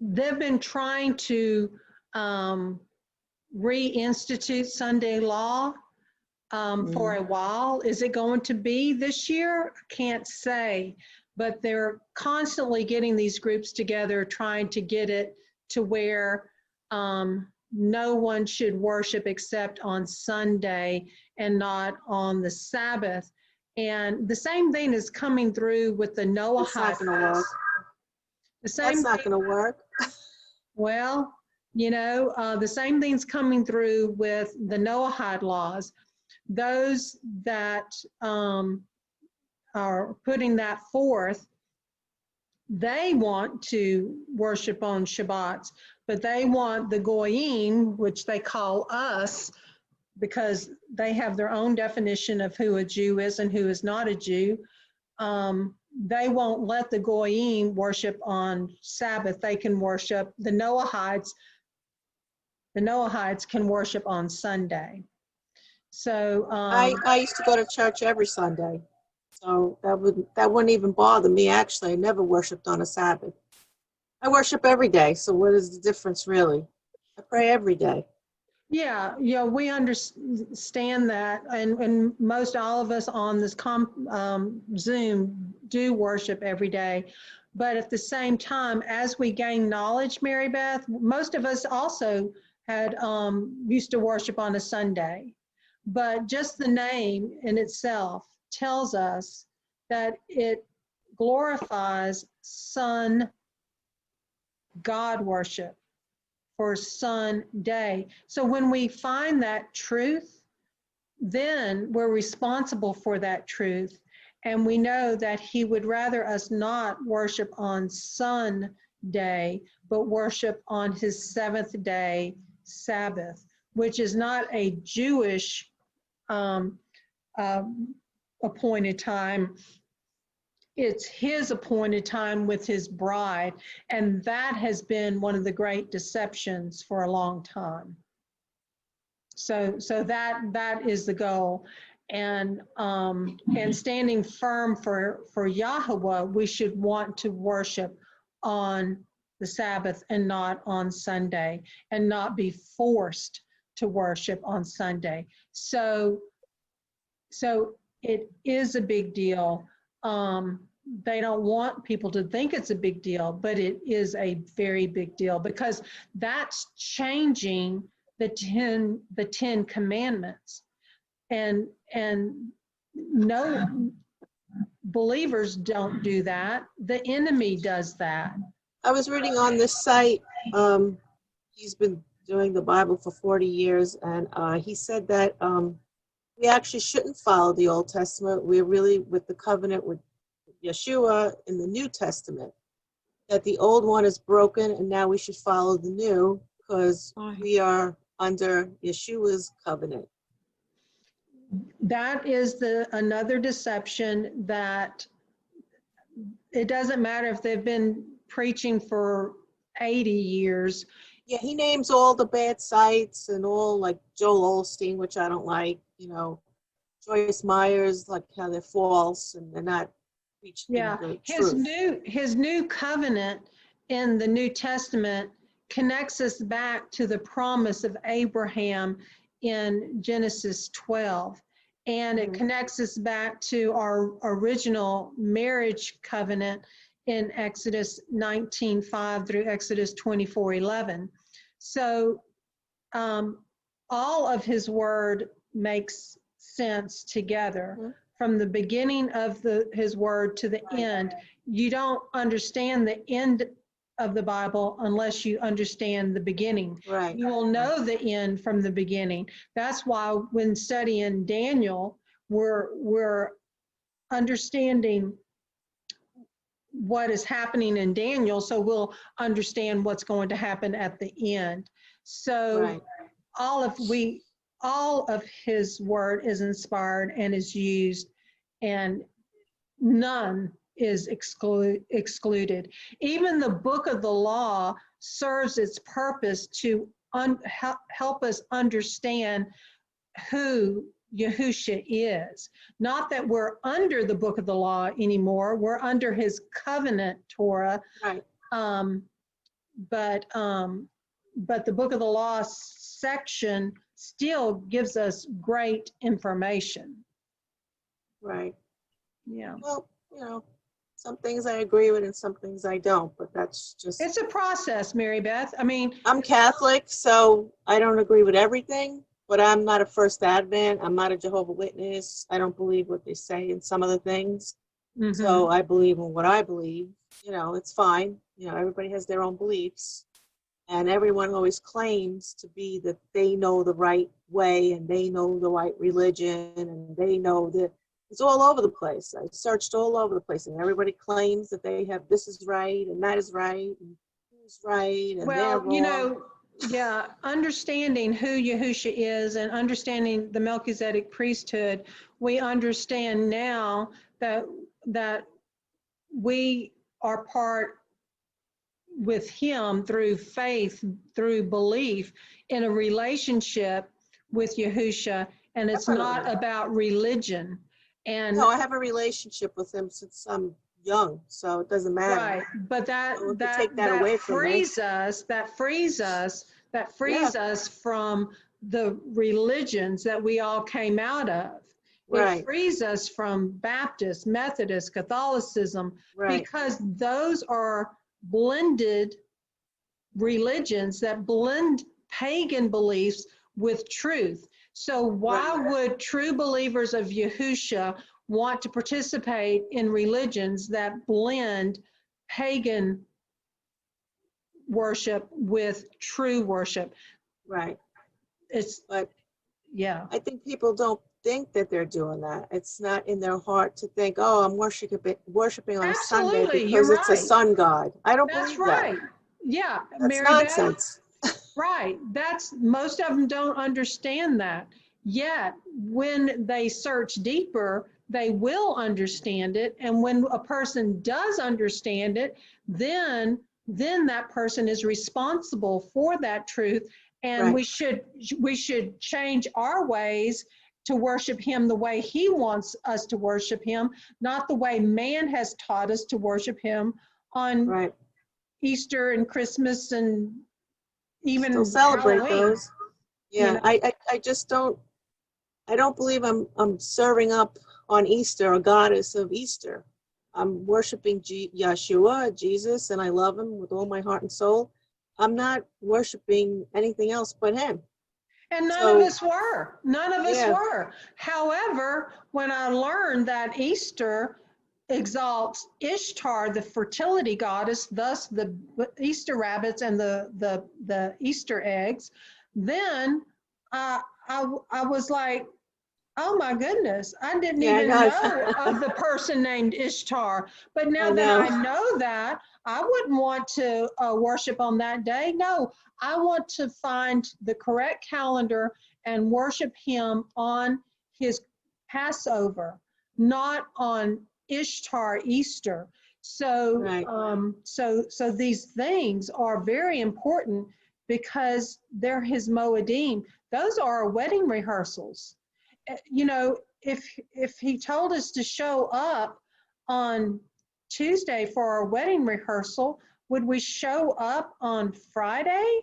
they've been trying to reinstitute Sunday law for a while. Is it going to be this year? I can't say, but they're constantly getting these groups together, trying to get it to where no one should worship except on Sunday and not on the Sabbath. And the same thing is coming through with the Noahide That's not going to laws. work. The same That's not thing, going to work. well, the same thing's coming through with the Noahide laws. Those that are putting that forth, they want to worship on Shabbats, but they want the Goyim, which they call us, because they have their own definition of who a Jew is and who is not a Jew. They won't let the Goyim worship on Sabbath. They can worship, the Noahites can worship on Sunday. So I used to go to church every Sunday, so that wouldn't even bother me. Actually, I never worshipped on a Sabbath. I worship every day, so what is the difference really? I pray every day. yeah, we understand that, and most all of us on this Zoom do worship every day. But at the same time, as we gain knowledge, Mary Beth, most of us also had used to worship on a Sunday. But just the name in itself tells us that it glorifies Son God worship for Sunday. So when we find that truth, then we're responsible for that truth. And we know that he would rather us not worship on Sunday, but worship on his seventh day Sabbath, which is not a Jewish appointed time. It's his appointed time with his bride. And that has been one of the great deceptions for a long time. So that is the goal. And standing firm for Yahweh, we should want to worship on the Sabbath and not on Sunday, and not be forced to worship on Sunday. So it is a big deal. They don't want people to think it's a big deal, but it is a very big deal, because that's changing the 10 commandments. And no, believers don't do that. The enemy does that. I was reading on this site, he's been doing the Bible for 40 years, and he said that we actually shouldn't follow the Old Testament. We're really with the covenant with Yeshua in the New Testament, that the old one is broken and now we should follow the new because we are under Yeshua's covenant. That is another deception, that it doesn't matter if they've been preaching for 80 years. Yeah, he names all the bad sites and all, like Joel Osteen, which I don't like, Joyce Myers, like how they're false and they're not preaching the truth. His new covenant in the New Testament connects us back to the promise of Abraham in Genesis 12. And it connects us back to our original marriage covenant in Exodus 19:5 through Exodus 24:11. So all of his word makes sense together. From the beginning of his word to the end. You don't understand the end of the Bible unless you understand the beginning. Right. You will know the end from the beginning. That's why when studying Daniel, we're understanding what is happening in Daniel, so we'll understand what's going to happen at the end. So all of his word is inspired and is used, and none is excluded. Even the book of the law serves its purpose to help us understand who Yahusha is. Not that we're under the book of the law anymore, we're under his covenant Torah. Right. But the book of the law section still gives us great information. Right. Yeah. Well, some things I agree with and some things I don't, but that's just... It's a process, Mary Beth. I mean... I'm Catholic, so I don't agree with everything, but I'm not a First Advent. I'm not a Jehovah's Witness. I don't believe what they say in some of the things. So I believe in what I believe. It's fine. Everybody has their own beliefs. And everyone always claims to be that they know the right way and they know the right religion and they know that it's all over the place. I searched all over the place and everybody claims that they have this is right and that is right and who's right and they're wrong. Yeah, understanding who Yahusha is and understanding the Melchizedek priesthood, we understand now that we are part with him through faith, through belief in a relationship with Yahusha, and it's not Definitely. about religion. And No, I have a relationship with him since I'm young, so it doesn't matter. right, but No one can take that away from me. frees us from the religions that we all came out of. It Right, frees us from Baptist, Methodist, Catholicism, right, because those are blended religions that blend pagan beliefs with truth. So why would true believers of Yahusha want to participate in religions that blend pagan worship with true worship? right. It's, But yeah, I think people don't think that they're doing that. It's not in their heart to think, oh, I'm worshiping on Sunday absolutely, you're because it's a right. sun god. I don't That's believe that. right. Yeah, That's Mary Beth, nonsense. right. That's, most of them don't understand that. Yet, when they search deeper, they will understand it. And when a person does understand it, then that person is responsible for that truth. And Right, we should change our ways to worship him the way he wants us to worship him, not the way man has taught us to worship him on right. Easter and Christmas and even Still celebrate Halloween. those. You Yeah, know, I just I don't believe I'm serving up on Easter a goddess of Easter. I'm worshiping Yeshua, Jesus, and I love him with all my heart and soul. I'm not worshiping anything else but him. and none of So, us were. None of us yeah, were. However, when I learned that Easter exalts Ishtar, the fertility goddess, thus the Easter rabbits and the Easter eggs, then I was like, oh my goodness, I didn't yeah, I even know. know of the person named Ishtar. But now I that know. I know that, I wouldn't want to worship on that day. No, I want to find the correct calendar and worship him on his Passover, not on Ishtar Easter. So, Right, so these things are very important because they're his Moedim. Those are wedding rehearsals. You know, if he told us to show up on Tuesday for our wedding rehearsal, would we show up on Friday?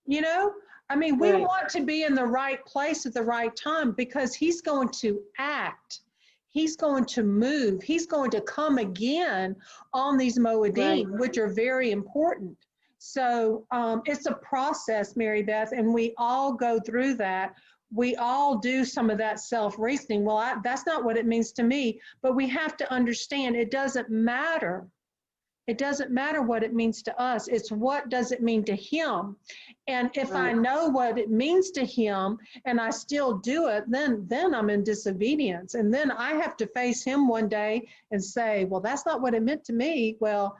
You know, I mean, we right, want to be in the right place at the right time because he's going to act. He's going to move. He's going to come again on these right, Moedim, which are very important. So it's a process, Mary Beth, and we all go through that. We all do some of that self-reasoning. Well, that's not what it means to me, but we have to understand it doesn't matter. It doesn't matter what it means to us. It's what does it mean to him. And if I right. know what it means to him and I still do it, then I'm in disobedience. And then I have to face him one day and say, well, that's not what it meant to me. Well,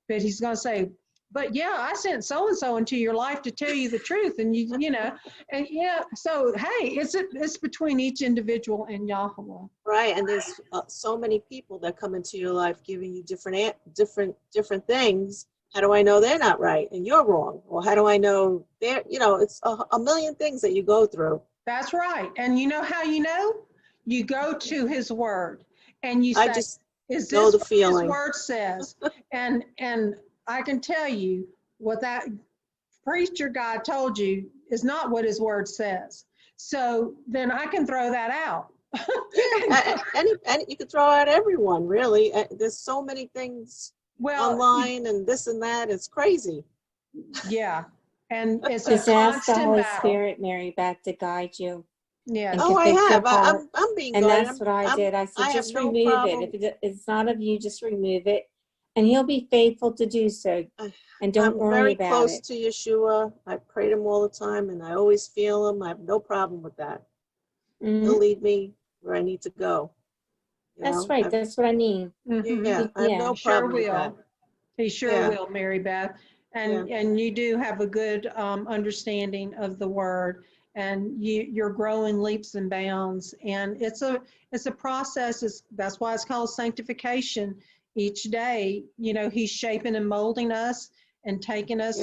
but he's going to say, but yeah, I sent so-and-so into your life to tell you the truth. And you know, and yeah, so, hey, it's between each individual and Yahweh. Right, and there's so many people that come into your life giving you different things. How do I know they're not right and you're wrong? Or how do I know they're, it's a million things that you go through. That's right. And you know how you know? You go to his word and you I say, just is know this the what his feeling. word says? And I can tell you what that preacher guy told you is not what his word says. So then I can throw that out. Yeah, any you could throw out everyone, really. There's so many things Well, online and this and that. It's crazy. yeah. And it's a Just ask the constant Holy battle. Spirit, Mary Beth, to guide you Yes. and Oh, I convict your have. heart. I'm being And good. that's what I did. I said, I have just no remove it. problem. If it's not of you, just remove it. And he'll be faithful to do so. And don't I'm worry very about close it. to Yeshua. I pray to him all the time, and I always feel him. I have no problem with that. Mhm. He'll lead me where I need to go. That's right. That's what I mean. Mhm. Yeah, I have Yeah. no He sure problem with that. will. He sure Yeah. will, Mary Beth. and you do have a good understanding of the word, and you're growing leaps and bounds, and it's a process. That's why it's called sanctification. Each day, he's shaping and molding us and taking us,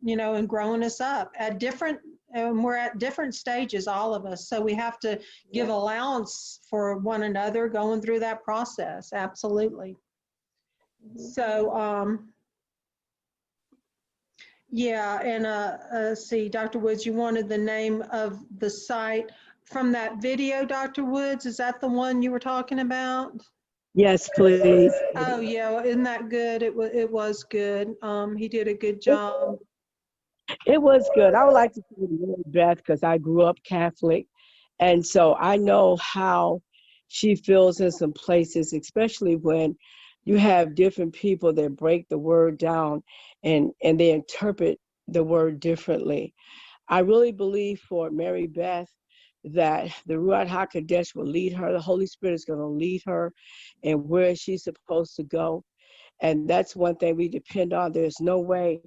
and growing us up at different, and we're at different stages, all of us. So we have to give allowance for one another going through that process. Absolutely. So, yeah, and see, Dr. Woods, you wanted the name of the site from that video, Dr. Woods. Is that the one you were talking about? Yes, please. Oh, yeah. Well, isn't that good? It was good. He did a good job. It was good. I would like to say to Beth, because I grew up Catholic, and so I know how she feels in some places, especially when you have different people that break the word down and they interpret the word differently. I really believe for Mary Beth that the Ruach HaKodesh will lead her. The Holy Spirit is going to lead her and where she's supposed to go. And that's one thing we depend on. There's no way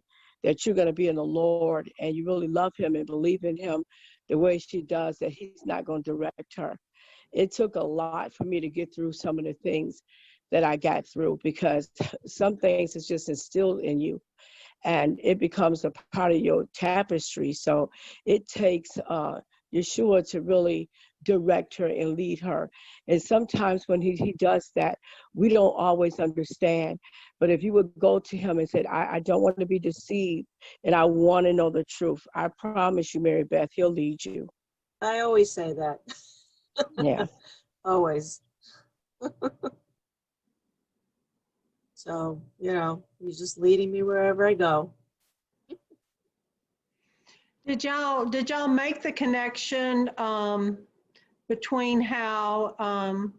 that you're going to be in the Lord and you really love him and believe in him the way she does, that he's not going to direct her. It took a lot for me to get through some of the things that I got through, because some things is just instilled in you and it becomes a part of your tapestry. So it takes Yeshua to really direct her and lead her. And sometimes when he does that, we don't always understand. But if you would go to him and say, I don't want to be deceived and I want to know the truth, I promise you, Mary Beth, he'll lead you. I always say that. Yeah. Always. So, he's just leading me wherever I go. Did y'all make the connection between how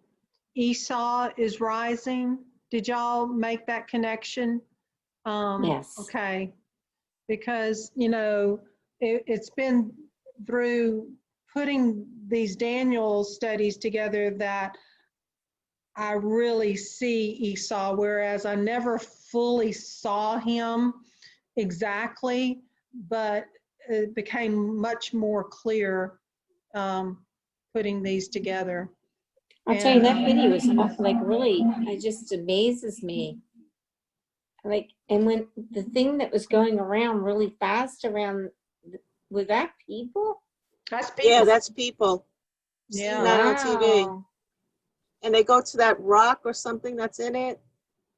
Esau is rising? Did y'all make that connection? Yes. Okay. Because, it's been through putting these Daniel studies together that I really see Esau, whereas I never fully saw him exactly, but it became much more clear putting these together. I'll tell you, that video is like really, it just amazes me. Like, and when the thing that was going around really fast around, was that people? That's people. Yeah, that's people. Yeah. Seen that on TV. Wow. And they go to that rock or something that's in it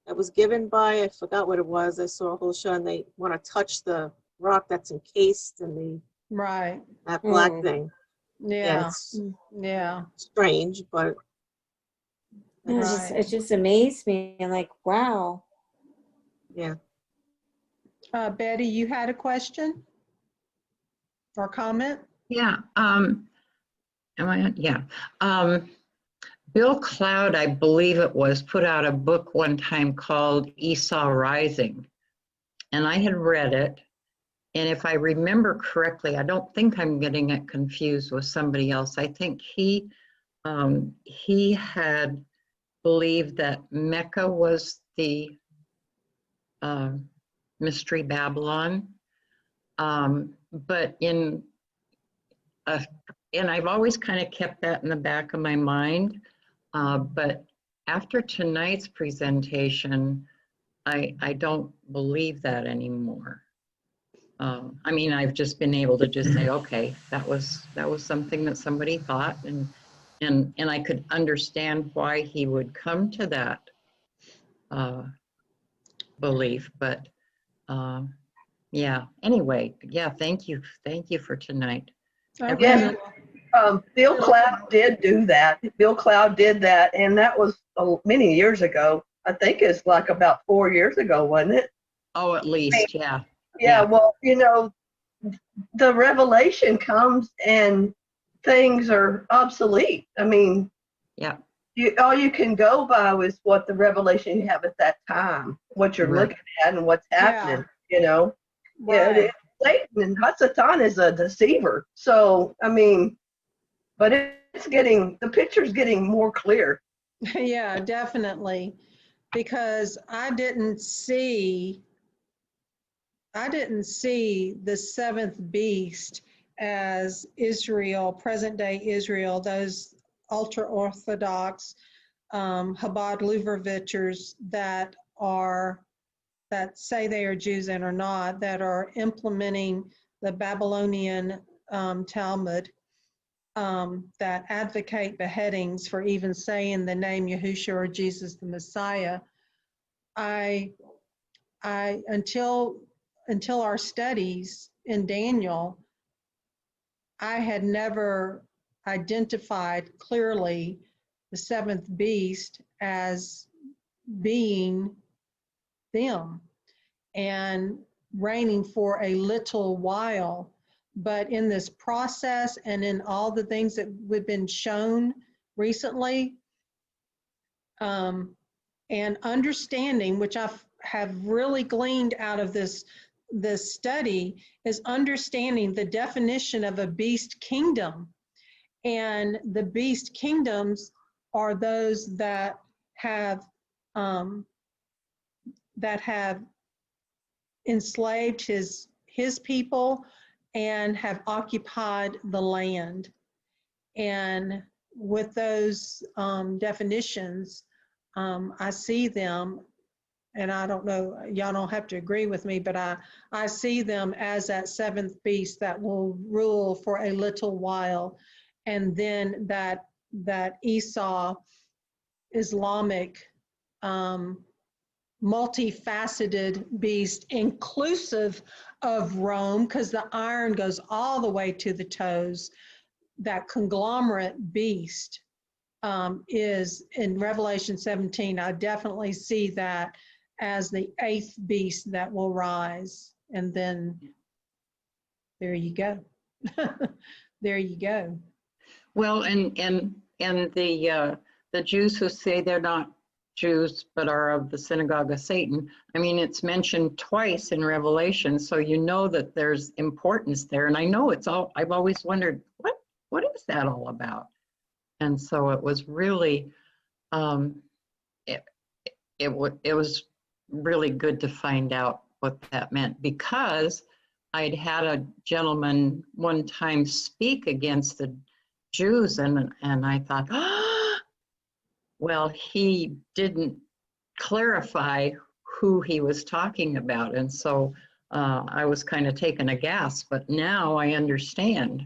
that was given by, I forgot what it was. I saw a whole show and they want to touch the rock that's encased in that black thing. Yeah. It's Yeah. strange, but It just amazed me. I'm like, wow. yeah. Betty, you had a question or comment? Yeah. Am I on? Yeah. Bill Cloud, I believe it was, put out a book one time called Esau Rising. And I had read it. And if I remember correctly, I don't think I'm getting it confused with somebody else. I think he had believed that Mecca was the Mystery Babylon. But and I've always kind of kept that in the back of my mind. But after tonight's presentation, I don't believe that anymore. I mean, I've just been able to just say, okay, that was something that somebody thought, and I could understand why he would come to that belief. But yeah. Anyway, yeah. Thank you for tonight. Okay. Bill Cloud did do that. Bill Cloud did that, and that was many years ago. I think it's like about 4 years ago, wasn't it? Oh, at least, yeah. Yeah, well, the revelation comes and things are obsolete. I mean, yeah. All you can go by is what the revelation you have at that time, what you're looking at and what's happening, Right. Yeah, Satan and Hasatan is a deceiver. So, I mean, but the picture's getting more clear. Yeah, definitely. Because I didn't see I didn't see the seventh beast as Israel, present day Israel, those ultra Orthodox Chabad Lubavitchers that say they are Jews and are not, that are implementing the Babylonian Talmud, that advocate beheadings for even saying the name Yahushua or Jesus the Messiah. Until our studies in Daniel, I had never identified clearly the seventh beast as being them and reigning for a little while. But in this process and in all the things that we've been shown recently, and understanding, which I have really gleaned out of this study, is understanding the definition of a beast kingdom. And the beast kingdoms are those that have enslaved his people and have occupied the land. And with those definitions, I see them, and I don't know, y'all don't have to agree with me, but I see them as that seventh beast that will rule for a little while. And then that Esau, Islamic, multifaceted beast, inclusive of Rome, because the iron goes all the way to the toes, that conglomerate beast is in Revelation 17. I definitely see that as the eighth beast that will rise. And then there you go. There you go. Well, and the Jews who say they're not Jews but are of the synagogue of Satan, I mean, it's mentioned twice in Revelation, so you know that there's importance there. And I know I've always wondered, what is that all about? And so it was really, it was really good to find out what that meant, because I'd had a gentleman one time speak against the Jews, and I thought, well, he didn't clarify who he was talking about. And so I was kind of taken aghast, but now I understand.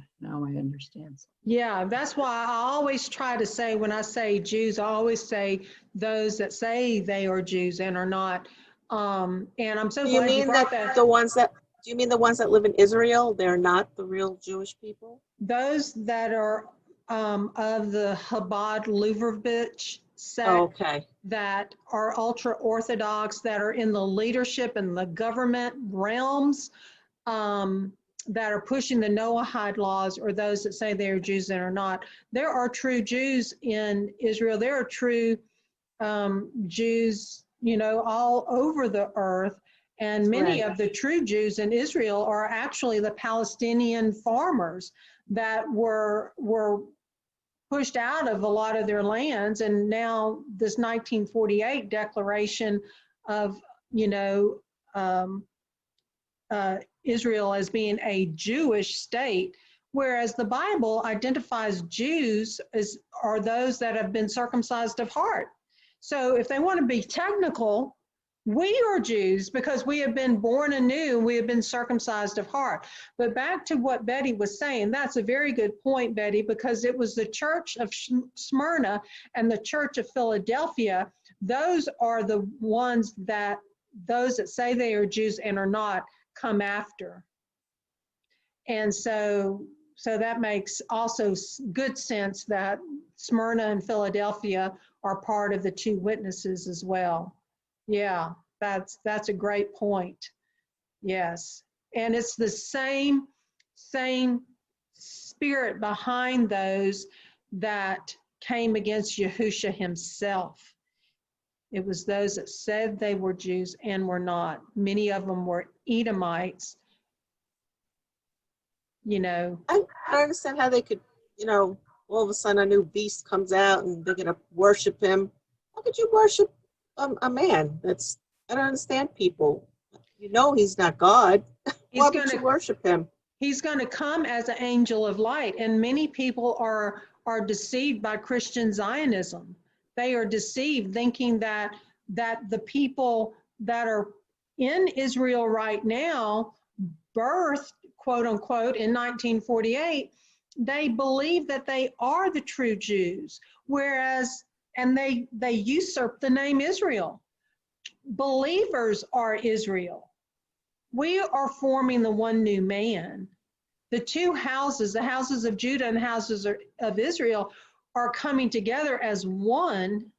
Yeah, that's why I always try to say, when I say Jews, I always say those that say they are Jews and are not. And I'm so glad you brought that. Do you mean the ones that live in Israel? They're not the real Jewish people? Those that are of the Chabad Lubavitch sect, okay, that are ultra Orthodox, that are in the leadership and the government realms, that are pushing the Noahide laws, or those that say they are Jews and are not. There are true Jews in Israel. There are true Jews, all over the earth. And many of the true Jews in Israel are actually the Palestinian farmers that were pushed out of a lot of their lands. And now this 1948 declaration of, Israel as being a Jewish state, whereas the Bible identifies Jews are those that have been circumcised of heart. So if they want to be technical, we are Jews because we have been born anew, we have been circumcised of heart. But back to what Betty was saying, that's a very good point, Betty, because it was the church of Smyrna and the church of Philadelphia. Those are the ones that those that say they are Jews and are not come after. And so that makes also good sense that Smyrna and Philadelphia are part of the two witnesses as well. Yeah, that's a great point. Yes. And it's the same spirit behind those that came against Yahushua himself. It was those that said they were Jews and were not. Many of them were Edomites. I don't understand how they could, all of a sudden a new beast comes out and they're going to worship him. How could you worship a man? I don't understand people. You know he's not God. He's Why going would you to worship him? He's going to come as an angel of light, and many people are deceived by Christian Zionism. They are deceived, thinking that the people that are in Israel right now, birthed, quote unquote, in 1948, they believe that they are the true Jews, whereas, and they usurp the name Israel. Believers are Israel. We are forming the one new man. The two houses, the houses of Judah and the houses of Israel, are coming together as one,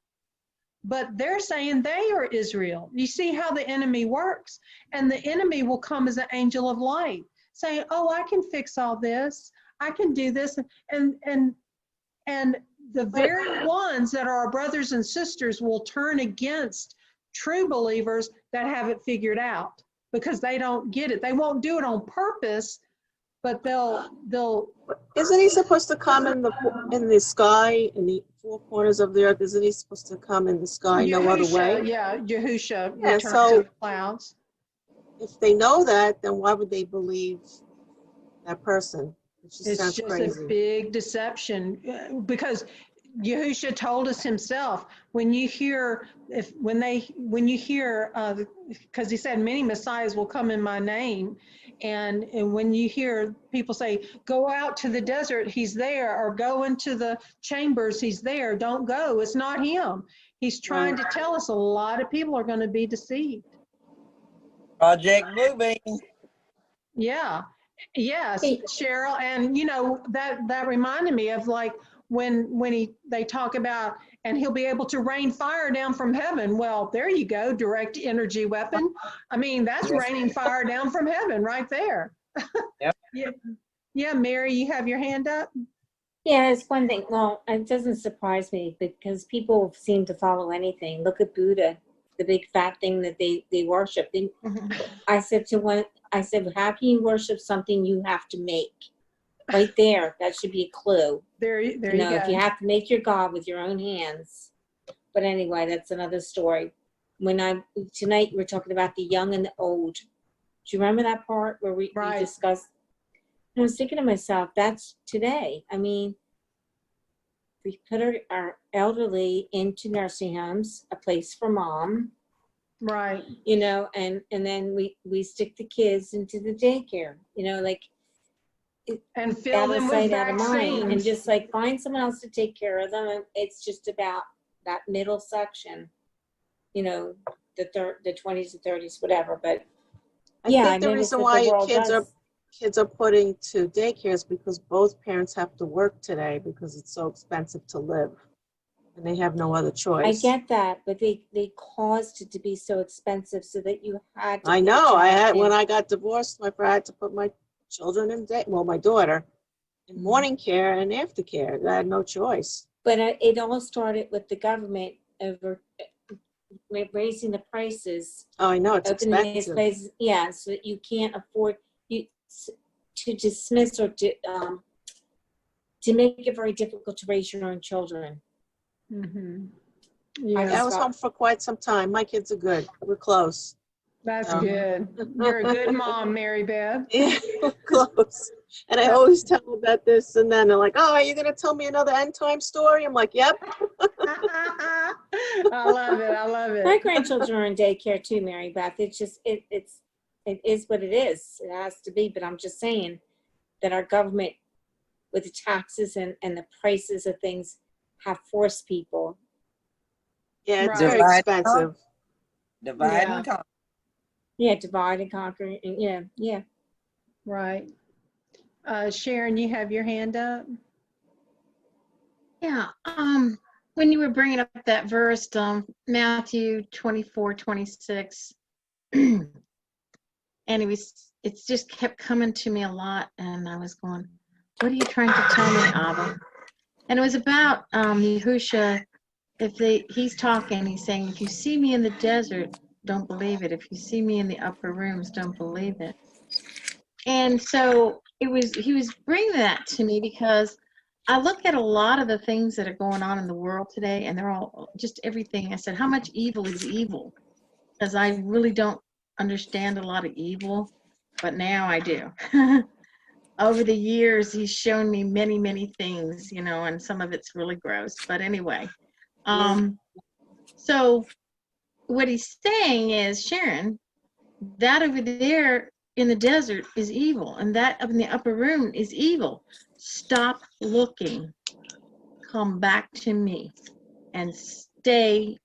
but they're saying they are Israel. You see how the enemy works? And the enemy will come as an angel of light, saying, oh, I can fix all this. I can do this. And the very ones that are our brothers and sisters will turn against true believers that have it figured out, because they don't get it. They won't do it on purpose, but they'll. Isn't he supposed to come in the sky, in the four corners of the earth? Isn't he supposed to come in the sky no other way? Yeah, Yahusha Yeah, returns so in the clouds. if they know that, then why would they believe that person? It just It's sounds just crazy. a big deception, because Yahusha told us himself, when you hear, because he said many messiahs will come in my name, and when you hear people say, go out to the desert, he's there, or go into the chambers, he's there, don't go, it's not him. He's trying to tell us a lot of people are going to be deceived. Project Bluebeam. Yeah. Yes, Hey. Cheryl, and that reminded me of, like, when they talk about, and he'll be able to rain fire down from heaven. Well, there you go, direct energy weapon. I mean, that's raining fire down from heaven right there. Yep. Yeah, Mary, you have your hand up? Yeah, it's one thing. Well, it doesn't surprise me because people seem to follow anything. Look at Buddha, the big fat thing that they worship. I said, how can you worship something you have to make? Right there, that should be a clue. There you go. If you have to make your God with your own hands. But anyway, that's another story. Tonight we're talking about the young and the old. Do you remember that part where we discussed? I was thinking to myself, that's today. I mean, we put our elderly into nursing homes, a place for mom. Right. And then we stick the kids into the daycare, and fill them with vaccines. And just like find someone else to take care of them. And it's just about that middle section, the 20s and 30s, whatever. But I think the reason why kids are put into daycares because both parents have to work today because it's so expensive to live, and they have no other choice. I get that, but they caused it to be so expensive so that you had to. I know. When I got divorced, I had to put my children in my daughter in morning care and aftercare. I had no choice. But it all started with the government over raising the prices. Oh, I know, it's expensive. These places, so that you can't afford to dismiss or to make it very difficult to raise your own children. Mm-hmm. Yeah, I was home for quite some time. My kids are good. We're close. That's good. You're a good mom, Mary Beth. Yeah, close. And I always tell them about this, and then they're like, "Oh, are you going to tell me another end time story?" I'm like, "Yep." I love it. My grandchildren are in daycare too, Mary Beth. It's just it is what it is. It has to be. But I'm just saying that our government, with the taxes and the prices of things, have forced people. Yeah, it's very expensive. Divide and conquer. Yeah, divide and conquer. And yeah. Right. Sharon, you have your hand up? Yeah. When you were bringing up that verse, Matthew 24:26, and it just kept coming to me a lot, and I was going, what are you trying to tell me, Abba? And it was about Yahusha. He's talking, he's saying, if you see me in the desert, don't believe it. If you see me in the upper rooms, don't believe it. And so he was bringing that to me because I look at a lot of the things that are going on in the world today, and they're all just everything. I said, how much evil is evil? Because I really don't understand a lot of evil, but now I do. Over the years, he's shown me many, many things, you know, and some of it's really gross. But anyway, so what he's saying is, Sharon, that over there in the desert is evil, and that up in the upper room is evil. Stop looking. Come back to me and stay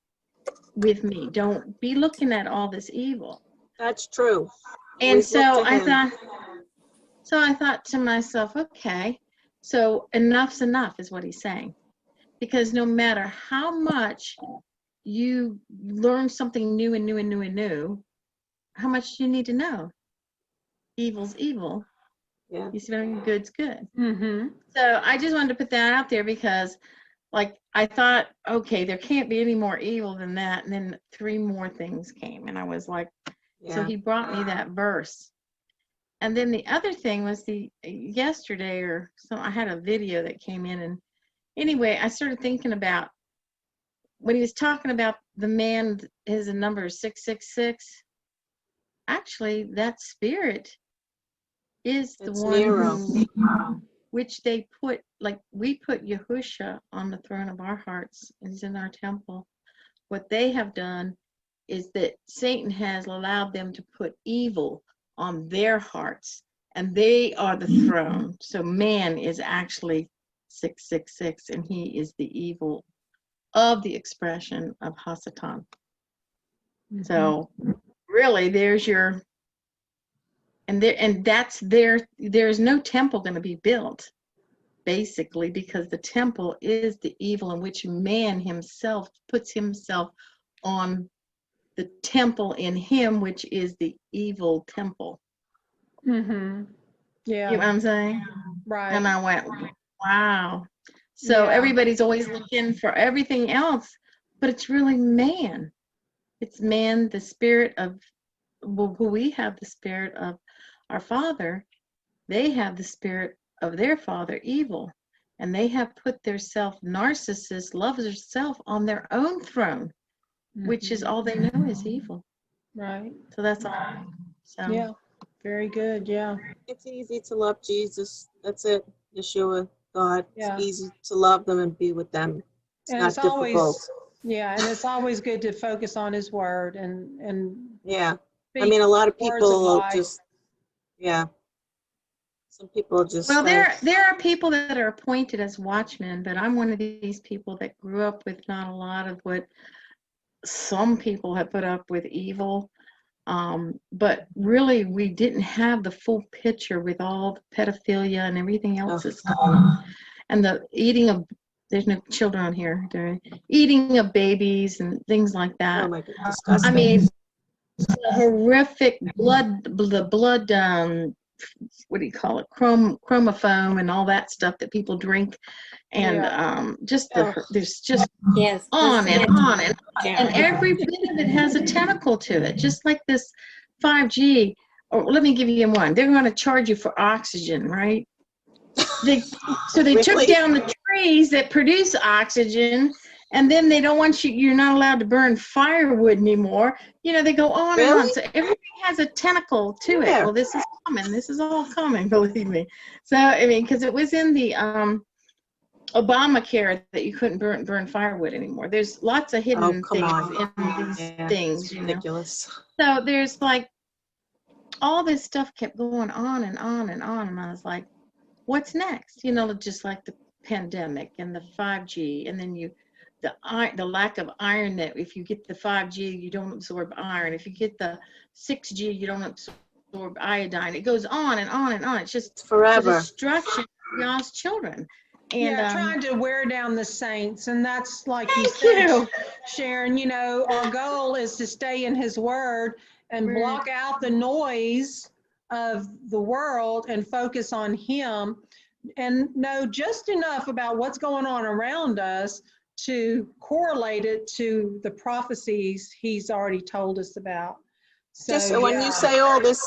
with me. Don't be looking at all this evil. That's true. And Always so look to I him. thought to myself, okay, so enough's enough is what he's saying. Because no matter how much you learn something new and new and new and new, how much do you need to know? Evil's evil. Yeah. You see what I mean? Good's good. Mm-hmm. So I just wanted to put that out there because, like, I thought, okay, there can't be any more evil than that. And then 3 more things came. And I was like, so he brought me that verse. And then the other thing was yesterday or so I had a video that came in. And anyway, I started thinking about when he was talking about the man, his number is 666. Actually, that spirit is the It's one Nero. which they put, like we put Yahusha on the throne of our hearts. He's in our temple. What they have done is that Satan has allowed them to put evil on their hearts, and they are the throne. So man is actually 666, and he is the evil of the expression of Hasatan. Mm-hmm. So really, there's your, and that's there's no temple going to be built, basically, because the temple is the evil in which man himself puts himself on the temple in him, which is the evil temple. Mm-hmm. Yeah. You know what I'm saying? Right. And I went, wow. So Yeah. everybody's always looking for everything else, but it's really man. It's man, the spirit of, well, we have the spirit of our father. They have the spirit of their father, evil. And they have put their self, narcissist, loves herself on their own throne, which is all they know is evil. Right. So that's all. So. Yeah. Very good. Yeah. It's easy to love Jesus. That's it. Yeshua, God. Yeah. It's easy to love them and be with them. It's And not it's difficult. always, yeah, and it's always good to focus on his word and Yeah. I speak mean, a lot of words of people will life. just, yeah. Some people just. Well, there are people that are appointed as watchmen, but I'm one of these people that grew up with not a lot of what some people have put up with evil. But really, we didn't have the full picture with all the pedophilia and everything else that's going on. And the eating of, there's no children on here, eating of babies and things like that. Oh my God, disgusting. I mean, horrific blood, what do you call it, chromophone and all that stuff that people drink, and there's just Yes. on and on and Yeah. and every bit of it has a tentacle to it, just like this 5G. Or let me give you one. They're going to charge you for oxygen, right? So they took down the trees that produce oxygen, and then they don't want you're not allowed to burn firewood anymore. You know, they go on and on. So everything has a tentacle to it. Well, this is coming. This is all coming, believe me. So, I mean, because it was in the Obamacare that you couldn't burn firewood anymore. There's lots of hidden things in these things, you know. Ridiculous. So there's like, all this stuff kept going on and on and on, and I was like, what's next? You know, just like the pandemic and the 5G, and then the lack of iron, that if you get the 5G, you don't absorb iron. If you get the 6G, you don't absorb iodine. It goes on and on and on. It's just forever. The destruction of y'all's children. And, trying to wear down the saints, and that's like you said, Sharon. You know, our goal is to stay in His Word and block out the noise of the world and focus on Him, and know just enough about what's going on around us to correlate it to the prophecies He's already told us about. So Just when you say all this,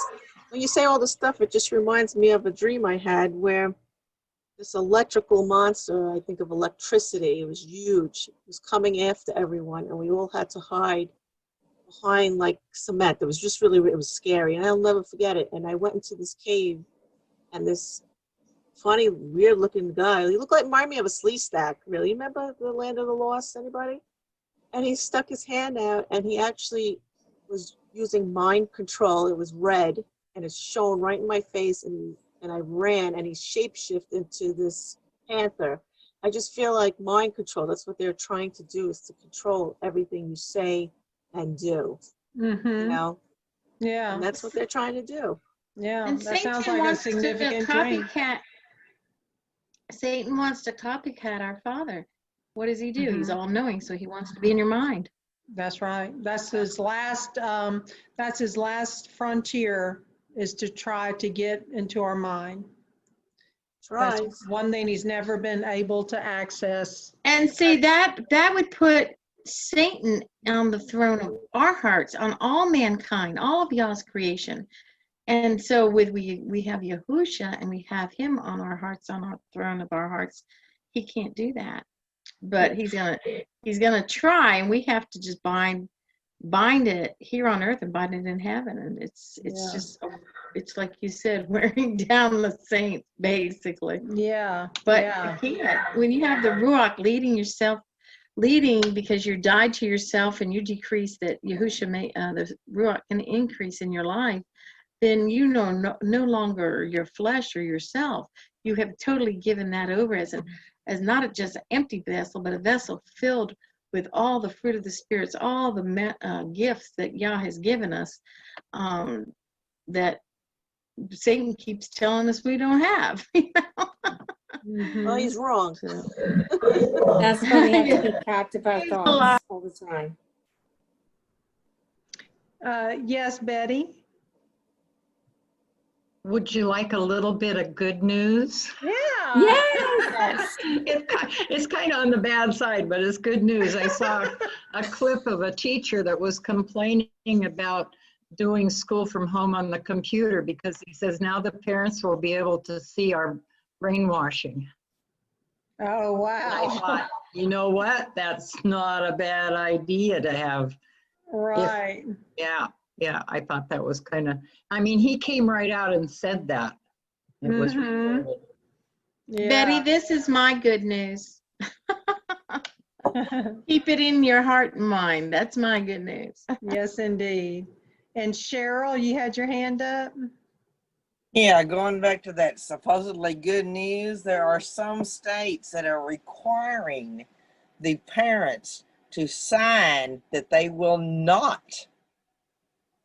stuff, it just reminds me of a dream I had where this electrical monster, I think of electricity, it was huge. It was coming after everyone, and we all had to hide behind like cement. It was just really, it was scary, and I'll never forget it. And I went into this cave, and this funny, weird-looking guy. He looked like, reminded me of a slee stack. Really, you remember the Land of the Lost? Anybody? And he stuck his hand out, and he actually was using mind control. It was red, and it shone right in my face, and I ran, and he shapeshifted into this panther. I just feel like mind control, that's what they're trying to do, is to control everything you say and do. Mm-hmm. You know? Yeah. And that's what they're trying to do. Yeah. And That sounds Satan like a wants to significant dream. copycat. Satan wants to copycat our Father. What does he do? He's Mhm. all knowing, so he wants to be in your mind. That's right. That's his last frontier, is to try to get into our mind. Tries. That's one thing he's never been able to access. And see, that would put Satan on the throne of our hearts, on all mankind, all of Yah's creation. And so we have Yahusha, and we have him on our hearts, on our throne of our hearts. He can't do that. But he's gonna try, and we have to just bind it here on earth and bind it in heaven. And it's Yeah. just, it's like you said, wearing down the saints, basically. Yeah. But yeah. you can't. When you have the Ruach leading because you died to yourself and you decrease, that Yahusha may the Ruach can increase in your life, then you know no longer your flesh or yourself. You have totally given that over as not just an empty vessel, but a vessel filled with all the fruit of the spirits, all the gifts that Yah has given us, that Satan keeps telling us we don't have. Mhm. Well, he's wrong. That's why we have to keep captive our thoughts all the time. Yes, Betty. Would you like a little bit of good news? Yeah. Yes. It's kind of on the bad side, but it's good news. I saw a clip of a teacher that was complaining about doing school from home on the computer because he says now the parents will be able to see our brainwashing. Oh, wow. I thought, you know what? That's not a bad idea to have. Right. Yeah, I thought that was kind of, I mean, he came right out and said that. It was recorded. Yeah. Betty, this is my good news. Keep it in your heart and mind. That's my good news. Yes, indeed. And Cheryl, you had your hand up? Yeah, going back to that supposedly good news, there are some states that are requiring the parents to sign that they will not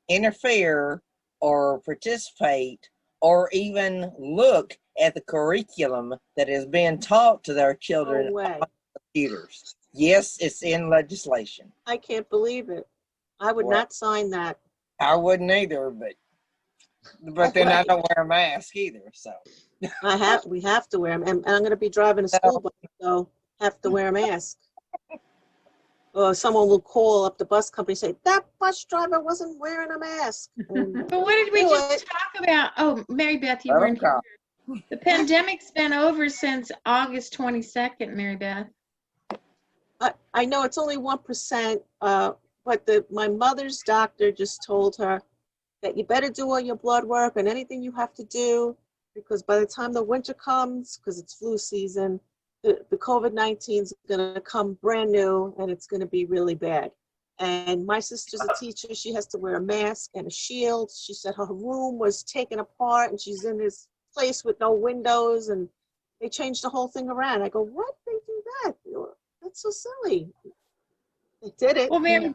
interfere or participate or even look at the curriculum that is being taught to their children No way. on computers. Yes, it's in legislation. I can't believe it. I would Well, not sign that. I wouldn't either, but then I don't wear a mask either. So We have to wear them, and I'm going to be driving a school bus, so have to wear a mask. Or someone will call up the bus company and say, that bus driver wasn't wearing a mask. And But what did we do just it. talk about? Oh, Mary Beth, you Let 'em weren't here. come. The pandemic's been over since August 22nd, Mary Beth. I know it's only 1%, but my mother's doctor just told her that you better do all your blood work and anything you have to do, because by the time the winter comes, because it's flu season, the COVID-19 is going to come brand new, and it's going to be really bad. And my sister's a teacher. She has to wear a mask and a shield. She said her room was taken apart, and she's in this place with no windows, and they changed the whole thing around. I go, what? They do that? That's so silly. They did it. Well, Mary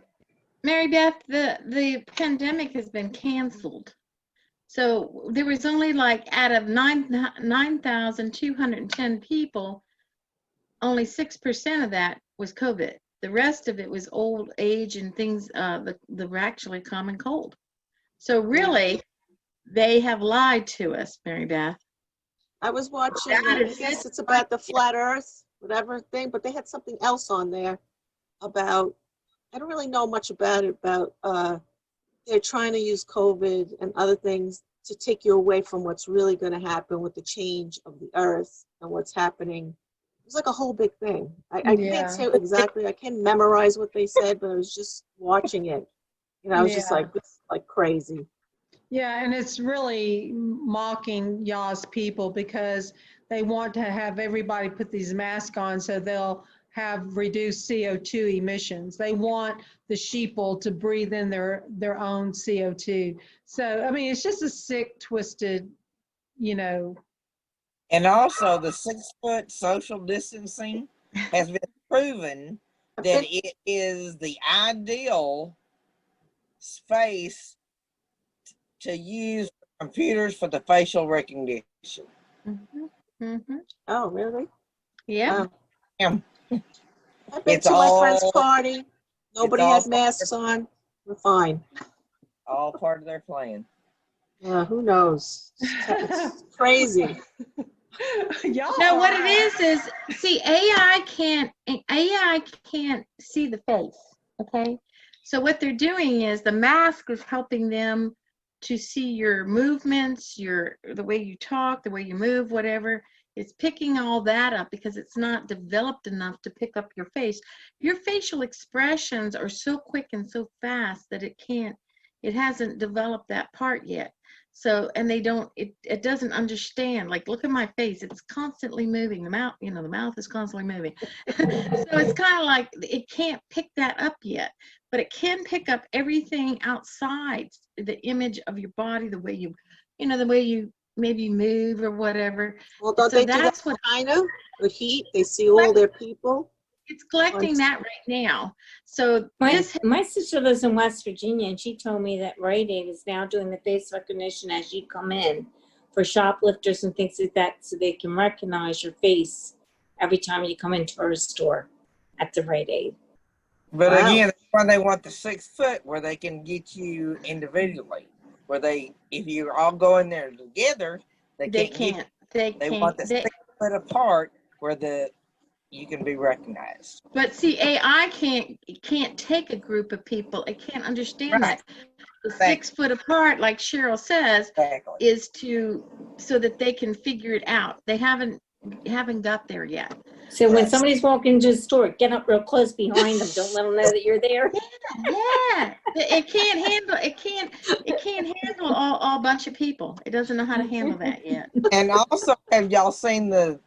Beth, the pandemic has been canceled. So there was only like out of 9,210 people, only 6% of that was COVID. The rest of it was old age and things that were actually common cold. So really, they have lied to us, Mary Beth. I was watching, I guess it's about the flat earth, whatever thing, but they had something else on there about, I don't really know much about it, about they're trying to use COVID and other things to take you away from what's really going to happen with the change of the earth and what's happening. It was like a whole big thing. I can't say exactly, I can't memorize what they said, but I was just watching it. You know, I was just Yeah. like, this is like crazy. Yeah, and it's really mocking y'all's people because they want to have everybody put these masks on so they'll have reduced CO2 emissions. They want the sheeple to breathe in their own CO2. So, I mean, it's just a sick, twisted, you know. And also the 6 foot social distancing has been proven that it is the ideal space to use computers for the facial recognition. Oh, really? Yeah. Yeah. I've been It's to my friend's all- party. Nobody all had masks on. We're fine. All part of their plan. Who knows? It's crazy. Y'all No, what are- it is see, AI can't see the face. Okay. So what they're doing is the mask is helping them to see your movements, the way you talk, the way you move, whatever. It's picking all that up because it's not developed enough to pick up your face. Your facial expressions are so quick and so fast that it hasn't developed that part yet. So, and it doesn't understand. Like, look at my face. It's constantly moving. The mouth, the mouth is constantly moving. So it's kind of like it can't pick that up yet, but it can pick up everything outside the image of your body, the way the way you maybe move or whatever. Well, don't So they do that that's what China with heat? They see all their people. it's collecting that right now. So My sister lives in West Virginia, and she told me that Rite Aid is now doing the face recognition as you come in for shoplifters and things like that, so they can recognize your face every time you come into our store at the Rite Aid. But Wow. again, that's why they want the 6 foot where they can get you individually. Where if you all go in there together, they can't. They want the 6 foot apart where you can be recognized. But see, AI can't take a group of people. It can't understand that. The 6 foot apart, like Cheryl says, is so that they can figure it out. They haven't got there yet. So when somebody's walking into the store, get up real close behind them. Don't let them know that you're there. Yeah. It can't handle all bunch of people. It doesn't know how to handle that yet. And also, have y'all seen the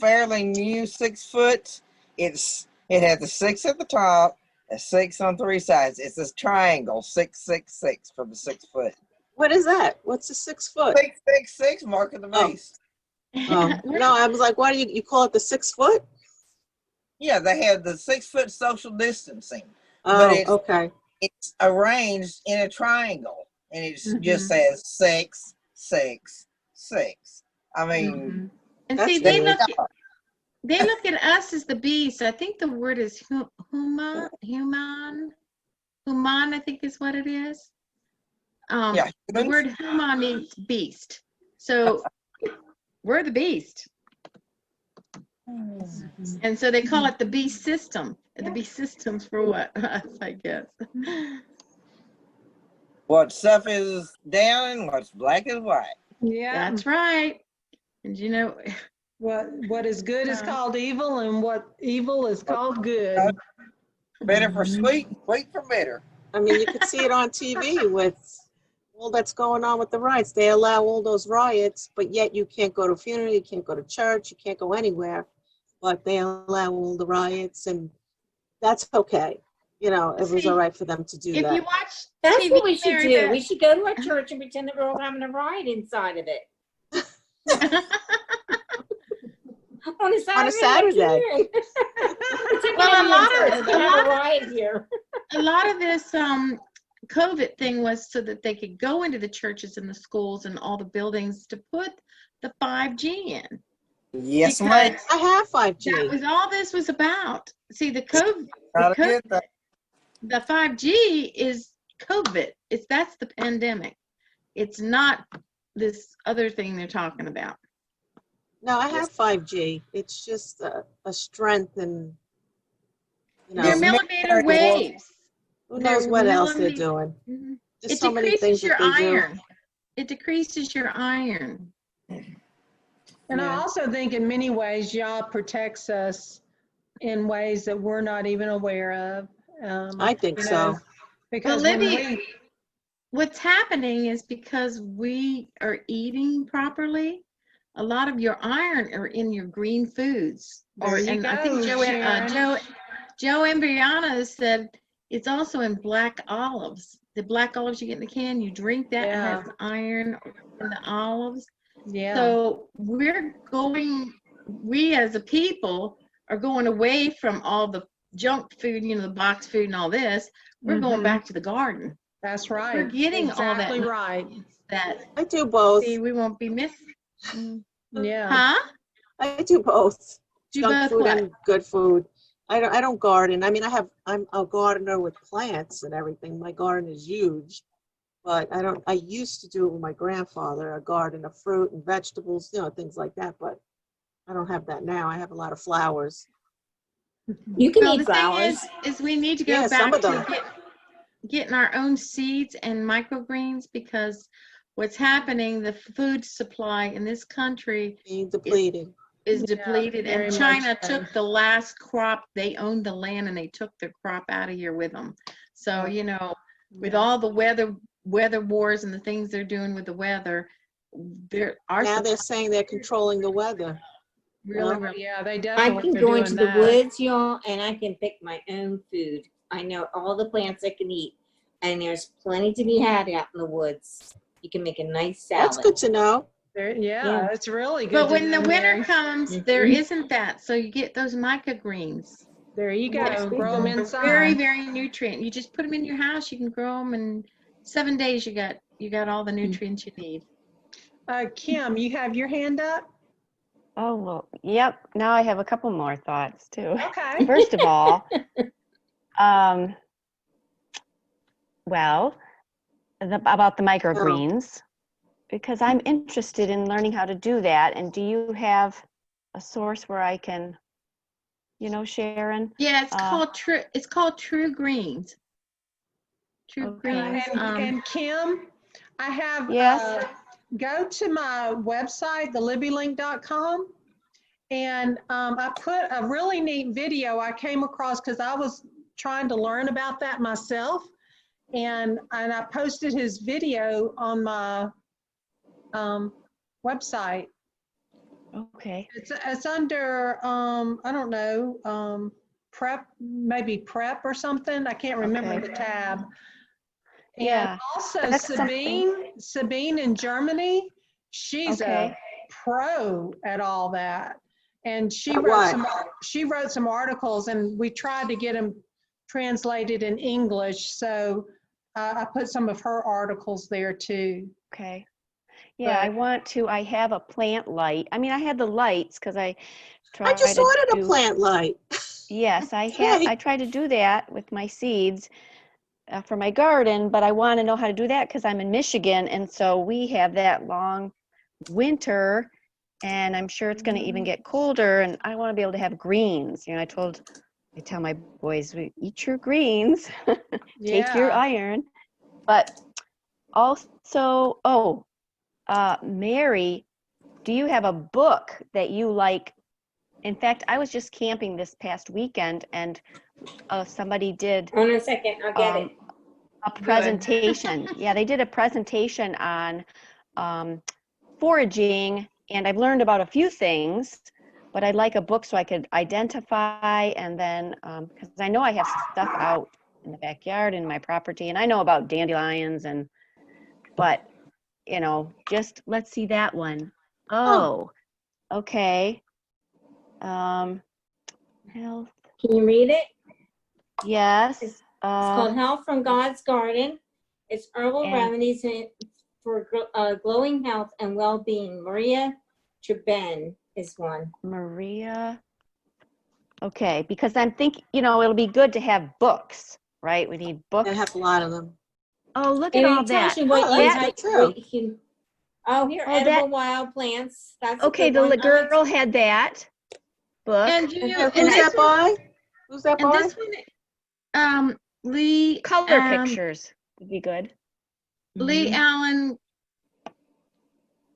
fairly new 6 foot? It has a 6 at the top, a 6 on 3 sides. It's this triangle, 666 for the 6 foot. What is that? What's a 6 foot? 666, mark of the beast. No, I was like, why do you call it the 6 foot? Yeah, they have the 6 foot social distancing. Oh, but okay. It's arranged in a triangle, and it just says 6, 6, 6. I mean, and see, they look at us as the beast. I think the word is human. I think is what it is. The word human means beast. So we're the beast. And so they call it the beast system. The beast system's for what? I guess. What stuff is down and what's black is white. Yeah. That's right. And what is good is called evil, and what evil is called good. Better for sweet, sweet for bitter. I mean, you could see it on TV with all that's going on with the riots. They allow all those riots, but yet you can't go to a funeral, you can't go to church, you can't go anywhere. But they allow all the riots, and that's okay. It was all right for them to do that. If you watch That's TV, what we should do. We should go to a church and pretend that we're all having a riot inside of it. On a Saturday. A lot of this COVID thing was so that they could go into the churches and the schools and all the buildings to put the 5G in. Yes, ma'am. I have 5G. That was all this was about. See, the 5G is COVID. That's the pandemic. It's not this other thing they're talking about. No, I have 5G. It's just a strength and, They're millimeter waves. Who knows what else they're doing? Mm-hmm. Just so many things that they do. It decreases your iron. And I also think in many ways, Yah protects us in ways that we're not even aware of. I think so. Because Well, when Libby, what's happening is because we are eating properly, a lot of your iron are in your green foods. There you And I think go, Sharon. Joe Embriana said it's also in black olives. The black olives you get in the can, you drink that, it Yeah. has iron in the olives. Yeah. So we as a people are going away from all the junk food, the box food and all this. We're going back to the garden. That's right. We're getting exactly all that. right. That I do both. see, we won't be missing. Yeah. Huh? I do both. Do Junk both food what? and good food. I don't garden. I mean, I'm a gardener with plants and everything. My garden is huge, but I used to do it with my grandfather, a garden of fruit and vegetables, things like that, but I don't have that now. I have a lot of flowers. You can Well, eat the flowers. thing is we need to go Yeah, some back of to them. getting our own seeds and microgreens, because what's happening, the food supply in this country Being depleted. is Yeah, depleted, very and much China so. took the last crop. They owned the land and they took their crop out of here with them. So, with all the weather wars and the things they're doing with the weather, Now they're saying they're controlling the weather. really Yeah, they I definitely can are go doing into the that. woods, y'all, and I can pick my own food. I know all the plants I can eat, and there's plenty to be had out in the woods. You can make a nice salad. That's good to know. Yeah, it's really good. But to when the know, winter Mary. comes, there isn't that. So you get those microgreens. There you go. Yes, we Grow them do. They're inside. very, very nutrient. You just put them in your house. You can grow them in 7 days. You got all the nutrients you need. Kim, you have your hand up? Oh, well, yep. Now I have a couple more thoughts too. Okay. First of all, about the microgreens, because I'm interested in learning how to do that. And do you have a source where I can, Sharon? Yeah, it's called True Greens. True Okay. Greens. And Kim, I have Yes. go to my website, thelibbylink.com, and I put a really neat video I came across because I was trying to learn about that myself, and I posted his video on my website. Okay. It's under I don't know, prep, maybe prep or something. I can't remember Okay. the tab. Yeah, And also that's Sabine in Germany, she's Okay. a pro at all that. And she At wrote what? some articles, and we tried to get them translated in English. So I put some of her articles there too. Okay. Yeah, I have a plant light. I mean, I had the lights because I tried I just to ordered a do- plant light. Yes, Okay. I tried to do that with my seeds for my garden, but I want to know how to do that because I'm in Michigan, and so we have that long winter, and I'm sure it's going to even get colder, and I want to be able to have greens. I tell my boys, eat your greens, take your Yeah. iron, but also, Mary, do you have a book that you like? In fact, I was just camping this past weekend, and somebody did Hold on a second, I'll get it. a presentation. Yeah, they did a presentation on foraging, and I've learned about a few things, but I'd like a book so I could identify, and then, because I know I have stuff out in the backyard in my property, and I know about dandelions, but, just let's see that one. Oh, okay. Health, Can you read it? yes. It's called Health from God's Garden. It's herbal and- remedies for glowing health and well-being. Maria Treben is one. Maria. Okay, because I'm thinking, it'll be good to have books, right? We need books. I have a lot of them. Oh, look And at all it tells that. you what Oh, you that's have. true. What you can, here, Oh, edible that- wild plants. That's a Okay, good one. the girl had that book. And Who's that by? Who's that And by? this one, Lee. Color pictures would be good. Lee Allen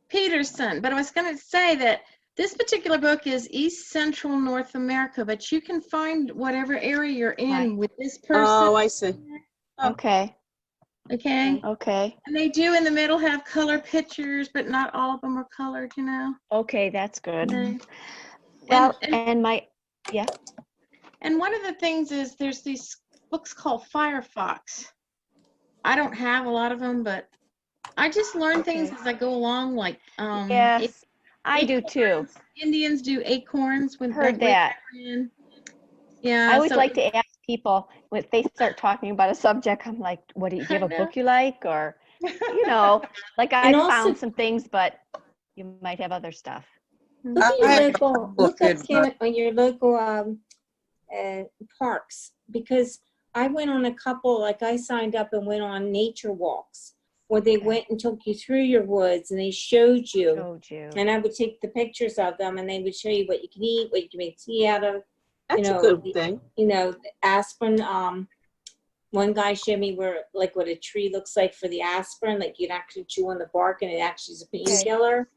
Peterson. But I was going to say that this particular book is East Central North America, but you can find whatever area you're in Right. with this person. Oh, I see. Okay. Okay. Okay. And they do in the middle have color pictures, but not all of them are colored, you know. Okay, that's good. They- Well, and, and my, yeah. and one of the things is there's these books called Firefox. I don't have a lot of them, but I just learn things as I go along. Like Yes, I do too. Indians do acorns when Heard that. Yeah. I always so- like to ask people when they start talking about a subject, I'm like, what do you have a book you like? Or, you know, like I And also- found some things, but you might have other stuff. Look at your local, look up Kim, on your local parks, because I went on a couple, like I signed up and went on nature walks where they went and took you through your woods and they showed you. And I would take the pictures of them and they would show you what you can eat, what you can make tea out of. That's you know, a good thing. You know, the aspirin, one guy showed me where, like, what a tree looks like for the aspirin, like you'd actually chew on the bark and it actually is a painkiller.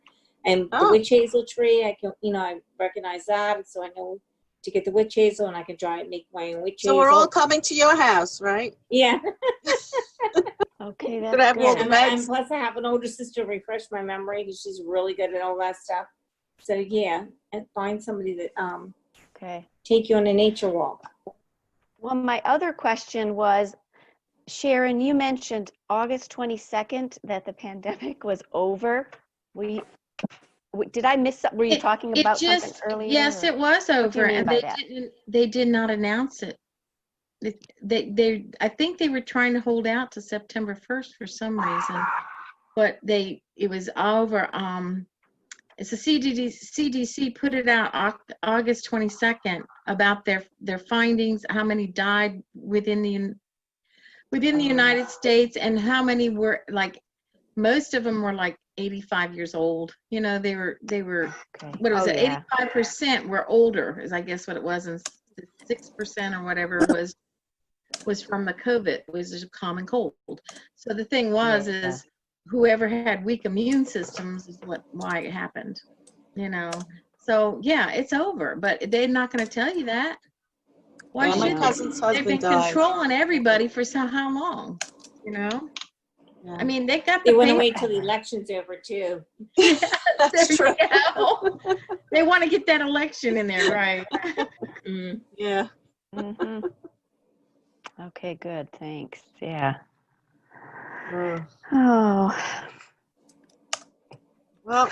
And the witch hazel tree, I can, you know, I recognize that, and so I know to get the witch hazel, and I can try and make my own witch hazel. So we're all coming to your house, right? Yeah. Okay, Could I have all the and meds? plus, I have an older sister to refresh my memory because she's really good at all that stuff. So yeah, and find somebody that Okay. take you on a nature walk. Well, my other question was, Sharon, you mentioned August 22nd that the pandemic was over. Did I miss? Were you talking about something earlier? Yes, or- it was What do you over, mean and by they that? didn't. They did not announce it. They I think they were trying to hold out to September 1st for some reason, but it was over. It's the CDC put it out August 22nd about their findings, how many died within the United States, and how many were, like, most of them were like 85 years old. You know, they were what was it? 85% were older, is I guess what it was, and 6% or whatever was from the COVID, was a common cold. So the thing was is whoever had weak immune systems is why it happened. You know, so yeah, it's over, but they're not going to tell you that. Why Yeah, my should cousin's they? They've husband been died. controlling everybody for how long? You know. Yeah. I mean, they got They the want to paper. wait till the election's over too. That's true. They want to get that election in there, right? Yeah. Mhm. Okay, good. Thanks. Yeah. Oh. Well,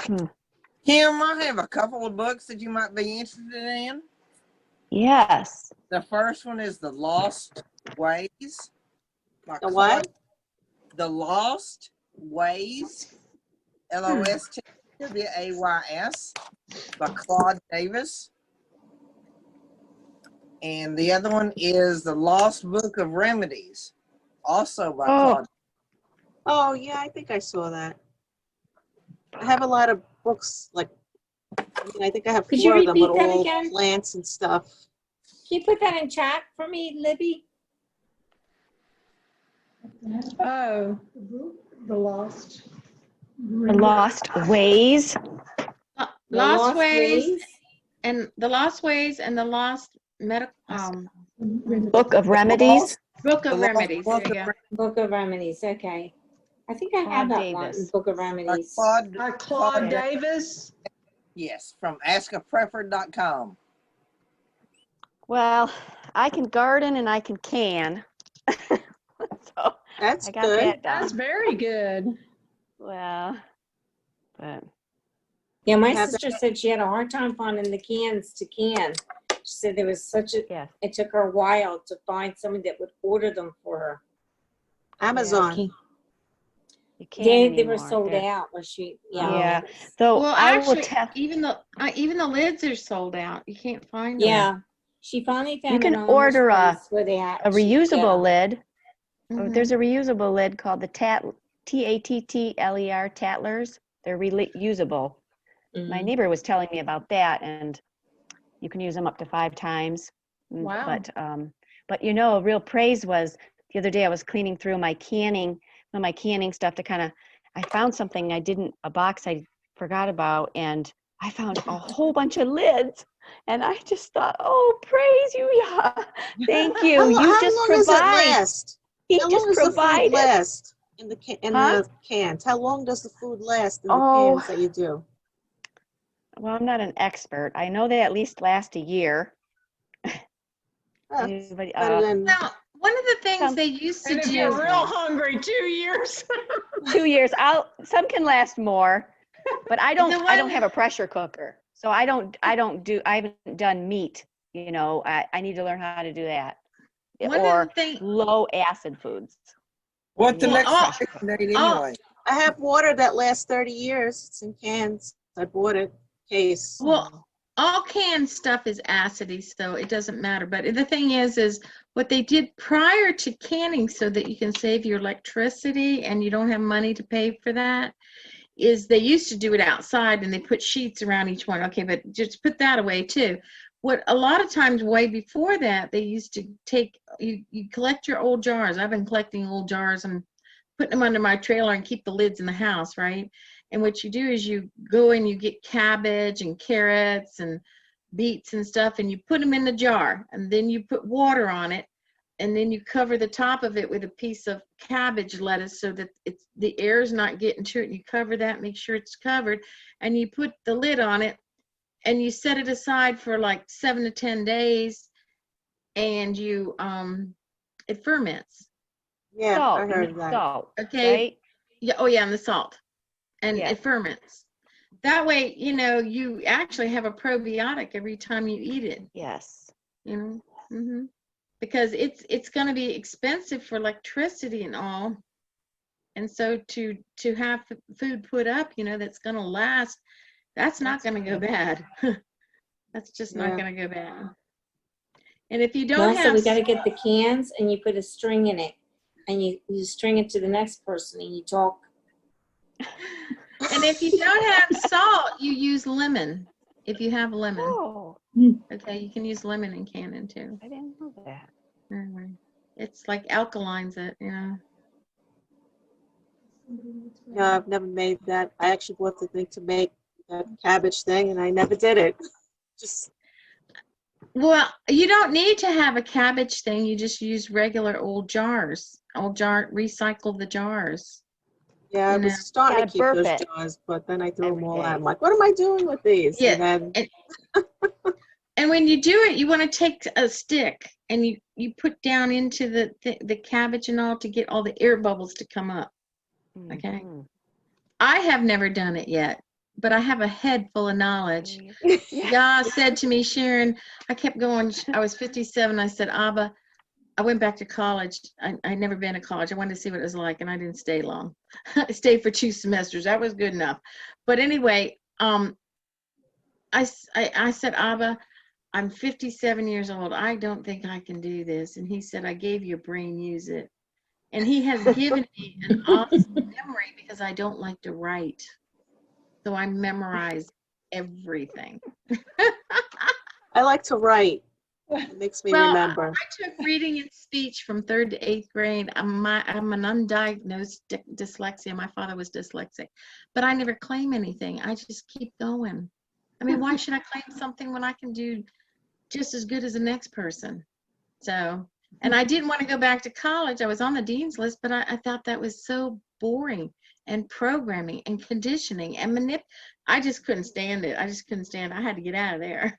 Kim, I have a couple of books that you might be interested in. Yes. The first one is The Lost Ways. The what? The Lost Ways. LOSTWAYS by Claude Davis. And the other one is The Lost Book of Remedies, also by Claude. Oh, yeah, I think I saw that. I have a lot of books, like, I think I have Could you 4 of them with repeat that all again? plants and stuff. Can you put that in chat for me, Libby? Oh, the lost. The Lost Ways. Lost Ways, and the Lost Ways, and the Lost Medical Book of Remedies. Book of Remedies. There you go. Book of Remedies. Okay. I think I have Claude that one. Davis. Book of Remedies. Claude Davis. Yes, from askaprepper.com. Well, I can garden and I can. So That's I got good. that done. That's very good. Well, but Yeah, my Have sister said she had a hard time finding the cans to can. She said there was yes. it took her a while to find somebody that would order them for her. Amazon. You can't They anymore. were sold They're- out. Was she? Yeah. So Well, I will actually, tell. even the lids are sold out. You can't find them. Yeah. She finally found You can an order online place where they had a reusable lid. Mhm. There's a reusable lid called the TATTLER Tattlers. They're reusable. My neighbor was telling me about that, and you can use them up to 5 times. Wow. But you know, a real praise was the other day I was cleaning through my canning stuff to kind of, I found something a box I forgot about, and I found a whole bunch of lids, and I just thought, oh, praise you, yeah. Thank you. How You just long does it provide. last? He How just long does the food provided. last in the Huh? the cans? How long does the food last in the Oh. cans that you do? Well, I'm not an expert. I know they at least last a year. That's Anybody, better than Well, one of the things Some- they used to And if do. you're real hungry, 2 years. 2 years. Some can last more, but I The don't one- have a pressure cooker. So I haven't done meat, you know. I need to learn how to do that. One of Or the thing- low acid foods. What the Yeah. next Oh, expiration date oh. anyway? I have water that lasts 30 years. It's in cans. I bought it case. Well, all canned stuff is acidy, so it doesn't matter. But the thing is what they did prior to canning so that you can save your electricity and you don't have money to pay for that is they used to do it outside and they put sheets around each one. Okay, but just put that away too. What a lot of times way before that, they used to take, you collect your old jars. I've been collecting old jars and putting them under my trailer and keep the lids in the house, right? And what you do is you go and you get cabbage and carrots and beets and stuff, and you put them in the jar, and then you put water on it, and then you cover the top of it with a piece of cabbage lettuce so that the air's not getting to it. And you cover that, make sure it's covered, and you put the lid on it, and you set it aside for like 7 to 10 days, and you it ferments. Yeah, Salt, I heard that. salt, Okay. right? Yeah. Oh yeah, and the salt, and Yeah. it ferments. That way, you know, you actually have a probiotic every time you eat it. Yes. You know, because it's going to be expensive for electricity and all, and so to have food put up, you know, that's going to last, that's not going to go bad. That's just not Yeah. going to go bad. And if you don't Also, have we got to get the cans and you put a string in it, and you string it to the next person and you talk. and if you don't have salt, you use lemon. If you have lemon, Oh, okay, you can use lemon in canning too. I didn't know that. It's like alkalines it, you know. No, I've never made that. I actually bought the thing to make that cabbage thing, and I never did it. Just Well, you don't need to have a cabbage thing. You just use regular old jars. Recycle the jars. yeah, I You know, was starting to gotta keep burp those it jars, but then I threw them every all day. out. I'm like, what am I doing with these? Yeah, And then and when you do it, you want to take a stick and you put down into the cabbage and all to get all the air bubbles to come up. Okay. Mhm. I have never done it yet, but I have a head full of knowledge. God said to me, Sharon, I kept going. I was 57. I said, Abba, I went back to college. I'd never been to college. I wanted to see what it was like, and I didn't stay long. I stayed for 2 semesters. That was good enough. But anyway, I said, Abba, I'm 57 years old. I don't think I can do this. And he said, I gave you a brain, use it. And he has given me an awesome memory because I don't like to write. So I memorize everything. I like to write. It makes me remember. I took reading and speech from 3rd to 8th grade. I'm an undiagnosed dyslexia. My father was dyslexic, but I never claim anything. I just keep going. I mean, why should I claim something when I can do just as good as the next person? So, and I didn't want to go back to college. I was on the dean's list, but I thought that was so boring and programming and conditioning and I just couldn't stand it. I just couldn't stand it. I had to get out of there.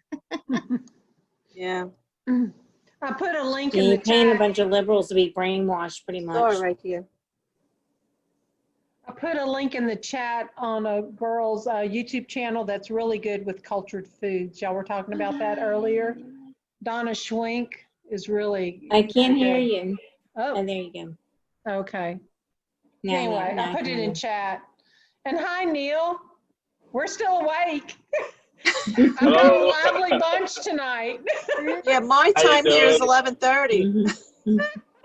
Yeah. I put a link in You're the paying a chat. bunch of liberals to be brainwashed, pretty much. Store right here. I put a link in the chat on a girl's YouTube channel that's really good with cultured foods. Y'all were talking about that earlier. Donna Schwink is really. I can't hear good. you. Oh, Oh, there you go. okay. Now, Anyway, now I put can it hear in you. chat. And hi, Neil. We're still awake. I've got a lively bunch tonight. Yeah, my How you time here is doing? 11:30.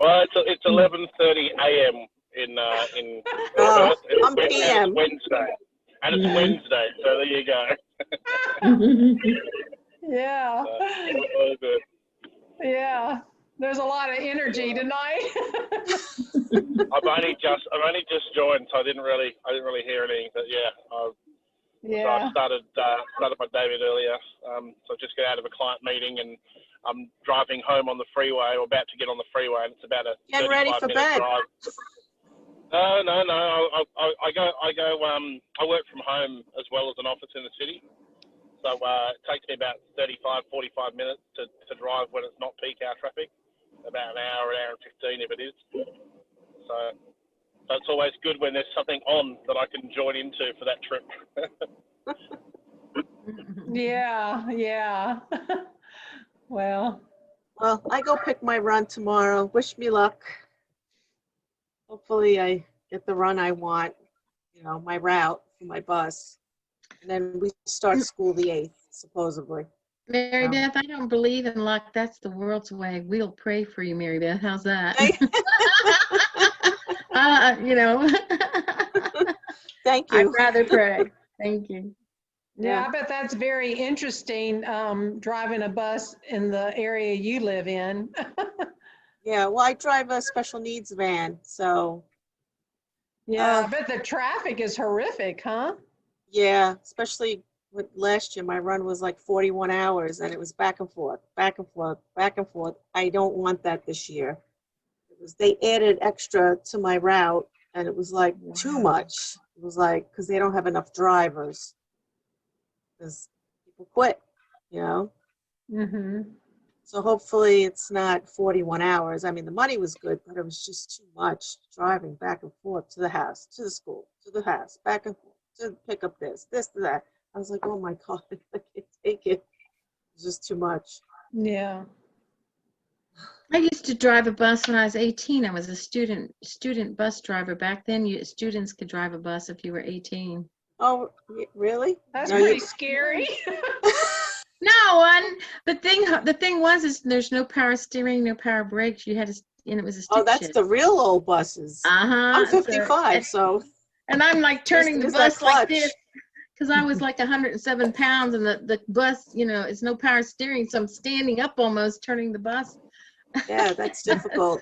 Well, it's 11:30 a.m. in Oh, Perth. I'm PM. It's Wednesday, and it's Wednesday. So there you go. Yeah. All good. Yeah. There's a lot of energy tonight. I've only just joined, so I didn't really hear anything. But yeah, So I Yeah. started my day a bit earlier. So I just got out of a client meeting and I'm driving home on the freeway, or about to get on the freeway, and it's about a Getting ready for 35-minute bed. drive. No. I work from home as well as an office in the city. So it takes me about 45 minutes to drive when it's not peak hour traffic. About an hour and 15 if it is. So it's always good when there's something on that I can join into for that trip. Yeah. Well, Well, I go pick my run tomorrow. Wish me luck. Hopefully I get the run I want, my route for my bus. And then we start school the 8th, supposedly. Mary Um, Beth, I don't believe in luck. That's the world's way. We'll pray for you, Mary Beth. How's that? Thank I'd you. rather pray. Thank you. yeah, I bet that's very interesting, driving a bus in the area you live in. Yeah, well, I drive a special needs van, so Yeah, I bet the traffic is horrific, huh? yeah, especially with last year, my run was like 41 hours and it was back and forth, back and forth, back and forth. I don't want that this year. They added extra to my route and it was like too much. It was like, because they don't have enough drivers. Because people quit, Mm-hmm. So hopefully it's not 41 hours. I mean, the money was good, but it was just too much driving back and forth to the house, to the school, to the house, back and forth, to pick up this, to that. I was like, oh my God, I can't take it. It's just too much. Yeah. I used to drive a bus when I was 18. I was a student bus driver. Back then, students could drive a bus if you were 18. Oh, really? That's No, pretty scary. No, the thing was is there's no power steering, no power brakes. You had to, and it was a stick Oh, that's shift. the real old buses. I'm 55, so. And I'm like turning the Is that bus like clutch? this because I was like 107 pounds, and the bus, it's no power steering, so I'm standing up almost turning the bus. Yeah, that's difficult.